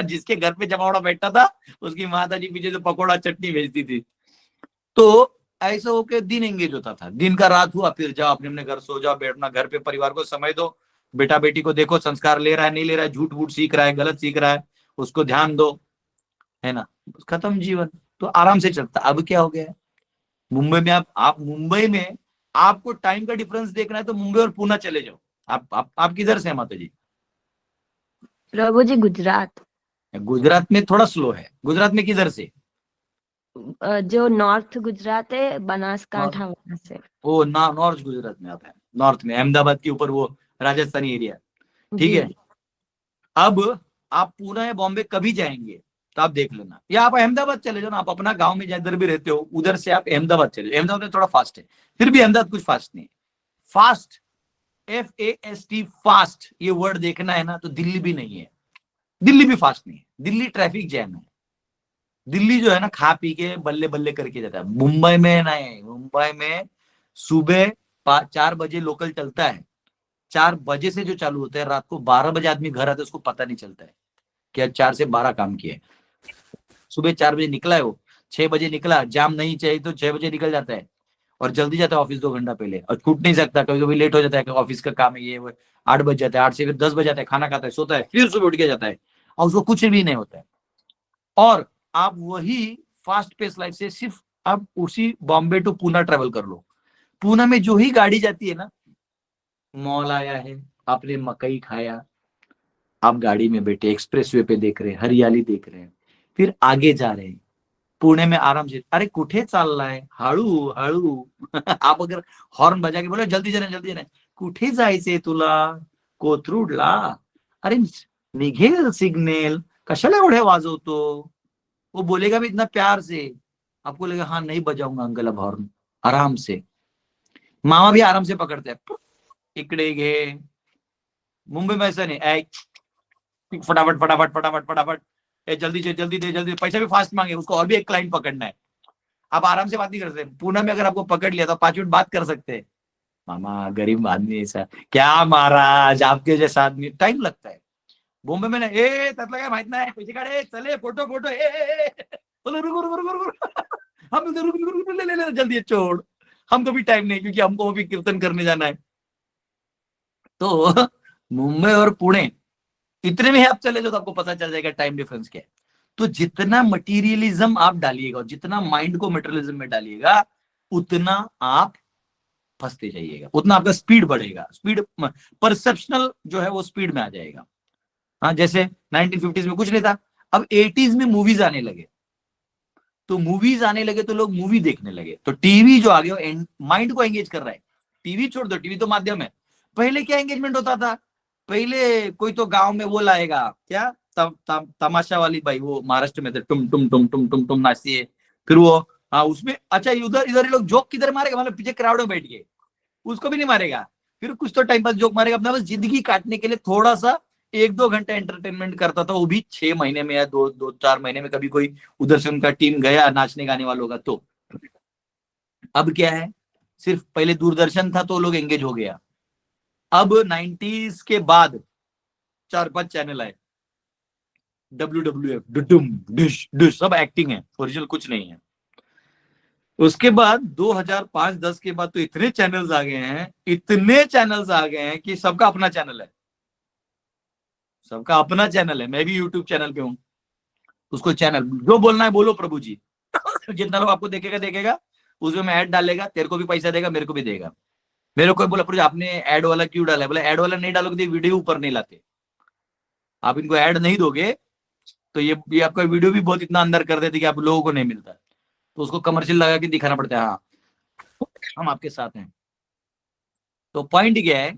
जिसके घर पे जमावड़ा बैठा था, उसकी माता जी पीछे से पकौड़ा चटनी भेजती थी। तो ऐसा होकर दिन एंगेज होता था। दिन का रात हुआ, फिर जाओ अपने अपने घर, सो जाओ, अपना घर पे परिवार को समय दो, बेटा बेटी को देखो, संस्कार ले रहा है नहीं ले रहा है, झूठ वूठ सीख रहा है गलत सीख रहा है, उसको ध्यान दो, है ना। खत्म जीवन, तो आराम से चलता। अब क्या हो गया, मुंबई में आप मुंबई में आपको टाइम का डिफरेंस देखना है तो मुंबई और पुणे चले जाओ। आप किधर से हैं माता जी? प्रभु जी गुजरात। गुजरात में थोड़ा स्लो है। गुजरात में किधर से? जो नॉर्थ गुजरात है, बनासकांठा वहां से। ओ ना, नॉर्थ गुजरात में आप है, नॉर्थ में अहमदाबाद के ऊपर वो राजस्थानी एरिया, ठीक है। अब आप पुणे या बॉम्बे कभी जाएंगे तो आप देख लेना, या आप अहमदाबाद चले जाओ ना, आप अपना गांव में जिधर भी रहते हो उधर से आप अहमदाबाद चले जाओ। अहमदाबाद में थोड़ा फास्ट है, फिर भी अहमदाबाद कुछ फास्ट नहीं है। फास्ट, FAST, फास्ट, ये वर्ड देखना है ना, तो दिल्ली भी नहीं है, दिल्ली भी फास्ट नहीं है, दिल्ली ट्रैफिक जैम है। दिल्ली जो है ना, खा पी के बल्ले बल्ले करके जाता है। मुंबई में नहीं, मुंबई में सुबह 4 बजे लोकल चलता है, 4 बजे से जो चालू होता है, रात को 12 बजे आदमी घर आता है, उसको पता नहीं चलता है कि 4 से 12 काम किए। सुबह 4 बजे निकला है वो, 6 बजे निकला, जाम नहीं चाहिए तो 6 बजे निकल जाता है, और जल्दी जाता है ऑफिस 2 घंटा पहले, और छूट नहीं सकता, कभी कभी लेट हो जाता है, ऑफिस का काम है ये वो। 8 बज जाता है, 8 से फिर 10 बज जाता है, खाना खाता है, सोता है, फिर सुबह उठ के जाता है, और उसको कुछ भी नहीं होता है। और आप वही फास्ट पेस लाइफ से सिर्फ आप उसी बॉम्बे टू पुणे ट्रेवल कर लो। पुणे में जो ही गाड़ी जाती है ना, मॉल आया है, आपने मकई खाया, आप गाड़ी में बैठे एक्सप्रेस वे पे देख रहे हैं, हरियाली देख रहे हैं, फिर आगे जा रहे हैं। पुणे में आराम से, अरे कुठे चालला है, हळू हळू आप अगर हॉर्न बजा के बोले जल्दी जाना, कुठे जायचंय तुला, कोथरूडला. अरे निघेल सिग्नल, कशाला एवढे वाजवतो. वो बोलेगा भी इतना प्यार से, आपको लगेगा हाँ नहीं बजाऊंगा अंकल अब हॉर्न, आराम से. मामा भी आराम से पकड़ते हैं, इकडे घे. मुंबई में ऐसा नहीं, फटाफट फटाफट फटाफट फटाफट, जल्दी से जल्दी दे, जल्दी. पैसा भी फास्ट मांगे उसको, और भी एक क्लाइंट पकड़ना है. आप आराम से बात नहीं कर सकते. पुणे में अगर आपको पकड़ लिया तो 5 मिनट बात कर सकते हैं. मामा गरीब आदमी ऐसा क्या महाराज, आपके जैसा आदमी, टाइम लगता है. बॉम्बे में ना त्यातलं काय माहित नाही, पैसे काढे, चले फोटो फोटो, बोलो रुको रुको रुको रुको, हम रुको ले जल्दी छोड़, हमको भी टाइम नहीं, क्योंकि हमको भी कीर्तन करने जाना है. तो मुंबई और पुणे इतने में आप चले जाओ तो आपको पता चल जाएगा टाइम डिफरेंस क्या है. तो जितना मटीरियलिज्म आप डालिएगा, जितना माइंड को मटेरियलिज्म में डालिएगा, उतना आप फंसते जाइएगा, उतना आपका स्पीड बढ़ेगा. स्पीड परसेप्शनल जो है वो स्पीड में आ जाएगा. हाँ, जैसे 1950s में कुछ नहीं था, अब 80s में मूवीज आने लगे. तो मूवीज आने लगे तो लोग मूवी देखने लगे, तो टीवी जो आ गया माइंड को एंगेज कर रहा है. टीवी छोड़ दो, टीवी तो माध्यम है. पहले क्या एंगेजमेंट होता था, पहले कोई तो गांव में वो लाएगा क्या, तमाशा वाली बाई, वो महाराष्ट्र में थे, टुम टुम टुम टुम टुम टुम नाचती है. फिर वो हाँ उसमें अच्छा इधर इधर लोग जोक किधर मारेगा, मतलब पीछे क्राउड में बैठ के, उसको भी नहीं मारेगा. फिर कुछ तो टाइम पास जोक मारेगा, अपना बस जिंदगी काटने के लिए थोड़ा सा 1-2 घंटे एंटरटेनमेंट करता था, वो भी 6 महीने में या 2-4 महीने में कभी कोई उधर से उनका टीम गया नाचने गाने वालों का. तो अब क्या है, सिर्फ पहले दूरदर्शन था तो लोग एंगेज हो गया. अब 90s के बाद 4-5 चैनल आए, WWF, डुडुम डिश डिश, सब एक्टिंग है, ओरिजिनल कुछ नहीं है. उसके बाद 2005-10 के बाद तो इतने चैनल्स आ गए हैं, इतने चैनल्स आ गए हैं कि सबका अपना चैनल है, सबका अपना चैनल है. मैं भी यूट्यूब चैनल पे हूँ, उसको चैनल जो बोलना है बोलो प्रभु जी. जितना लोग आपको देखेगा उसमें मैं ऐड डालेगा, तेरे को भी पैसा देगा, मेरे को भी देगा. मेरे को बोला प्रभु जी आपने ऐड वाला क्यों डाला है, बोला ऐड वाला नहीं डालोगे तो वीडियो ऊपर नहीं लाते. आप इनको ऐड नहीं दोगे तो ये आपका वीडियो भी बहुत इतना अंदर कर देते कि आप लोगों को नहीं मिलता, तो उसको कमर्शियल लगा के दिखाना पड़ता है, हाँ हम आपके साथ हैं. तो पॉइंट क्या है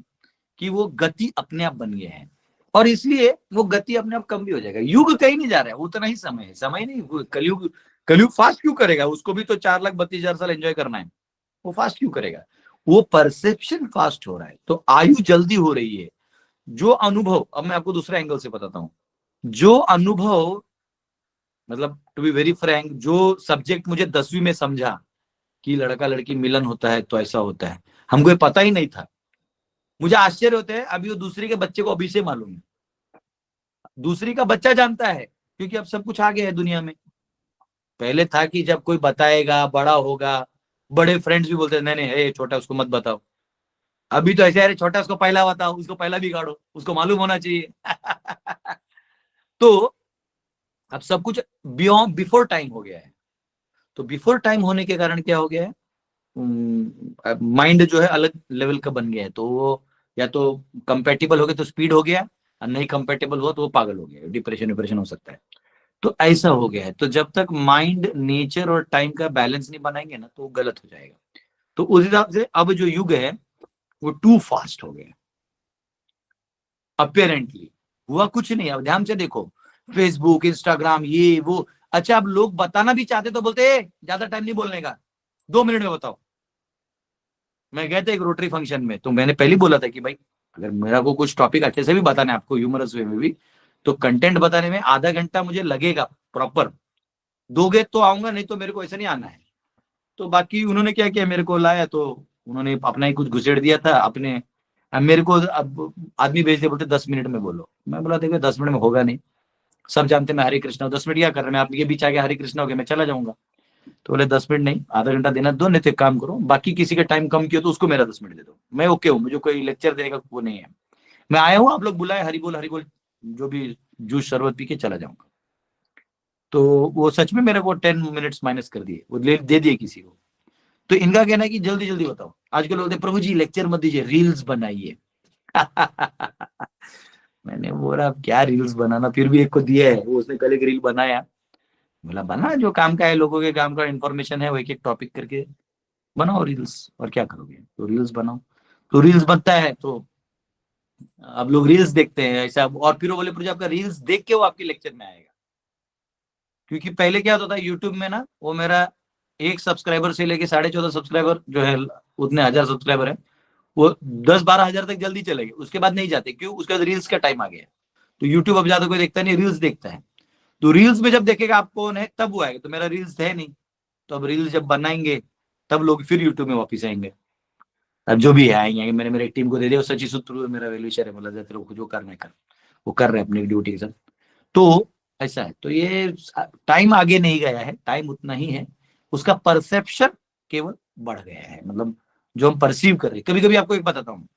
कि वो गति अपने आप बन गए हैं, और इसलिए वो गति अपने आप कम भी हो जाएगा. युग कहीं नहीं जा रहा है, उतना ही समय है, समय नहीं. कलयुग फास्ट क्यों करेगा, उसको भी तो 4,32,000 साल एंजॉय करना है, वो फास्ट क्यों करेगा. वो परसेप्शन फास्ट हो रहा है, तो आयु जल्दी हो रही है. जो अनुभव, अब मैं आपको दूसरे एंगल से बताता हूं, जो अनुभव मतलब टू बी वेरी फ्रैंक, जो सब्जेक्ट मुझे 10वीं में समझा कि लड़का लड़की मिलन होता है तो ऐसा होता है, हमको ये पता ही नहीं था. मुझे आश्चर्य होता है अभी वो दूसरी के बच्चे को अभी से मालूम है, दूसरी का बच्चा जानता है, क्योंकि अब सब कुछ आ गया है दुनिया में. पहले था कि जब कोई बताएगा बड़ा होगा, बड़े फ्रेंड्स भी बोलते नहीं नहीं छोटा उसको मत बताओ. अभी तो ऐसे, अरे छोटा उसको पहला बताओ, उसको पहला बिगाड़ो, उसको मालूम होना चाहिए. तो अब सब कुछ बिफोर टाइम हो गया है. तो बिफोर टाइम होने के कारण क्या हो गया है, माइंड जो है अलग लेवल का बन गया है. तो वो या तो कंपेटेबल हो गया तो स्पीड हो गया, और नहीं कंपेटेबल हुआ तो वो पागल हो गया, डिप्रेशन हो सकता है. तो ऐसा हो गया है. तो जब तक माइंड नेचर और टाइम का बैलेंस नहीं बनाएंगे ना, तो वो गलत हो जाएगा. तो उस हिसाब से अब जो युग है वो टू फास्ट हो गया. अपेरेंटली हुआ कुछ नहीं. अब ध्यान से देखो, फेसबुक, इंस्टाग्राम, ये वो. अच्छा, अब लोग बताना भी चाहते तो बोलते ज्यादा टाइम नहीं बोलने का, 2 मिनट में बताओ. मैं गया था एक रोटरी फंक्शन में, तो मैंने पहले बोला था कि भाई अगर मेरा को कुछ टॉपिक अच्छे से भी बताना है आपको, ह्यूमरस वे में भी, तो कंटेंट बताने में आधा घंटा मुझे लगेगा प्रॉपर. दोगे तो आऊंगा, नहीं तो मेरे को ऐसा नहीं आना है. तो बाकी उन्होंने क्या किया, मेरे को लाया तो उन्होंने अपना ही कुछ घुसेड़ दिया था अपने. अब मेरे को अब आदमी भेज दे, बोलते 10 मिनट में बोलो. मैं बोला देखो 10 मिनट में होगा नहीं, सब जानते मैं हरे कृष्णा, 10 मिनट क्या कर रहे हैं, मैं आपके बीच आगे हरे कृष्णा हो गया मैं चला जाऊंगा. तो बोले 10 मिनट नहीं, आधा घंटा देना दो, नहीं तो एक काम करो, बाकी किसी का टाइम कम किया तो उसको मेरा 10 मिनट दे दो. मैं ओके हूँ, मुझे कोई लेक्चर देने का वो नहीं है. मैं आया हूँ, आप लोग बुलाए, हरी बोल जो भी जूस शरबत पी के चला जाऊंगा. तो वो सच में मेरे को 10 मिनट्स माइनस कर दिए, वो दे दिए किसी को. तो इनका कहना है कि जल्दी जल्दी बताओ. आजकल बोलते प्रभु जी लेक्चर मत दीजिए, रील्स बनाइए. मैंने बोला अब क्या रील्स बनाना, फिर भी एक को दिया है, वो उसने कल एक रील बनाया. बोला बना, जो काम का है, लोगों के काम का इन्फॉर्मेशन है, वो एक एक टॉपिक करके बनाओ रील्स, और क्या करोगे. तो रील्स बनाओ, तो रील्स बनता है तो अब लोग रील्स देखते हैं ऐसा, और फिर वो बोले प्रभु आपका रील्स देख के वो आपके लेक्चर में आएगा। क्योंकि पहले क्या होता था यूट्यूब में ना, वो मेरा 1 सब्सक्राइबर से लेके 14.5 सब्सक्राइबर जो है, उतने 1000 सब्सक्राइबर है, वो 10-12 हजार तक जल्दी चले गए, उसके बाद नहीं जाते। क्यों? उसके बाद रील्स का टाइम आ गया। तो यूट्यूब अब ज्यादा कोई देखता नहीं, रील्स देखता है। तो रील्स में जब देखेगा आप कौन है तब वो आएगा। तो मेरा रील्स है नहीं, तो अब रील्स जब बनाएंगे तब लोग फिर यूट्यूब में वापिस आएंगे। अब जो भी है आएंगे। मैंने मेरे टीम को दे दिया, सची सूत्र मेरा वेल्यूशर है, बोला तेरे को जो करना है कर, वो कर रहे हैं अपनी ड्यूटी के साथ। तो ऐसा है। तो ये टाइम आगे नहीं गया है, टाइम उतना ही है, उसका परसेप्शन केवल बढ़ गया है। मतलब जो हम परसीव कर रहे हैं। कभी कभी आपको एक बताता हूँ,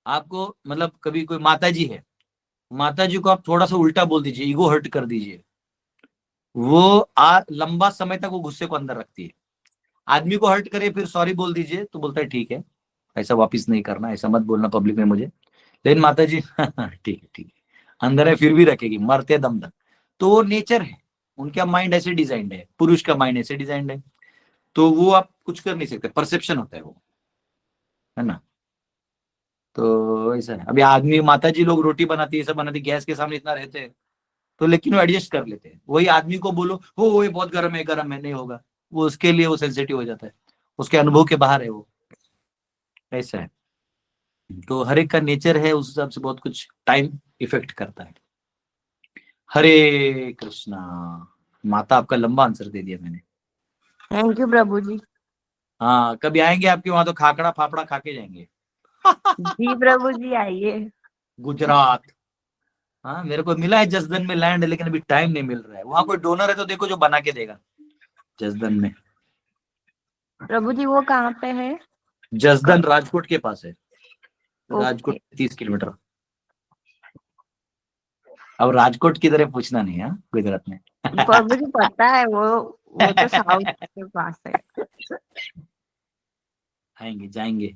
आपको मतलब कभी कोई माता जी है, माता जी को आप थोड़ा सा उल्टा बोल दीजिए, ईगो हर्ट कर दीजिए, वो लंबा समय तक वो गुस्से को अंदर रखती है। आदमी को हर्ट करे फिर सॉरी बोल दीजिए तो बोलता है ठीक है, ऐसा वापिस नहीं करना, ऐसा मत बोलना पब्लिक में मुझे। लेकिन माता जी ठीक है अंदर है फिर भी रखेगी मरते दम तक। तो वो नेचर है, उनका माइंड ऐसे डिजाइंड है, पुरुष का माइंड ऐसे डिजाइंड है। तो वो आप कुछ कर नहीं सकते, परसेप्शन होता है वो, है ना। तो ऐसा है। अभी आदमी, माता जी लोग रोटी बनाती है, सब बनाती, गैस के सामने इतना रहते हैं, तो लेकिन वो एडजस्ट कर लेते हैं। वही आदमी को बोलो हो ये बहुत गर्म है, नहीं होगा, वो उसके लिए वो सेंसिटिव हो जाता है, उसके अनुभव के बाहर है वो, ऐसा है। तो हर एक का नेचर है, उस हिसाब से बहुत कुछ टाइम इफेक्ट करता है। हरे कृष्णा। माता आपका लंबा आंसर दे दिया मैंने। थैंक यू प्रभु जी। हाँ, कभी आएंगे आपके वहां तो खाकड़ा फाफड़ा खा के जाएंगे। जी प्रभु जी आइए। गुजरात। हाँ, मेरे को मिला है जसदन में लैंड, लेकिन अभी टाइम नहीं मिल रहा है। वहां कोई डोनर है तो देखो जो बना के देगा जसदन में। प्रभु जी वो कहाँ पे है? जसदन राजकोट के पास है, राजकोट 30 किलोमीटर। अब राजकोट की तरह पूछना नहीं है गुजरात में। प्रभु जी पता है, वो तो साउथ के पास है। आएंगे जाएंगे।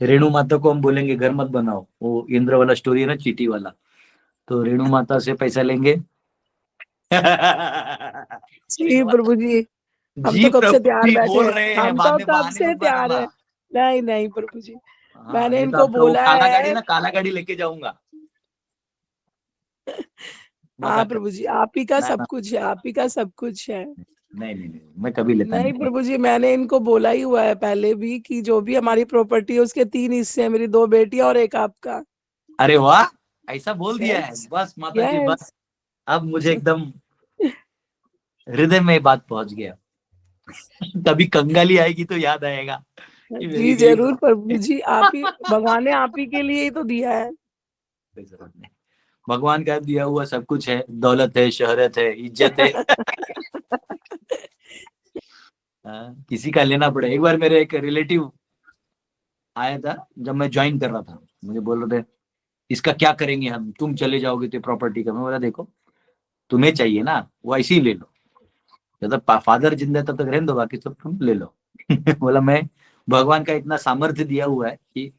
रेणु माता को हम बोलेंगे घर मत बनाओ, वो इंद्र वाला स्टोरी है ना, चीटी वाला, तो रेणु माता से पैसा लेंगे। जी प्रभु जी, हम जी तो कब से प्रभु तैयार जी बैठे बोल हैं, रहे हैं, हम बाद तो में कब बहाने से मत बनाना। तैयार है। नहीं नहीं प्रभु जी, हाँ, मैंने नहीं तो इनको आपका वो बोला काला गाड़ी है। ना, काला गाड़ी लेके जाऊंगा। हाँ प्रभु जी, आप ही का सब ना, कुछ है, आप ही का सब कुछ है। नहीं, मैं कभी लेता नहीं नहीं। प्रभु जी, मैंने इनको बोला ही हुआ है पहले भी कि जो भी हमारी प्रॉपर्टी है उसके 3 हिस्से हैं, मेरी 2 बेटियां और एक आपका। अरे वाह, ऐसा बोल दिया है। यस बस माता जी, यस। बस अब मुझे एकदम हृदय में ये बात पहुंच गया। कभी कंगाली आएगी तो याद आएगा कि मेरी जी गरीब जरूर प्रभु जी, आप ही, भगवान ने आप ही के लिए ही तो दिया है। भगवान का दिया हुआ सब कुछ है, दौलत है, शोहरत है, इज्जत है। किसी का लेना पड़े। एक बार मेरे एक रिलेटिव आया था जब मैं ज्वाइन कर रहा था, मुझे बोल रहे थे इसका क्या करेंगे हम, तुम चले जाओगे तो प्रॉपर्टी का। मैं बोला देखो तुम्हें चाहिए ना, वो ऐसे ही ले लो, जब तक फादर जिंदा है तब तक रहने दो, बाकी सब तुम ले लो। बोला मैं, भगवान का इतना सामर्थ्य दिया हुआ है कि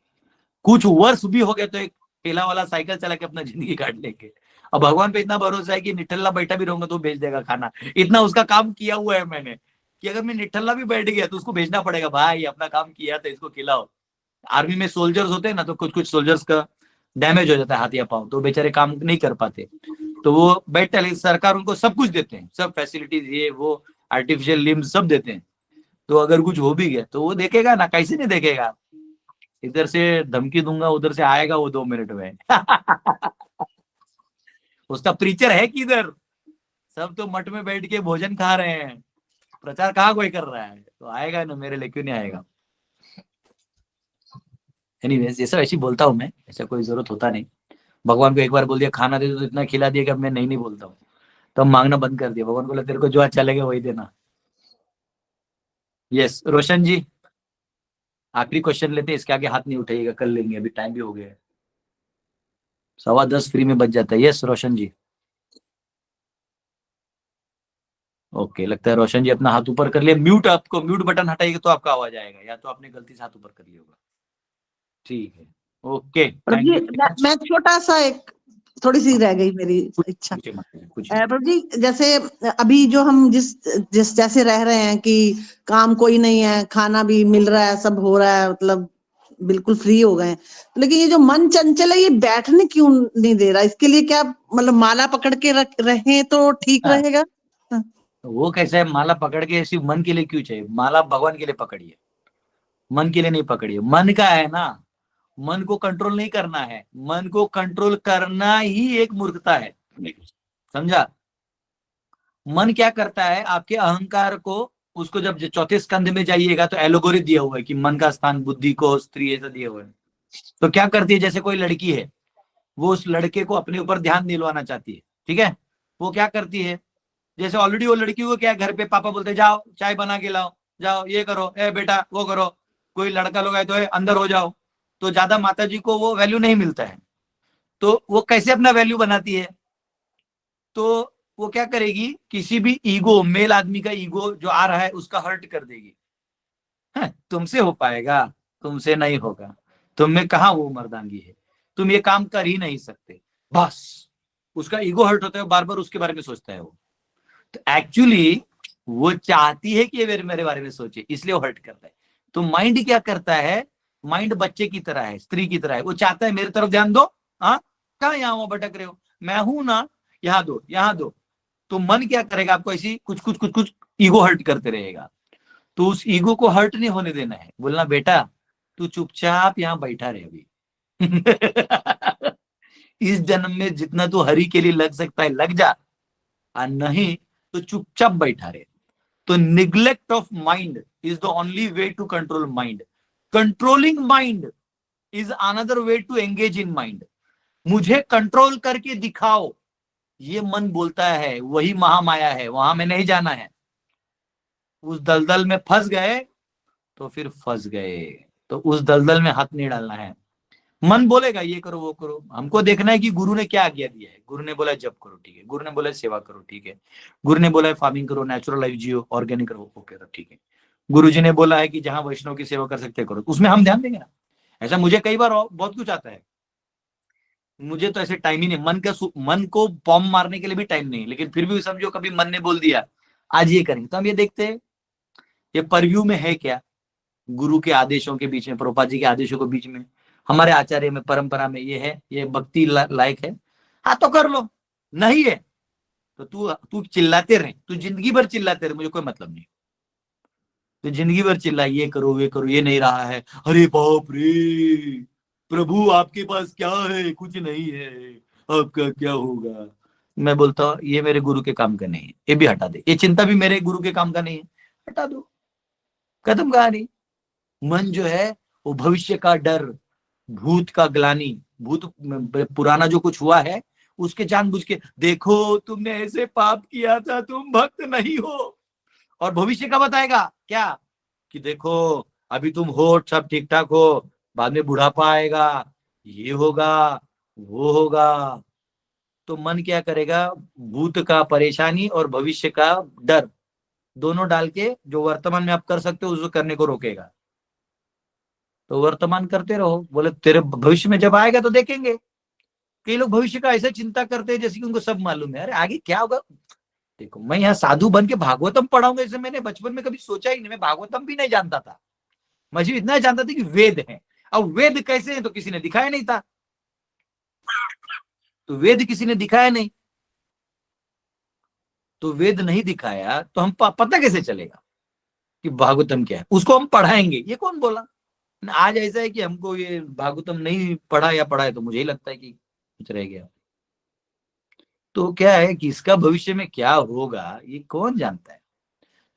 कुछ वर्ष भी हो गए तो एक ठेला वाला साइकिल चला के अपना जिंदगी काट लेंगे। अब भगवान पे इतना भरोसा है कि निठल्ला बैठा भी रहूंगा तो भेज देगा खाना। इतना उसका काम किया हुआ है मैंने कि अगर मैं निठल्ला भी बैठ गया तो उसको भेजना पड़ेगा, भाई अपना काम किया तो इसको खिलाओ। आर्मी में सोल्जर्स होते हैं ना, तो कुछ सोल्जर्स का डैमेज हो जाता है हाथ या पाँव, तो बेचारे काम नहीं कर पाते, तो वो बैठते, लेकिन सरकार उनको सब कुछ देते हैं, सब फैसिलिटीज, ये वो आर्टिफिशियल लिम्स सब देते हैं। तो अगर कुछ हो भी गया तो वो देखेगा ना, कैसे नहीं देखेगा। इधर से धमकी दूंगा, उधर से आएगा वो 2 मिनट में। उसका प्रीचर है कि इधर सब तो मठ में बैठ के भोजन खा रहे हैं, प्रचार कहाँ कोई कर रहा है, तो आएगा ना मेरे लिए, क्यों नहीं आएगा। एनीवेज, ये सब ऐसी बोलता हूँ मैं, ऐसा कोई जरूरत होता नहीं। भगवान को एक बार बोल दिया खाना दे दो तो इतना खिला दिया कि अब मैं नहीं बोलता हूँ। तो हम मांगना बंद कर दिया, भगवान को तेरे को जो अच्छा लगे वही देना। यस रोशन जी, आखिरी क्वेश्चन लेते हैं, इसके आगे हाथ नहीं उठाइएगा, कर लेंगे, अभी टाइम भी हो गया है, 10:15 फ्री में बच जाता है। यस रोशन जी। ओके, लगता है रोशन जी अपना हाथ ऊपर कर लिया। म्यूट, आपको म्यूट बटन हटाइएगा तो आपका आवाज आएगा, या तो आपने गलती से हाथ ऊपर कर लिया होगा। ठीक है, ओके, थैंक जी यू। मैं छोटा सा एक, थोड़ी सी रह गई मेरी इच्छा। कुछ प्रभु जी, जैसे अभी जो हम जिस जैसे रह रहे हैं कि काम कोई नहीं है, खाना भी मिल रहा है, सब हो रहा है, मतलब बिल्कुल फ्री हो गए हैं, लेकिन ये जो मन चंचल है ये बैठने क्यों नहीं दे रहा? इसके लिए क्या मतलब माला पकड़ के रहे तो ठीक हाँ, रहेगा? हाँ। तो वो कैसा है, माला पकड़ के सिर्फ मन के लिए क्यों चाहिए? माला भगवान के लिए पकड़िए, मन के लिए नहीं पकड़िए। मन का है ना, मन को कंट्रोल नहीं करना है, मन को कंट्रोल करना ही एक मूर्खता है, समझा? मन क्या करता है, आपके अहंकार को, उसको जब चौथे स्कंध में जाइएगा तो एलोगोरी दिया हुआ है कि मन का स्थान बुद्धि को, स्त्री ऐसा दिया हुआ है। तो क्या करती है, जैसे कोई लड़की है, वो उस लड़के को अपने ऊपर ध्यान दिलवाना चाहती है, ठीक है? वो क्या करती है, जैसे ऑलरेडी वो लड़की को क्या, घर पे पापा बोलते हैं जाओ चाय बना के लाओ, जाओ ये करो, ए बेटा वो करो, कोई लड़का लोग आए तो अंदर हो जाओ, तो ज्यादा माता जी को वो वैल्यू नहीं मिलता है। तो वो कैसे अपना वैल्यू बनाती है? तो वो क्या करेगी, किसी भी ईगो, मेल आदमी का ईगो जो आ रहा है उसका हर्ट कर देगी। तुमसे हो पाएगा? तुमसे नहीं होगा, तुम में कहा वो मर्दांगी है, तुम ये काम कर ही नहीं सकते, बस उसका ईगो हर्ट होता है, बार बार उसके बारे में सोचता है वो। तो एक्चुअली वो चाहती है कि ये मेरे बारे में सोचे, इसलिए वो हर्ट करता है। तो माइंड क्या करता है, माइंड बच्चे की तरह है, स्त्री की तरह है, वो चाहता है मेरी तरफ ध्यान दो, हाँ कहाँ यहाँ वहां भटक रहे हो, मैं हूं ना, यहाँ दो यहाँ दो। तो मन क्या करेगा, आपको ऐसी कुछ कुछ कुछ कुछ ईगो हर्ट करते रहेगा। तो उस ईगो को हर्ट नहीं होने देना है, बोलना बेटा तू चुपचाप यहाँ बैठा रहे अभी इस जन्म में जितना तू हरि के लिए लग सकता है लग जा, और नहीं तो चुपचाप बैठा रहे। तो neglect of mind is the only way to control mind. Controlling mind is another way to engage in mind. मुझे कंट्रोल करके दिखाओ, ये मन बोलता है, वही महामाया है, वहां में नहीं जाना है। उस दलदल में फंस गए तो फिर फंस गए, तो उस दलदल में हाथ नहीं डालना है। मन बोलेगा ये करो वो करो, हमको देखना है कि गुरु ने क्या आज्ञा दिया है। गुरु ने बोला जप करो, ठीक है। गुरु ने बोला सेवा करो, ठीक है। गुरु ने बोला फार्मिंग करो, नेचुरल लाइफ जियो, ऑर्गेनिक रहो, ओके तो ठीक है। गुरु जी ने बोला है कि जहां वैष्णव की सेवा कर सकते करो, उसमें हम ध्यान देंगे ना। ऐसा मुझे कई बार बहुत कुछ आता है, मुझे तो ऐसे टाइम ही नहीं, मन को बॉम्ब मारने के लिए भी टाइम नहीं, लेकिन फिर भी समझो कभी मन ने बोल दिया आज ये करेंगे, तो हम ये देखते हैं ये परव्यू में है क्या, गुरु के आदेशों के बीच में, प्रभुपाद जी के आदेशों के बीच में, हमारे आचार्य में, परंपरा में ये है, ये भक्ति लायक है, हाँ तो कर लो। नहीं है तो तू चिल्लाते रहे, तू जिंदगी भर चिल्लाते रहे, मुझे कोई मतलब नहीं। तो जिंदगी भर चिल्ला ये करो ये करो, ये नहीं रहा है, अरे बाप रे प्रभु आपके पास क्या है, कुछ नहीं है, आपका क्या होगा। मैं बोलता हूँ ये मेरे गुरु के काम का नहीं है, ये भी हटा दे, ये चिंता भी मेरे गुरु के काम का नहीं है, हटा दो, खत्म कहानी। मन जो है वो भविष्य का डर, भूत का ग्लानि, भूत पुराना जो कुछ हुआ है उसके जानबूझ के, देखो तुमने ऐसे पाप किया था, तुम भक्त नहीं हो। और भविष्य का बताएगा क्या, कि देखो अभी तुम हो सब ठीक ठाक हो, बाद में बुढ़ापा आएगा, ये होगा वो होगा। तो मन क्या करेगा, भूत का परेशानी और भविष्य का डर दोनों डाल के जो वर्तमान में आप कर सकते हो उसको करने को रोकेगा। तो वर्तमान करते रहो, बोले तेरे भविष्य में जब आएगा तो देखेंगे। कई लोग भविष्य का ऐसा चिंता करते हैं जैसे कि उनको सब मालूम है, अरे आगे क्या होगा। देखो मैं यहाँ साधु बन के भागवतम पढ़ाऊंगा, इसे मैंने बचपन में कभी सोचा ही नहीं, मैं भागवतम भी नहीं जानता था, मुझे इतना जानता था कि वेद है। अब वेद कैसे है तो किसी ने दिखाया नहीं था, तो वेद किसी ने दिखाया नहीं, तो वेद नहीं दिखाया तो हम पता कैसे चलेगा कि भागवतम क्या है, उसको हम पढ़ाएंगे, ये कौन बोला। आज ऐसा है कि हमको ये भागवतम नहीं पढ़ा या पढ़ा है तो मुझे ही लगता है कि कुछ रह गया। तो क्या है कि इसका भविष्य में क्या होगा ये कौन जानता है।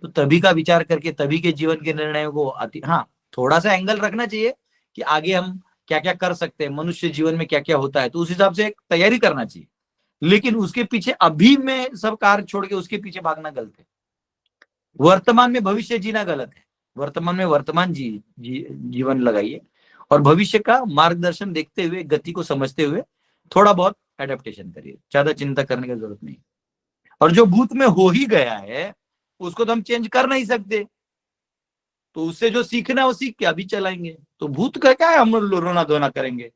तो तभी का विचार करके तभी के जीवन के निर्णयों को हाँ थोड़ा सा एंगल रखना चाहिए कि आगे हम क्या क्या कर सकते हैं, मनुष्य जीवन में क्या क्या होता है, तो उस हिसाब से तैयारी करना चाहिए। लेकिन उसके पीछे अभी में सब कार्य छोड़ के उसके पीछे भागना गलत है। वर्तमान में भविष्य जीना गलत है, वर्तमान में वर्तमान जीवन लगाइए और भविष्य का मार्गदर्शन देखते हुए, गति को समझते हुए थोड़ा बहुत एडेप्टेशन करिए, ज्यादा चिंता करने की जरूरत नहीं। और जो भूत में हो ही गया है उसको तो हम चेंज कर नहीं सकते, तो उससे जो सीखना है वो सीख के अभी चलाएंगे। तो भूत का क्या है, हम रोना धोना करेंगे,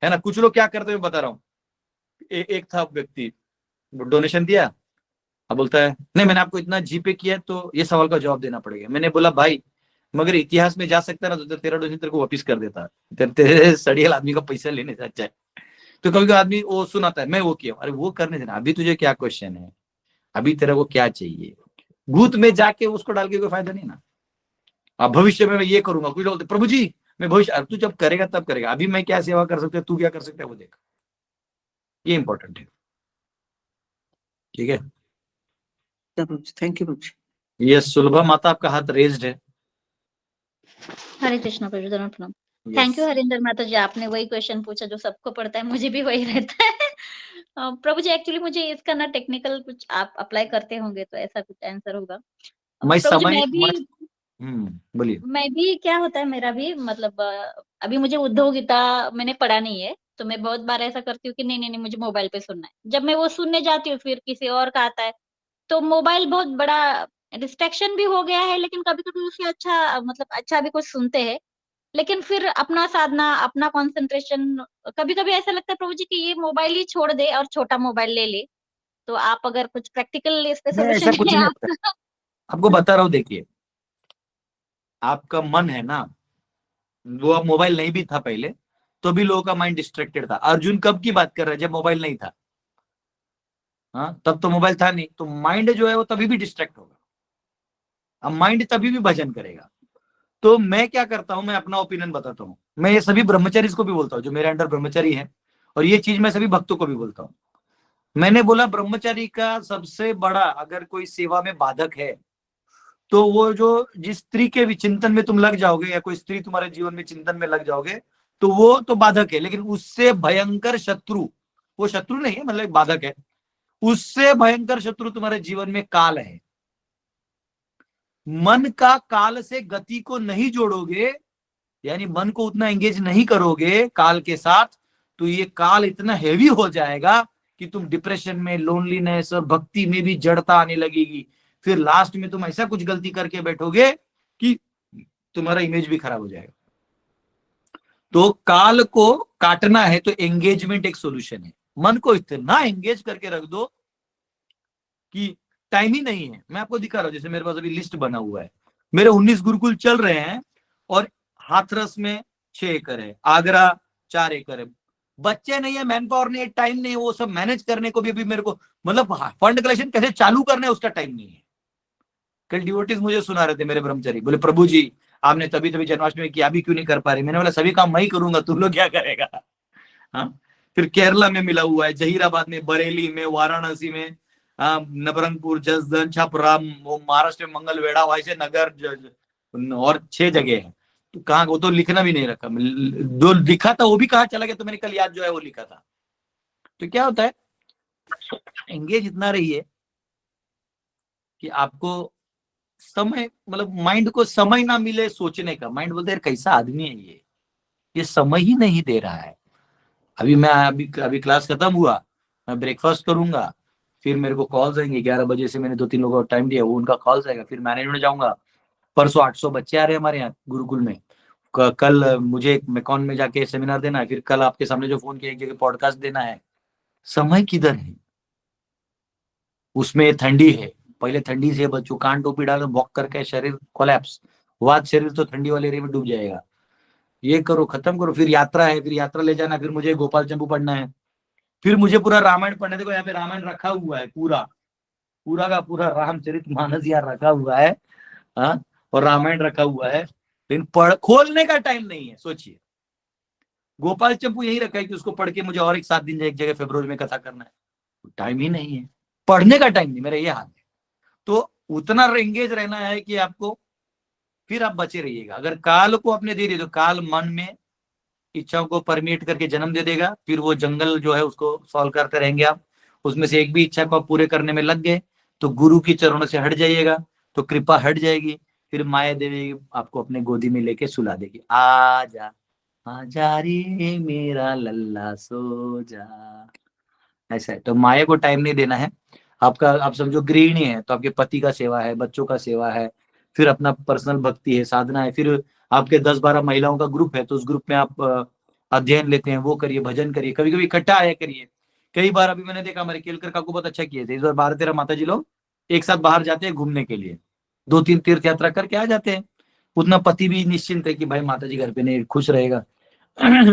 है ना। कुछ लोग क्या करते हुए बता रहा हूँ, एक था व्यक्ति डोनेशन दिया, अब बोलता है नहीं मैंने आपको इतना जीपे किया तो ये सवाल का जवाब देना पड़ेगा। मैंने बोला भाई मगर इतिहास में जा सकता ना तो तेरा डोनेशन तेरे को वापिस कर देता, तेरे सड़ियल आदमी का पैसा लेने से अच्छा है। तो कभी कभी आदमी वो सुनाता है मैं वो किया, अरे वो करने देना, अभी तुझे क्या क्वेश्चन है, अभी तेरे को क्या चाहिए, भूत में जाके उसको डाल के कोई फायदा नहीं ना। अब भविष्य में मैं ये करूंगा, कुछ बोलते प्रभु जी मैं भविष्य, तू जब करेगा तब करेगा, अभी मैं क्या सेवा कर सकता है, तू क्या कर सकता है वो देख, ये इंपॉर्टेंट है। ठीक है, थैंक यू। ये सुलभा माता आपका हाथ रेज्ड है। हरे कृष्णा प्रभु, दंडवत प्रणाम। थैंक यू हरिंदर माता जी, आपने वही क्वेश्चन पूछा जो सबको पड़ता है, मुझे भी वही रहता है। प्रभु जी एक्चुअली मुझे इसका ना टेक्निकल कुछ आप अप्लाई करते होंगे तो ऐसा कुछ आंसर होगा। मैं प्रभु जी समय बोलिए। मैं भी क्या होता है मेरा भी मतलब अभी मुझे उद्धव गीता मैंने पढ़ा नहीं है, तो मैं बहुत बार ऐसा करती हूँ कि नहीं नहीं नहीं मुझे मोबाइल पे सुनना है। जब मैं वो सुनने जाती हूँ फिर किसी और का आता है, तो मोबाइल बहुत बड़ा डिस्ट्रैक्शन भी हो गया है, लेकिन कभी-कभी उससे अच्छा मतलब अच्छा भी कुछ सुनते हैं। लेकिन फिर अपना साधना, अपना कंसंट्रेशन कभी-कभी ऐसा लगता है प्रभु जी कि ये मोबाइल ही छोड़ दे और छोटा मोबाइल ले ले। तो आप अगर कुछ प्रैक्टिकल इस पे नहीं ऐसा सॉल्यूशन कुछ है नहीं आप होता है, आपको बता रहा हूँ, देखिए आपका मन है ना, वो अब मोबाइल नहीं भी था पहले तो भी लोगों का माइंड डिस्ट्रैक्टेड था। अर्जुन कब की बात कर रहे हैं, जब मोबाइल नहीं था। हाँ तब तो मोबाइल था नहीं, तो माइंड जो है वो तभी भी डिस्ट्रैक्ट होगा, अब माइंड तभी भी भजन करेगा। तो मैं क्या करता हूं, मैं अपना ओपिनियन बताता हूँ, मैं ये सभी ब्रह्मचारी को भी बोलता हूँ जो मेरे अंडर ब्रह्मचारी है, और ये चीज मैं सभी भक्तों को भी बोलता हूँ। मैंने बोला ब्रह्मचारी का सबसे बड़ा अगर कोई सेवा में बाधक है तो वो जो जिस स्त्री के भी चिंतन में तुम लग जाओगे या कोई स्त्री तुम्हारे जीवन में चिंतन में लग जाओगे तो वो तो बाधक है, लेकिन उससे भयंकर शत्रु, वो शत्रु नहीं है मतलब बाधक है, उससे भयंकर शत्रु तुम्हारे जीवन में काल है। मन का काल से गति को नहीं जोड़ोगे, यानी मन को उतना एंगेज नहीं करोगे काल के साथ, तो ये काल इतना हेवी हो जाएगा कि तुम डिप्रेशन में, लोनलीनेस और भक्ति में भी जड़ता आने लगेगी। फिर लास्ट में तुम ऐसा कुछ गलती करके बैठोगे कि तुम्हारा इमेज भी खराब हो जाएगा। तो काल को काटना है तो एंगेजमेंट एक सोल्यूशन है। मन को इतना एंगेज करके रख दो कि टाइम ही नहीं है। मैं आपको दिखा रहा हूं, जैसे मेरे पास अभी लिस्ट बना हुआ है, मेरे 19 गुरुकुल चल रहे हैं और हाथरस में 6 एकड़ है, आगरा 4 एकड़ है, बच्चे नहीं है, मैन पावर नहीं है, टाइम नहीं है, वो सब मैनेज करने को भी अभी मेरे को मतलब फंड कलेक्शन कैसे चालू करना है उसका टाइम नहीं है। कल डिवोटीज मुझे सुना रहे थे मेरे ब्रह्मचारी, बोले प्रभु जी आपने तभी तभी जन्माष्टमी किया, अभी क्यों नहीं कर पा रहे। मैंने बोला सभी काम मैं ही करूंगा, तुम लोग क्या करेगा। हाँ फिर केरला में मिला हुआ है, जहीराबाद में, बरेली में, वाराणसी में, नबरंगपुर, जसदन, छपरा, महाराष्ट्र में मंगलवेढ़ा, वैसे नगर और 6 जगह है। तो कहाँ वो तो लिखना भी नहीं रखा, जो लिखा था वो भी कहाँ चला गया, तो मैंने कल याद जो है वो लिखा था। तो क्या होता है, एंगेज इतना रहिए कि आपको समय मतलब माइंड को समय ना मिले सोचने का। माइंड बोलते हैं कैसा आदमी है ये समय ही नहीं दे रहा है। अभी क्लास खत्म हुआ, मैं ब्रेकफास्ट करूंगा, फिर मेरे को कॉल्स आएंगे 11 बजे से, मैंने 2-3 लोगों को टाइम दिया, वो उनका कॉल्स आएगा, फिर मैनेजमेंट जाऊंगा। परसों 800 बच्चे आ रहे हैं हमारे यहाँ गुरुकुल में, कल मुझे मेकॉन में जाके सेमिनार देना है, फिर कल आपके सामने जो फोन किया एक जगह पॉडकास्ट देना है। समय किधर है, उसमें ठंडी है, पहले ठंडी से बच्चों, कान टोपी डालो, वॉक करके शरीर कोलैप्स, वाद शरीर तो ठंडी वाले एरिया में डूब जाएगा। ये करो, खत्म करो, फिर यात्रा है, फिर यात्रा ले जाना, फिर मुझे गोपाल चंपू पढ़ना है, फिर मुझे पूरा रामायण पढ़ने। देखो यहाँ पे रामायण रखा हुआ है, पूरा का पूरा रामचरित मानस यहाँ रखा हुआ है, हाँ, और रामायण रखा हुआ है, लेकिन खोलने का टाइम नहीं है। सोचिए, गोपाल चंपू यही रखा है कि उसको पढ़ के मुझे और एक 7 दिन एक जगह फेब्रुवरी में कथा करना है, टाइम ही नहीं है, पढ़ने का टाइम नहीं, मेरा ये हाल है। तो उतना एंगेज रहना है कि आपको, फिर आप बचे रहिएगा। अगर काल को आपने दे दिया तो काल मन में इच्छाओं को परमिट करके जन्म दे देगा, फिर वो जंगल जो है उसको सॉल्व करते रहेंगे आप। उसमें से एक भी इच्छा को आप पूरे करने में लग गए तो गुरु की चरणों से हट जाइएगा, तो कृपा हट जाएगी, फिर माया देवी आपको अपने गोदी में लेके सुला देगी। आजा आजा रे मेरा लल्ला सो जा, ऐसा है। तो माया को टाइम नहीं देना है। आपका, आप समझो गृहिणी है तो आपके पति का सेवा है, बच्चों का सेवा है, फिर अपना पर्सनल भक्ति है, साधना है, फिर आपके 10-12 महिलाओं का ग्रुप है तो उस ग्रुप में आप अध्ययन लेते हैं, वो करिए, भजन करिए, कभी कभी इकट्ठा आया करिए। कई बार अभी मैंने देखा हमारे केलकर काकू बहुत अच्छा किए थे, इस बार 12-13 माता जी लोग एक साथ बाहर जाते हैं घूमने के लिए, 2-3 तीर्थ यात्रा करके आ जाते हैं। उतना पति भी निश्चिंत है कि भाई माता जी घर पे नहीं, खुश रहेगा।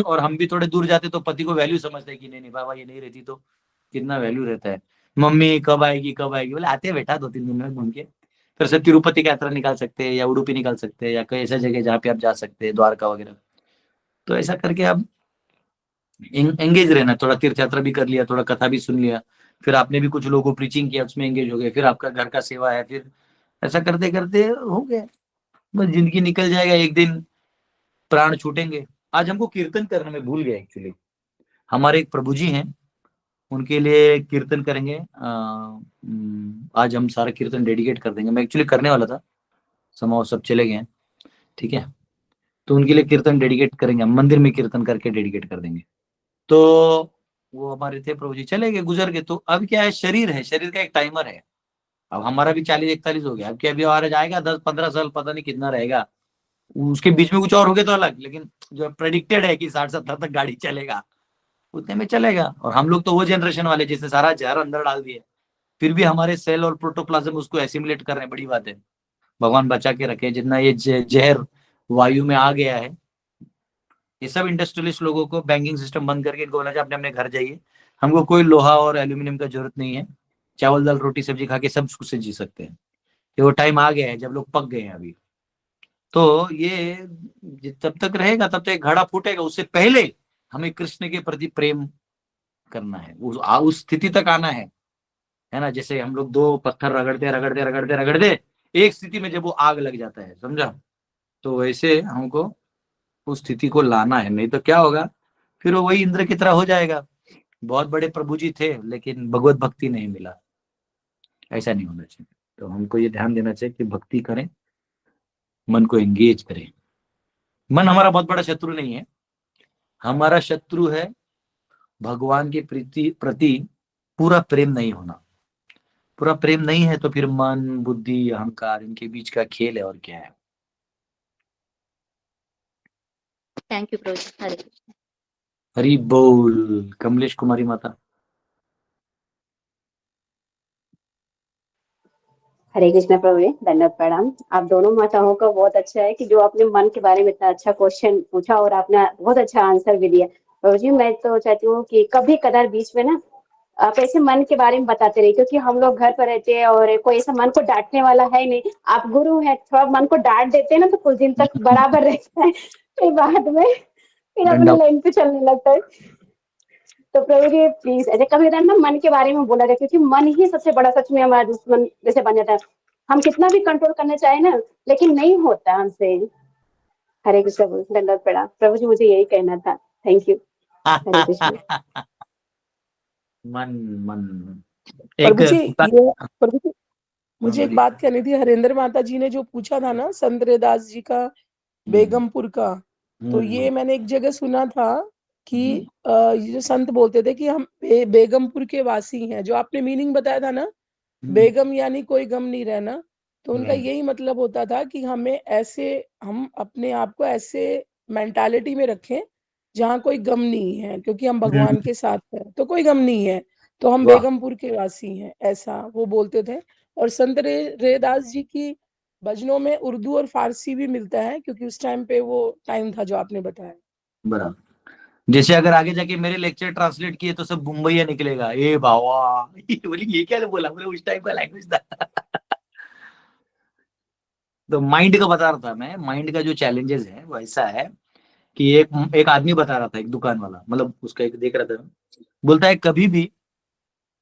और हम भी थोड़े दूर जाते तो पति को वैल्यू समझते हैं कि नहीं नहीं बाबा ये नहीं रहती तो कितना वैल्यू रहता है। मम्मी कब आएगी कब आएगी, बोले आते हैं बेटा 2-3 दिन में घूम के। फिर से तिरुपति की यात्रा निकाल सकते हैं या उडुपी निकाल सकते हैं या कोई ऐसा जगह जहाँ पे आप जा सकते हैं, द्वारका वगैरह। तो ऐसा करके आप एंगेज रहना, थोड़ा तीर्थ यात्रा भी कर लिया, थोड़ा कथा भी सुन लिया, फिर आपने भी कुछ लोगों को प्रीचिंग किया, उसमें एंगेज हो गए, फिर आपका घर का सेवा है, फिर ऐसा करते करते हो गया, बस जिंदगी निकल जाएगा। एक दिन प्राण छूटेंगे। आज हमको कीर्तन करने में भूल गए एक्चुअली। हमारे एक प्रभु जी हैं, उनके लिए कीर्तन करेंगे। आज हम सारा कीर्तन डेडिकेट कर देंगे। मैं एक्चुअली करने वाला था, समाओ सब चले गए हैं, ठीक है। तो उनके लिए कीर्तन डेडिकेट करेंगे, हम मंदिर में कीर्तन करके डेडिकेट कर देंगे। तो वो हमारे थे प्रभु जी, चले गए, गुजर गए। तो अब क्या है, शरीर है, शरीर का एक टाइमर है। अब हमारा भी 40-41 हो गया, अब क्या अभी और जाएगा 10-15 साल, पता नहीं कितना रहेगा। उसके बीच में कुछ और हो गया तो अलग, लेकिन जो प्रेडिक्टेड है कि 60-70 तक गाड़ी चलेगा उतने में चलेगा। और हम लोग तो वो जनरेशन वाले जिसने सारा जहर अंदर डाल दिया, फिर भी हमारे सेल और प्रोटोप्लाज्म उसको एसिमुलेट कर रहे हैं, बड़ी बात है। भगवान बचा के रखे। जितना ये जहर वायु में आ गया है, ये सब इंडस्ट्रियलिस्ट लोगों को बैंकिंग सिस्टम बंद करके इनको बोला जाए अपने अपने घर जाइए, हमको कोई लोहा और एल्यूमिनियम का जरूरत नहीं है, चावल दाल रोटी सब्जी खा के सब कुछ से जी सकते हैं। ये वो टाइम आ गया है जब लोग पक गए हैं अभी। तो ये तब तक रहेगा, तब तक एक घड़ा फूटेगा। उससे पहले हमें कृष्ण के प्रति प्रेम करना है, उस स्थिति तक आना है ना। जैसे हम लोग 2 पत्थर रगड़ते रगड़ते रगड़ते रगड़ते एक स्थिति में जब वो आग लग जाता है, समझा। तो वैसे हमको उस स्थिति को लाना है, नहीं तो क्या होगा, फिर वो वही इंद्र की तरह हो जाएगा। बहुत बड़े प्रभु जी थे लेकिन भगवत भक्ति नहीं मिला। ऐसा नहीं होना चाहिए। तो हमको ये ध्यान देना चाहिए कि भक्ति करें, मन को एंगेज करें। मन हमारा बहुत बड़ा शत्रु नहीं है, हमारा शत्रु है भगवान के प्रति पूरा प्रेम नहीं होना। पूरा प्रेम नहीं है तो फिर मन बुद्धि अहंकार इनके बीच का खेल है, और क्या है। थैंक यू प्रभु जी। हरे कृष्ण। हरि बोल। कमलेश कुमारी माता। हरे कृष्ण प्रभु जी, दंडवत प्रणाम। आप दोनों माताओं का बहुत अच्छा है कि जो आपने मन के बारे में इतना अच्छा क्वेश्चन पूछा और आपने बहुत अच्छा आंसर भी दिया। प्रभु जी मैं तो चाहती हूँ कि कभी कदार बीच में ना आप ऐसे मन के बारे में बताते रहिए, क्योंकि हम लोग घर पर रहते हैं और कोई ऐसा मन को डांटने वाला है नहीं। आप गुरु हैं, थोड़ा मन को डांट देते हैं ना तो कुछ दिन तक बराबर रहता है, फिर बाद में फिर अपने लाइन पे चलने लगता है। तो प्रभु जी प्लीज ऐसे कभी ना मन के बारे में बोला जाए, क्योंकि मन ही सबसे बड़ा सच में हमारा दुश्मन जैसे बन जाता है। हम कितना भी कंट्रोल करना चाहे ना, लेकिन नहीं होता हमसे। हरे कृष्ण। दंडवत प्रणाम प्रभु जी, मुझे यही कहना था। Thank you. हरे कृष्ण। मन मन प्रभु जी एक प्रभु जी मुझे एक बात कहनी थी। हरेंद्र माता जी ने जो पूछा था ना संत रैदास जी का बेगमपुर का, तो ये मैंने एक जगह सुना था कि ये जो संत बोलते थे कि हम बेगमपुर के वासी हैं। जो आपने मीनिंग बताया था ना, बेगम यानी कोई गम नहीं रहना, तो उनका यही मतलब होता था कि हमें ऐसे, हम अपने आप को ऐसे मेंटालिटी में रखें जहाँ कोई गम नहीं है, क्योंकि हम भगवान के साथ हैं तो कोई गम नहीं है, तो हम बेगमपुर के वासी हैं, ऐसा वो बोलते थे। और संत रैदास जी की भजनों में उर्दू और फारसी भी मिलता है, क्योंकि उस टाइम पे वो टाइम था जो आपने बताया। बराबर। जैसे अगर आगे जाके मेरे लेक्चर ट्रांसलेट किए तो सब मुंबईया निकलेगा, ए बाबा बोली ये क्या बोला, बोले उस टाइप का लैंग्वेज था। तो माइंड का बता रहा था मैं, माइंड का जो चैलेंजेस है वो ऐसा है कि एक आदमी बता रहा था, एक दुकान वाला, मतलब उसका एक देख रहा था, बोलता है कभी भी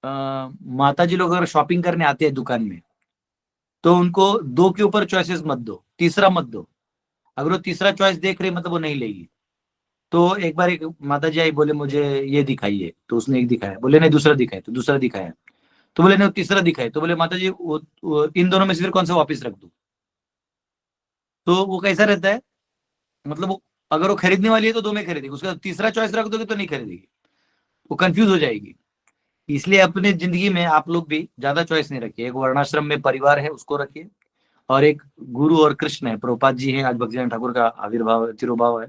माता जी लोग अगर शॉपिंग करने आते हैं दुकान में तो उनको 2 के ऊपर चॉइसेस मत दो, तीसरा मत दो। अगर वो तीसरा चॉइस देख रहे मतलब वो नहीं लेगी। तो एक बार एक माता जी आई, बोले मुझे ये दिखाइए, तो उसने एक दिखाया, बोले नहीं दूसरा दिखाए, तो दूसरा दिखाया, तो बोले नहीं तीसरा दिखाए, तो बोले माता जी वो इन दोनों में से फिर कौन सा वापस रख दूं। तो वो कैसा रहता है, मतलब वो अगर वो खरीदने वाली है तो 2 में खरीदेगी, उसका तीसरा चॉइस रख दोगे तो नहीं खरीदेगी, वो कंफ्यूज हो जाएगी। इसलिए अपने जिंदगी में आप लोग भी ज्यादा चॉइस नहीं रखिए। एक वर्णाश्रम में परिवार है उसको रखिए, और एक गुरु और कृष्ण है, प्रभुपाद जी हैं, आज भक्तिनाथ ठाकुर का आविर्भाव तिरुभाव है,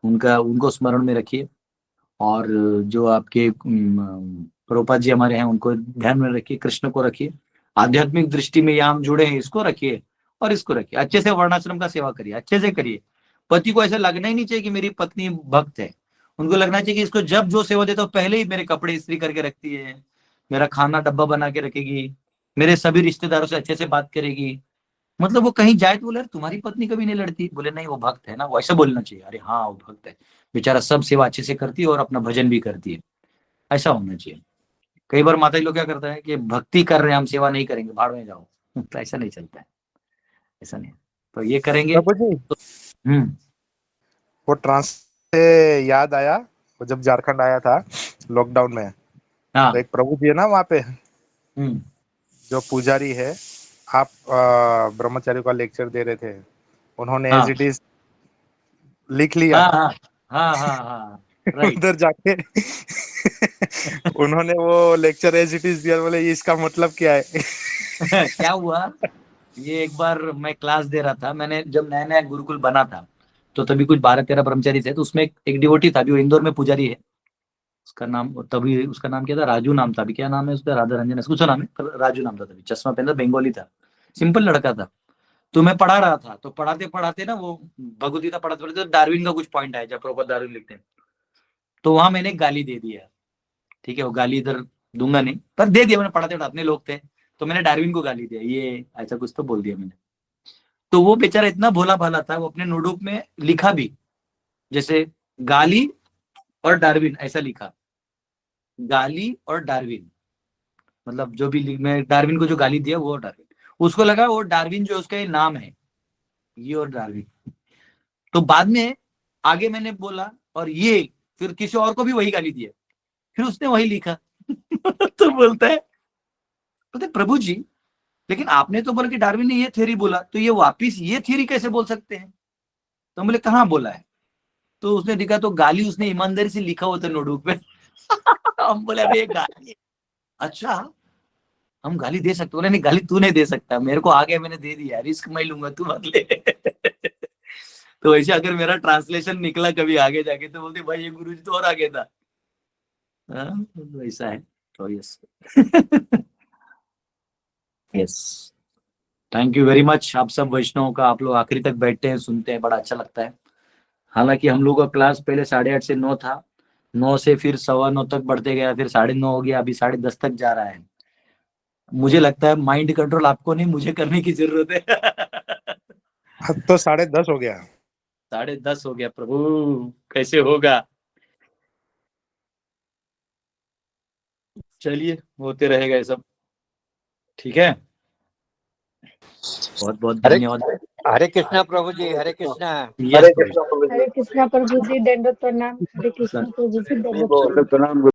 उनको स्मरण में रखिए। और जो आपके प्रभुपाद जी हमारे हैं उनको ध्यान में रखिए, कृष्ण को रखिए, आध्यात्मिक दृष्टि में यहाँ हम जुड़े हैं इसको रखिए, और इसको रखिए, अच्छे से वर्णाश्रम का सेवा करिए, अच्छे से करिए। पति को ऐसा लगना ही नहीं चाहिए कि मेरी पत्नी भक्त है, उनको लगना चाहिए कि इसको जब जो सेवा देता हूँ पहले ही मेरे कपड़े इस्त्री करके रखती है, मेरा खाना डब्बा बना के रखेगी, मेरे सभी रिश्तेदारों से अच्छे से बात करेगी। मतलब वो कहीं जाए तो बोले यार तुम्हारी पत्नी कभी नहीं लड़ती, बोले नहीं वो भक्त है ना, वो ऐसा बोलना चाहिए, अरे हाँ वो भक्त है, बेचारा सब सेवा अच्छे से करती है और अपना भजन भी करती है, ऐसा होना चाहिए। कई बार माता जी लोग क्या करता है कि भक्ति कर रहे हैं हम सेवा नहीं करेंगे, भाड़ में जाओ, तो ऐसा नहीं चलता है, ऐसा नहीं। तो ये करेंगे प्रभु जी, तो वो ट्रांस से याद आया, वो जब झारखंड आया था लॉकडाउन में, हाँ तो एक प्रभु जी है ना वहाँ पे, जो पुजारी है, आप ब्रह्मचारी का लेक्चर दे रहे थे, उन्होंने हाँ एज इट इज लिख लिया हाँ हाँ हाँ हाँ राइट। उधर जाके उन्होंने वो लेक्चर एज इट इज दिया, बोले इसका मतलब क्या है? क्या हुआ, ये एक बार मैं क्लास दे रहा था, मैंने जब नया नया गुरुकुल बना था तो तभी कुछ 12-13 ब्रह्मचारी थे, तो उसमें एक डिवोटी था, अभी वो इंदौर में पुजारी है, उसका नाम, तभी उसका नाम क्या था, राजू नाम था, अभी क्या नाम है उसका, राधा रंजन है कुछ नाम है, पर राजू नाम था, तभी चश्मा पहना, बंगाली था, सिंपल लड़का था। तो मैं पढ़ा रहा था, तो पढ़ाते पढ़ाते ना वो भगवद गीता पढ़ाते पढ़ाते डार्विन का कुछ पॉइंट आया, जब प्रॉपर डार्विन लिखते हैं, तो वहां मैंने गाली दे दिया। ठीक है, वो गाली इधर दूंगा नहीं, पर दे दिया मैंने, पढ़ाते पढ़ाते अपने लोग थे, तो मैंने डार्विन को गाली दिया, ये ऐसा कुछ तो बोल दिया मैंने। तो वो बेचारा इतना भोला भाला था, वो अपने नोटबुक में लिखा भी, जैसे गाली और डार्विन ऐसा लिखा, गाली और डार्विन, मतलब जो भी मैं डार्विन को जो गाली दिया वो डार्विन, उसको लगा वो डार्विन जो उसका ये नाम है, ये और डार्विन। तो बाद में आगे मैंने बोला और ये, फिर किसी और को भी वही गाली दिया, फिर उसने वही लिखा। तो बोलता है प्रभु जी लेकिन आपने तो बोला कि डार्विन ने ये थ्योरी बोला, तो ये वापिस ये थ्योरी कैसे बोल सकते हैं? तो बोले कहाँ बोला है? तो उसने लिखा, तो गाली उसने ईमानदारी से लिखा हुआ था नोटबुक पे। हम बोले अबे ये गाली है। अच्छा हम गाली दे सकते? बोले नहीं गाली तू नहीं दे सकता, मेरे को आ गया मैंने दे दिया, रिस्क मैं लूंगा, तू मत ले। तो ऐसे अगर मेरा ट्रांसलेशन निकला कभी आगे जाके तो बोलते भाई ये गुरुजी तो और आगे था। तो ऐसा है। तो yes yes, thank you very much आप सब वैष्णवों का, आप लोग आखिरी तक बैठते हैं सुनते हैं, बड़ा अच्छा लगता है। हालांकि हम लोग का क्लास पहले 8:30 से 9 था, 9 से फिर 9:15 तक बढ़ते गया, फिर 9:30 हो गया, अभी 10:30 तक जा रहा है। मुझे लगता है माइंड कंट्रोल आपको नहीं मुझे करने की जरूरत है। तो 10:30 हो गया। 10:30 हो गया, प्रभु कैसे होगा? चलिए होते रहेगा ये सब, ठीक है। बहुत बहुत धन्यवाद। हरे कृष्णा प्रभु जी, हरे कृष्णा। यस हरे कृष्णा प्रभु जी, दंडवत प्रणाम। हरे कृष्णा प्रभु जी, दंडवत प्रणाम।